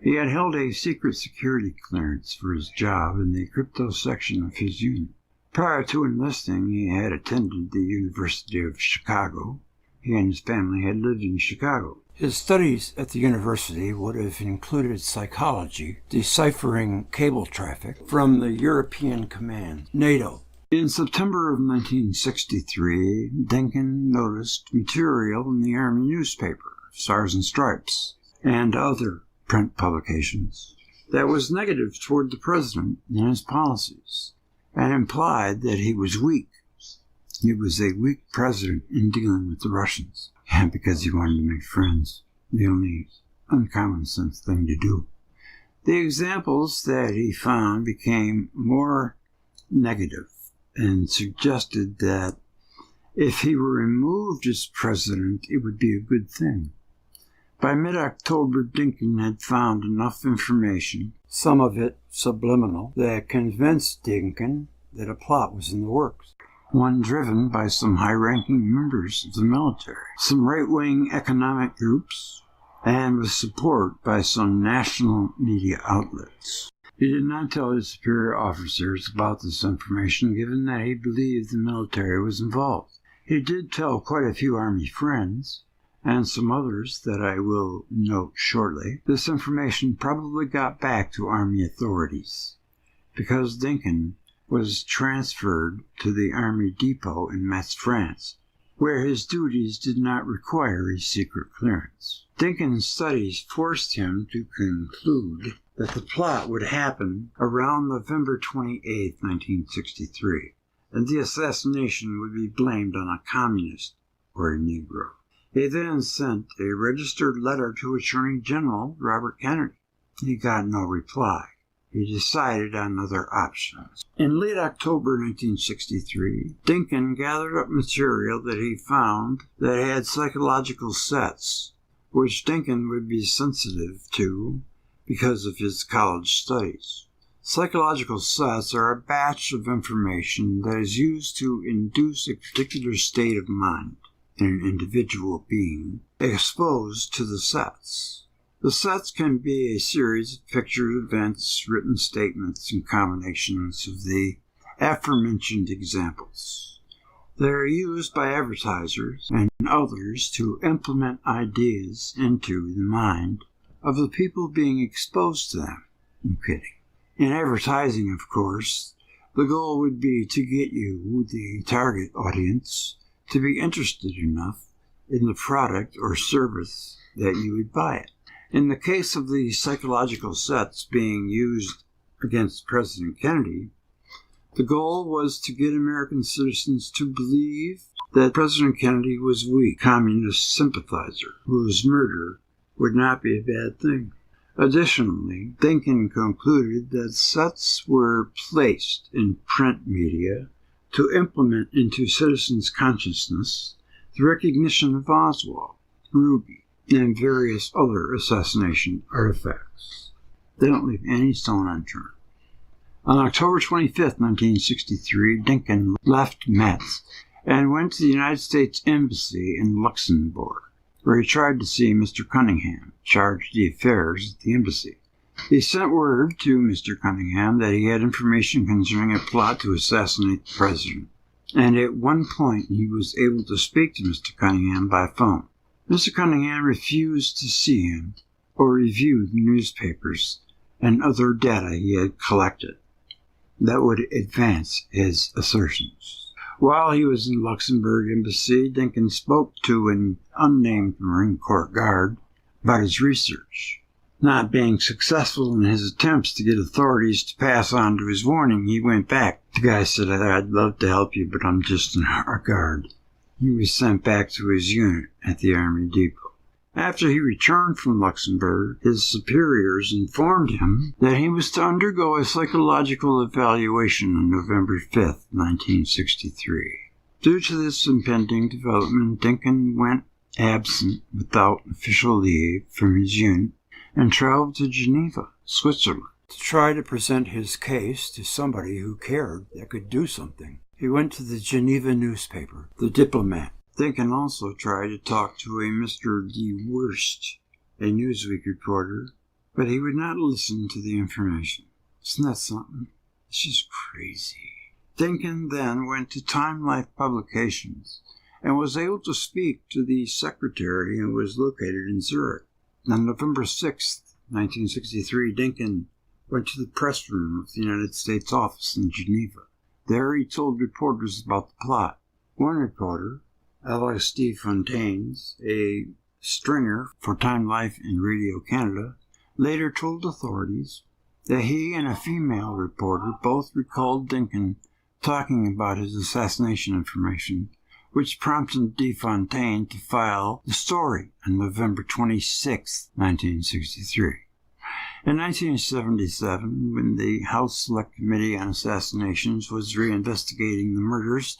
He had held a secret security clearance for his job in the crypto section of his unit. Prior to enlisting, he had attended the University of Chicago. He and his family had lived in Chicago. His studies at the university would have included psychology, deciphering cable traffic from the European Command, NATO. In September of 1963, Dinkin noticed material in the Army newspaper, Stars and Stripes, and other print publications that was negative toward the president and his policies, and implied that he was weak. He was a weak president in dealing with the Russians, because he wanted to make friends, the only uncommon sense thing to do. The examples that he found became more negative and suggested that if he were removed as president, it would be a good thing. By mid-October, Dinkin had found enough information, some of it subliminal, that convinced Dinkin that a plot was in the works, one driven by some high-ranking members of the military, some right-wing economic groups, and with support by some national media outlets. He did not tell his superior officers about this information, given that he believed the military was involved. He did tell quite a few Army friends, and some others that I will note shortly. This information probably got back to Army authorities, because Dinkin was transferred to the Army depot in Metz, France, where his duties did not require a secret clearance. Dinkin's studies forced him to conclude that the plot would happen around November 28, 1963, and the assassination would be blamed on a communist or a Negro. He then sent a registered letter to Attorney General Robert Kennedy. He got no reply. He decided on other options. In late October 1963, Dinkin gathered up material that he found that had psychological sets, which Dinkin would be sensitive to because of his college studies. Psychological sets are a batch of information that is used to induce a particular state of mind in an individual being exposed to the sets. The sets can be a series of pictured events, written statements, and combinations of the aforementioned examples. They are used by advertisers and others to implement ideas into the mind of the people being exposed to them. I'm kidding. In advertising, of course, the goal would be to get you, the target audience, to be interested enough in the product or service that you would buy it. In the case of the psychological sets being used against President Kennedy, the goal was to get American citizens to believe that President Kennedy was a weak communist sympathizer whose murder would not be a bad thing. Additionally, Dinkin concluded that sets were placed in print media to implement into citizens' consciousness the recognition of Oswald, Ruby, and various other assassination artifacts. They don't leave any stone unturned. On October 25, 1963, Dinkin left Metz and went to the United States Embassy in Luxembourg, where he tried to see Mr. Cunningham, chargé d'affaires at the embassy. He sent word to Mr. Cunningham that he had information concerning a plot to assassinate the president, and at one point he was able to speak to Mr. Cunningham by phone. Mr. Cunningham refused to see him or review the newspapers and other data he had collected that would advance his assertions. While he was in Luxembourg Embassy, Dinkin spoke to an unnamed Marine Corps guard about his research. Not being successful in his attempts to get authorities to pass on to his warning, he went back. The guy said, "I'd love to help you, but I'm just a guard." He was sent back to his unit at the Army Depot. After he returned from Luxembourg, his superiors informed him that he was to undergo a psychological evaluation on November 5, 1963. Due to this impending development, Dinkin went absent without official leave from his unit and traveled to Geneva, Switzerland, to try to present his case to somebody who cared that could do something. He went to the Geneva newspaper, The Diplomat. Dinkin also tried to talk to a Mr. De Worst, a Newsweek reporter, but he would not listen to the information. Isn't that something? It's just crazy. Dinkin then went to Time Life Publications and was able to speak to the secretary who was located in Zurich. On November 6, 1963, Dinkin went to the press room of the United States office in Geneva. There he told reporters about the plot. One reporter, Alex D. Fontaines, a stringer for Time Life and Radio Canada, later told authorities that he and a female reporter both recalled Dinkin talking about his assassination information, which prompted D. Fontaine to file the story on November 26, 1963. In 1977, when the House Select Committee on Assassinations was reinvestigating the murders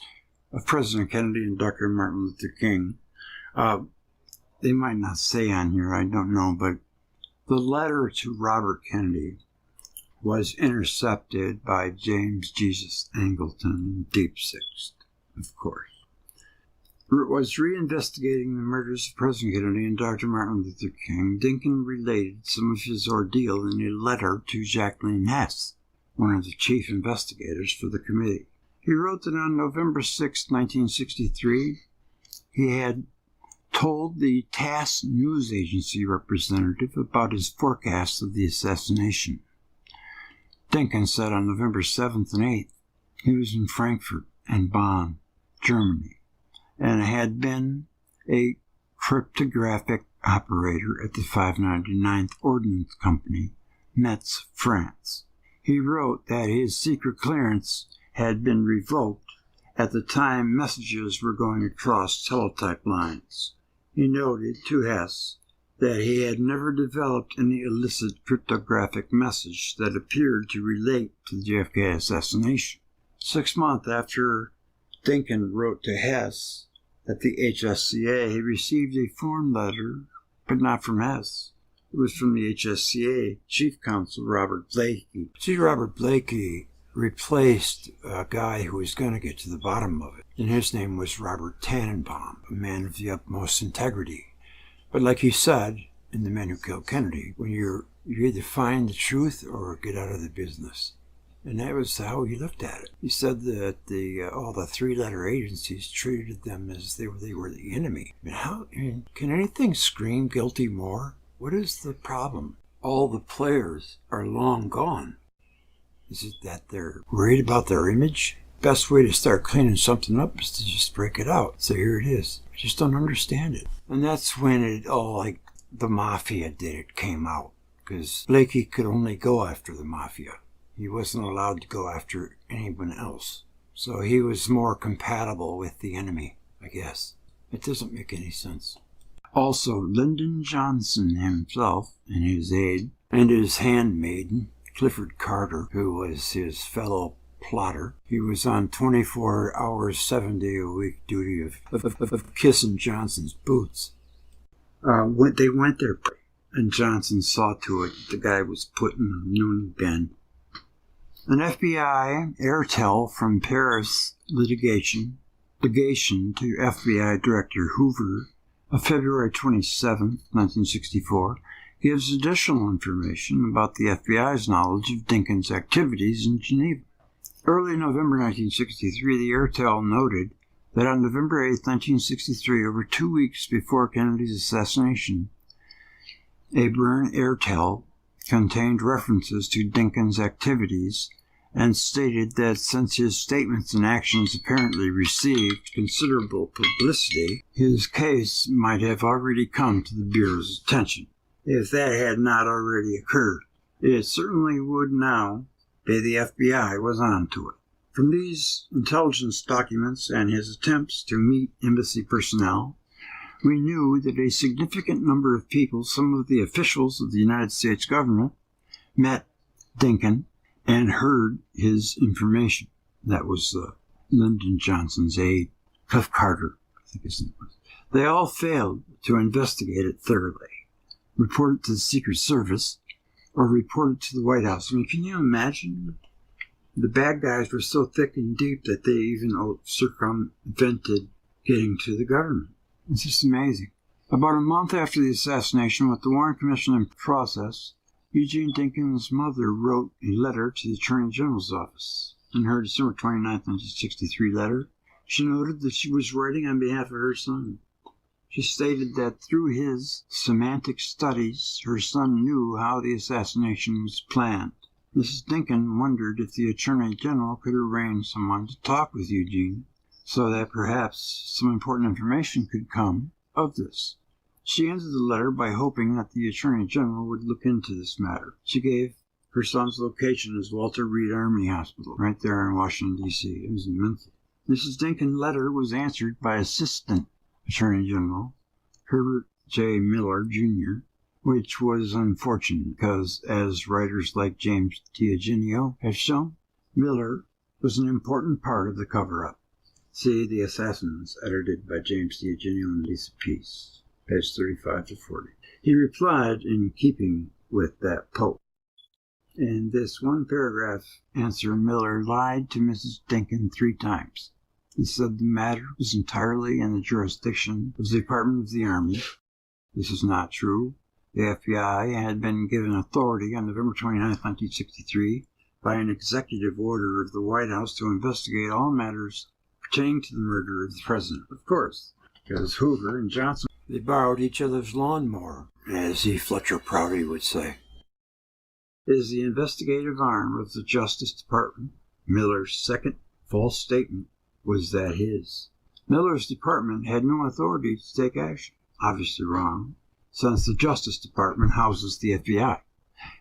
of President Kennedy and Dr. Martin Luther King, they might not say on here, I don't know, but the letter to Robert Kennedy was intercepted by James Jesus Angleton, Deep Six, of course. It was reinvestigating the murders of President Kennedy and Dr. Martin Luther King. Dinkin related some of his ordeal in a letter to Jacqueline Hess, one of the chief investigators for the committee. He wrote that on November 6, 1963, he had told the TASS news agency representative about his forecast of the assassination. Dinkin said on November 7th and 8th he was in Frankfurt and Bonn, Germany, and had been a cryptographic operator at the 599th Ordnance Company, Metz, France. He wrote that his secret clearance had been revoked at the time messages were going across teletype lines. He noted to Hess that he had never developed any illicit cryptographic message that appeared to relate to the JFK assassination. 6 months after Dinkin wrote to Hess at the HSCA, he received a foreign letter, but not from Hess. It was from the HSCA Chief Counsel, Robert Blakey. See, Robert Blakey replaced a guy who was going to get to the bottom of it, and his name was Robert Tannenbaum, a man of the utmost integrity. But like he said in The Men Who Killed Kennedy, when you either find the truth or get out of the business. And that was how he looked at it. He said that all the three-letter agencies treated them as they were the enemy. Can anything scream guilty more? What is the problem? All the players are long gone. Is it that they're worried about their image? Best way to start cleaning something up is to just break it out. So here it is. I just don't understand it. And that's when it all, like the mafia did it, came out. Because Blakey could only go after the mafia. He wasn't allowed to go after anyone else. So he was more compatible with the enemy, I guess. It doesn't make any sense. Also, Lyndon Johnson himself and his aide and his handmaiden, Clifford Carter, who was his fellow plotter. He was on 24 hours, 7-day-a-week duty of kissing Johnson's boots. They went there, and Johnson saw to it the guy was put in a noon bin. An FBI Airtel from Paris legation to FBI Director Hoover of February 27, 1964, gives additional information about the FBI's knowledge of Dinkin's activities in Geneva. Early November 1963, the Airtel noted that on November 8, 1963, over 2 weeks before Kennedy's assassination, a Bern Airtel contained references to Dinkin's activities and stated that since his statements and actions apparently received considerable publicity, his case might have already come to the Bureau's attention. If that had not already occurred, it certainly would now be the FBI was on to it. From these intelligence documents and his attempts to meet embassy personnel, we knew that a significant number of people, some of the officials of the United States government, met Dinkin and heard his information. That was Lyndon Johnson's aide, Cliff Carter, I think his name was. They all failed to investigate it thoroughly, report it to the Secret Service, or report it to the White House. I mean, can you imagine? The bad guys were so thick and deep that they even circumvented getting to the government. It's just amazing. About a month after the assassination, with the Warren Commission in process, Eugene Dinkin's mother wrote a letter to the Attorney General's office. In her December 29, 1963 letter, she noted that she was writing on behalf of her son. She stated that through his semantic studies, her son knew how the assassination was planned. Mrs. Dinkin wondered if the Attorney General could arrange someone to talk with Eugene so that perhaps some important information could come of this. She ended the letter by hoping that the Attorney General would look into this matter. She gave her son's location as Walter Reed Army Hospital, right there in Washington, D.C. It was in Memphis. Mrs. Dinkin's letter was answered by Assistant Attorney General Herbert J. Miller, Jr., which was unfortunate because, as writers like James D'Eugenio have shown, Miller was an important part of the cover-up. See The Assassins, edited by James D'Eugenio and Lisa Peace, page 35 to 40. He replied in keeping with that Pope. In this one-paragraph answer, Miller lied to Mrs. Dinkin 3 times. He said the matter was entirely in the jurisdiction of the Department of the Army. This is not true. The FBI had been given authority on November 29, 1963, by an executive order of the White House to investigate all matters pertaining to the murder of the president. Of course, because Hoover and Johnson, they borrowed each other's lawnmower, as E. Fletcher Prouty would say. Is the investigative arm of the Justice Department. Miller's second false statement was that his. Miller's department had no authority to take action. Obviously wrong, since the Justice Department houses the FBI.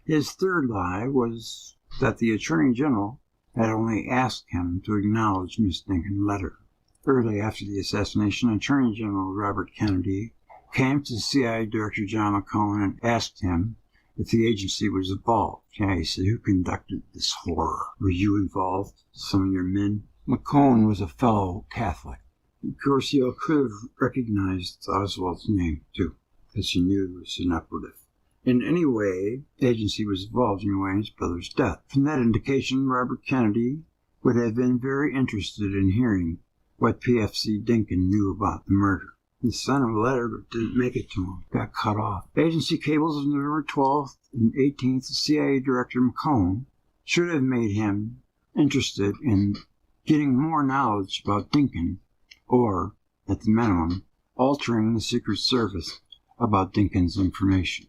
His third lie was that the Attorney General had only asked him to acknowledge Miss Dinkin's letter. Early after the assassination, Attorney General Robert Kennedy came to CIA Director John McCone and asked him if the agency was involved. Yeah, he said, who conducted this horror? Were you involved? Some of your men? McCone was a fellow Catholic. Of course, he could have recognized Oswald's name, too, because he knew it was an operative. In any way, the agency was involved in Wayne's brother's death. From that indication, Robert Kennedy would have been very interested in hearing what PFC Dinkin knew about the murder. He sent him a letter, but didn't make it to him. Got cut off. Agency cables of November 12th and 18th, CIA Director McCone should have made him interested in getting more knowledge about Dinkin, or, at the minimum, altering the Secret Service about Dinkin's information.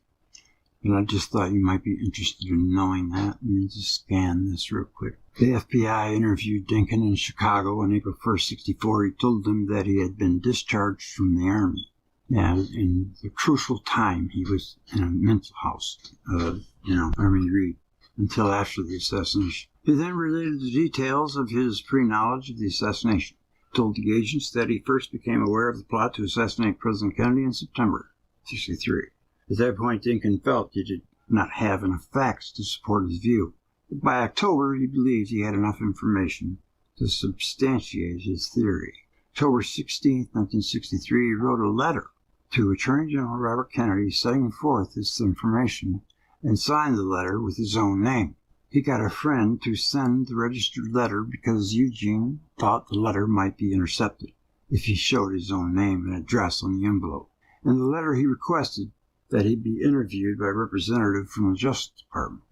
And I just thought you might be interested in knowing that. Let me just scan this real quick. The FBI interviewed Dinkin in Chicago on April 1st, 1964. He told them that he had been discharged from the Army. Yeah, in the crucial time he was in a mental house, Army Reed, until after the assassination. He then related the details of his pre-knowledge of the assassination. Told the agents that he first became aware of the plot to assassinate President Kennedy in September 1963. At that point, Dinkin felt he did not have enough facts to support his view. But by October, he believed he had enough information to substantiate his theory. October 16, 1963, he wrote a letter to Attorney General Robert Kennedy setting forth this information and signed the letter with his own name. He got a friend to send the registered letter because Eugene thought the letter might be intercepted if he showed his own name and address on the envelope. In the letter, he requested that he be interviewed by a representative from the Justice Department.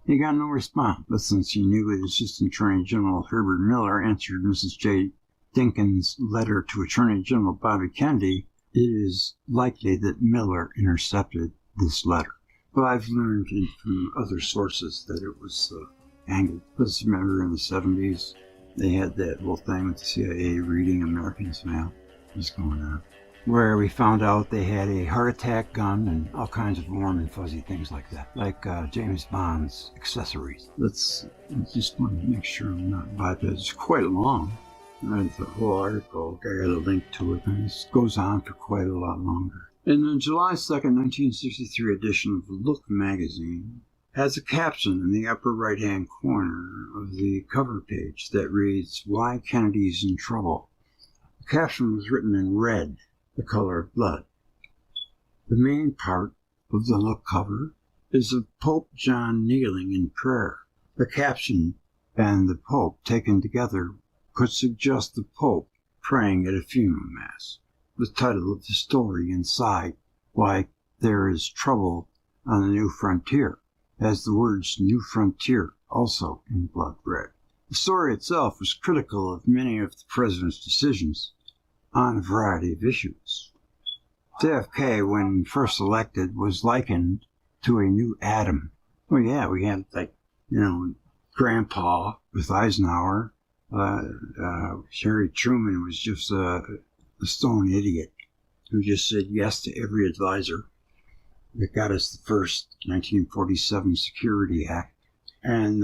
He got no response, but since he knew that Assistant Attorney General Herbert Miller answered Mrs. J. Dinkin's letter to Attorney General Bobby Kennedy, it is likely that Miller intercepted this letter. But I've learned from other sources that it was angled. Because remember in the 70s, they had that little thing with the CIA reading Americans' mail. What's going on? Where we found out they had a heart attack gun and all kinds of warm and fuzzy things like that, like James Bond's accessories. I just want to make sure I'm not bypassed. It's quite long. I read the whole article. I got a link to it, and it goes on for quite a lot longer. In the July 2nd, 1963 edition of Look magazine, has a caption in the upper right-hand corner of the cover page that reads, "Why Kennedy's in Trouble." The caption was written in red, the color of blood. The main part of the Look cover is of Pope John kneeling in prayer. The caption and the Pope taken together could suggest the Pope praying at a funeral mass. The title of the story inside, "Why There is Trouble on the New Frontier," has the words "New Frontier" also in blood red. The story itself was critical of many of the president's decisions on a variety of issues. JFK, when first elected, was likened to a new Adam. Well, yeah, we had, Grandpa with Eisenhower. Harry Truman was just a stone idiot who just said yes to every advisor. That got us the first 1947 Security Act. And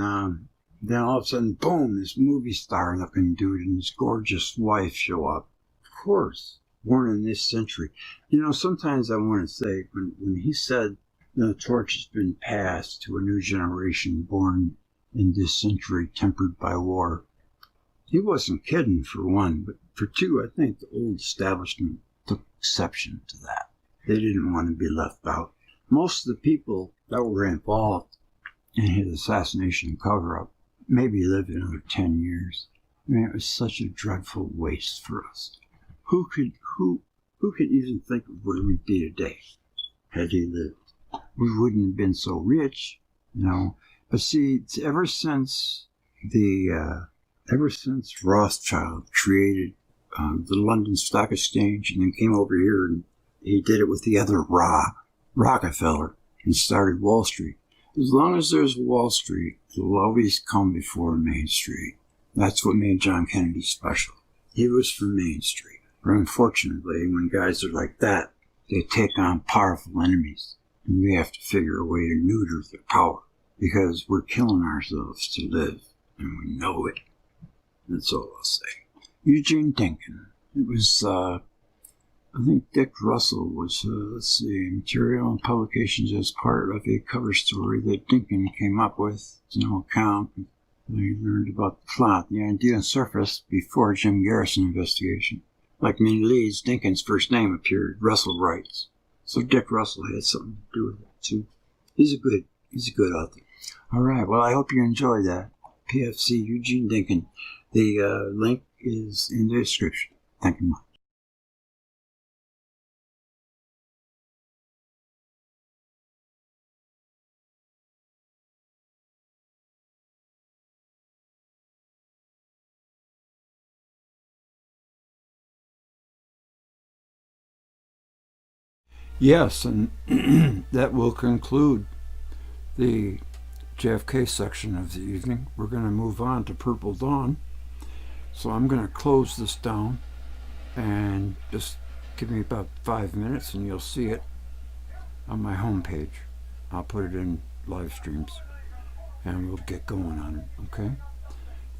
then all of a sudden, boom, this movie star looking dude and his gorgeous wife show up. Of course, born in this century. Sometimes I want to say, when he said The torch has been passed to a new generation born in this century tempered by war. He wasn't kidding, for one, but for two, I think the old establishment took exception to that. They didn't want to be left out. Most of the people that were involved in his assassination cover-up maybe lived another 10 years. I mean, it was such a dreadful waste for us. Who could even think of where we'd be today had he lived? We wouldn't have been so rich, you know. But see, ever since Rothschild created the London Stock Exchange and then came over here and he did it with the other Rockefeller and started Wall Street. As long as there's Wall Street, it'll always come before Main Street. That's what made John Kennedy special. He was for Main Street. But unfortunately, when guys are like that, they take on powerful enemies. And we have to figure a way to neuter their power. Because we're killing ourselves to live. And we know it. That's all I'll say. Eugene Dinkin. It was, I think Dick Russell was, material and publications as part of a cover story that Dinkin came up with. No account. He learned about the plot. The idea surfaced before Jim Garrison investigation. Like many leads, Dinkin's first name appeared. Russell writes. So Dick Russell had something to do with it too. He's a good author. All right. Well, I hope you enjoyed that. PFC Eugene Dinkin. The link is in the description. Thank you much. Yes, and that will conclude the JFK section of the evening. We're going to move on to Purple Dawn. So I'm going to close this down and just give me about 5 minutes and you'll see it on my homepage. I'll put it in live streams and we'll get going on it, okay?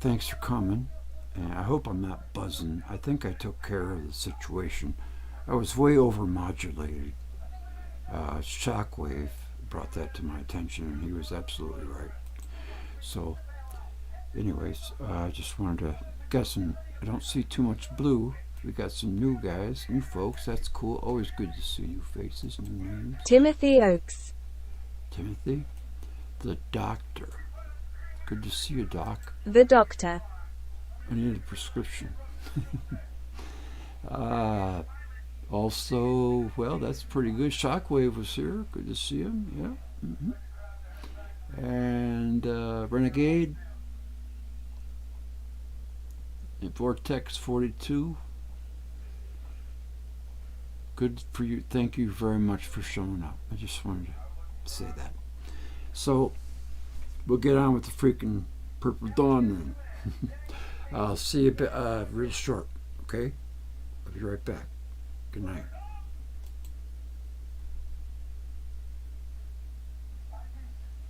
Thanks for coming. And I hope I'm not buzzing. I think I took care of the situation. I was way over-modulated. Shockwave brought that to my attention and he was absolutely right. So anyways, I just wanted to get some, I don't see too much blue. We got some new guys, new folks. That's cool. Always good to see new faces, new names. Timothy Oakes. Timothy? The Doctor. Good to see you, Doc. The Doctor. I need a prescription. Also, well, that's pretty good. Shockwave was here. Good to see him. Yeah. And Renegade. And Vortex 42. Good for you. Thank you very much for showing up. I just wanted to say that. So, we'll get on with the freaking Purple Dawn then. I'll see you real short, okay? I'll be right back. Good night.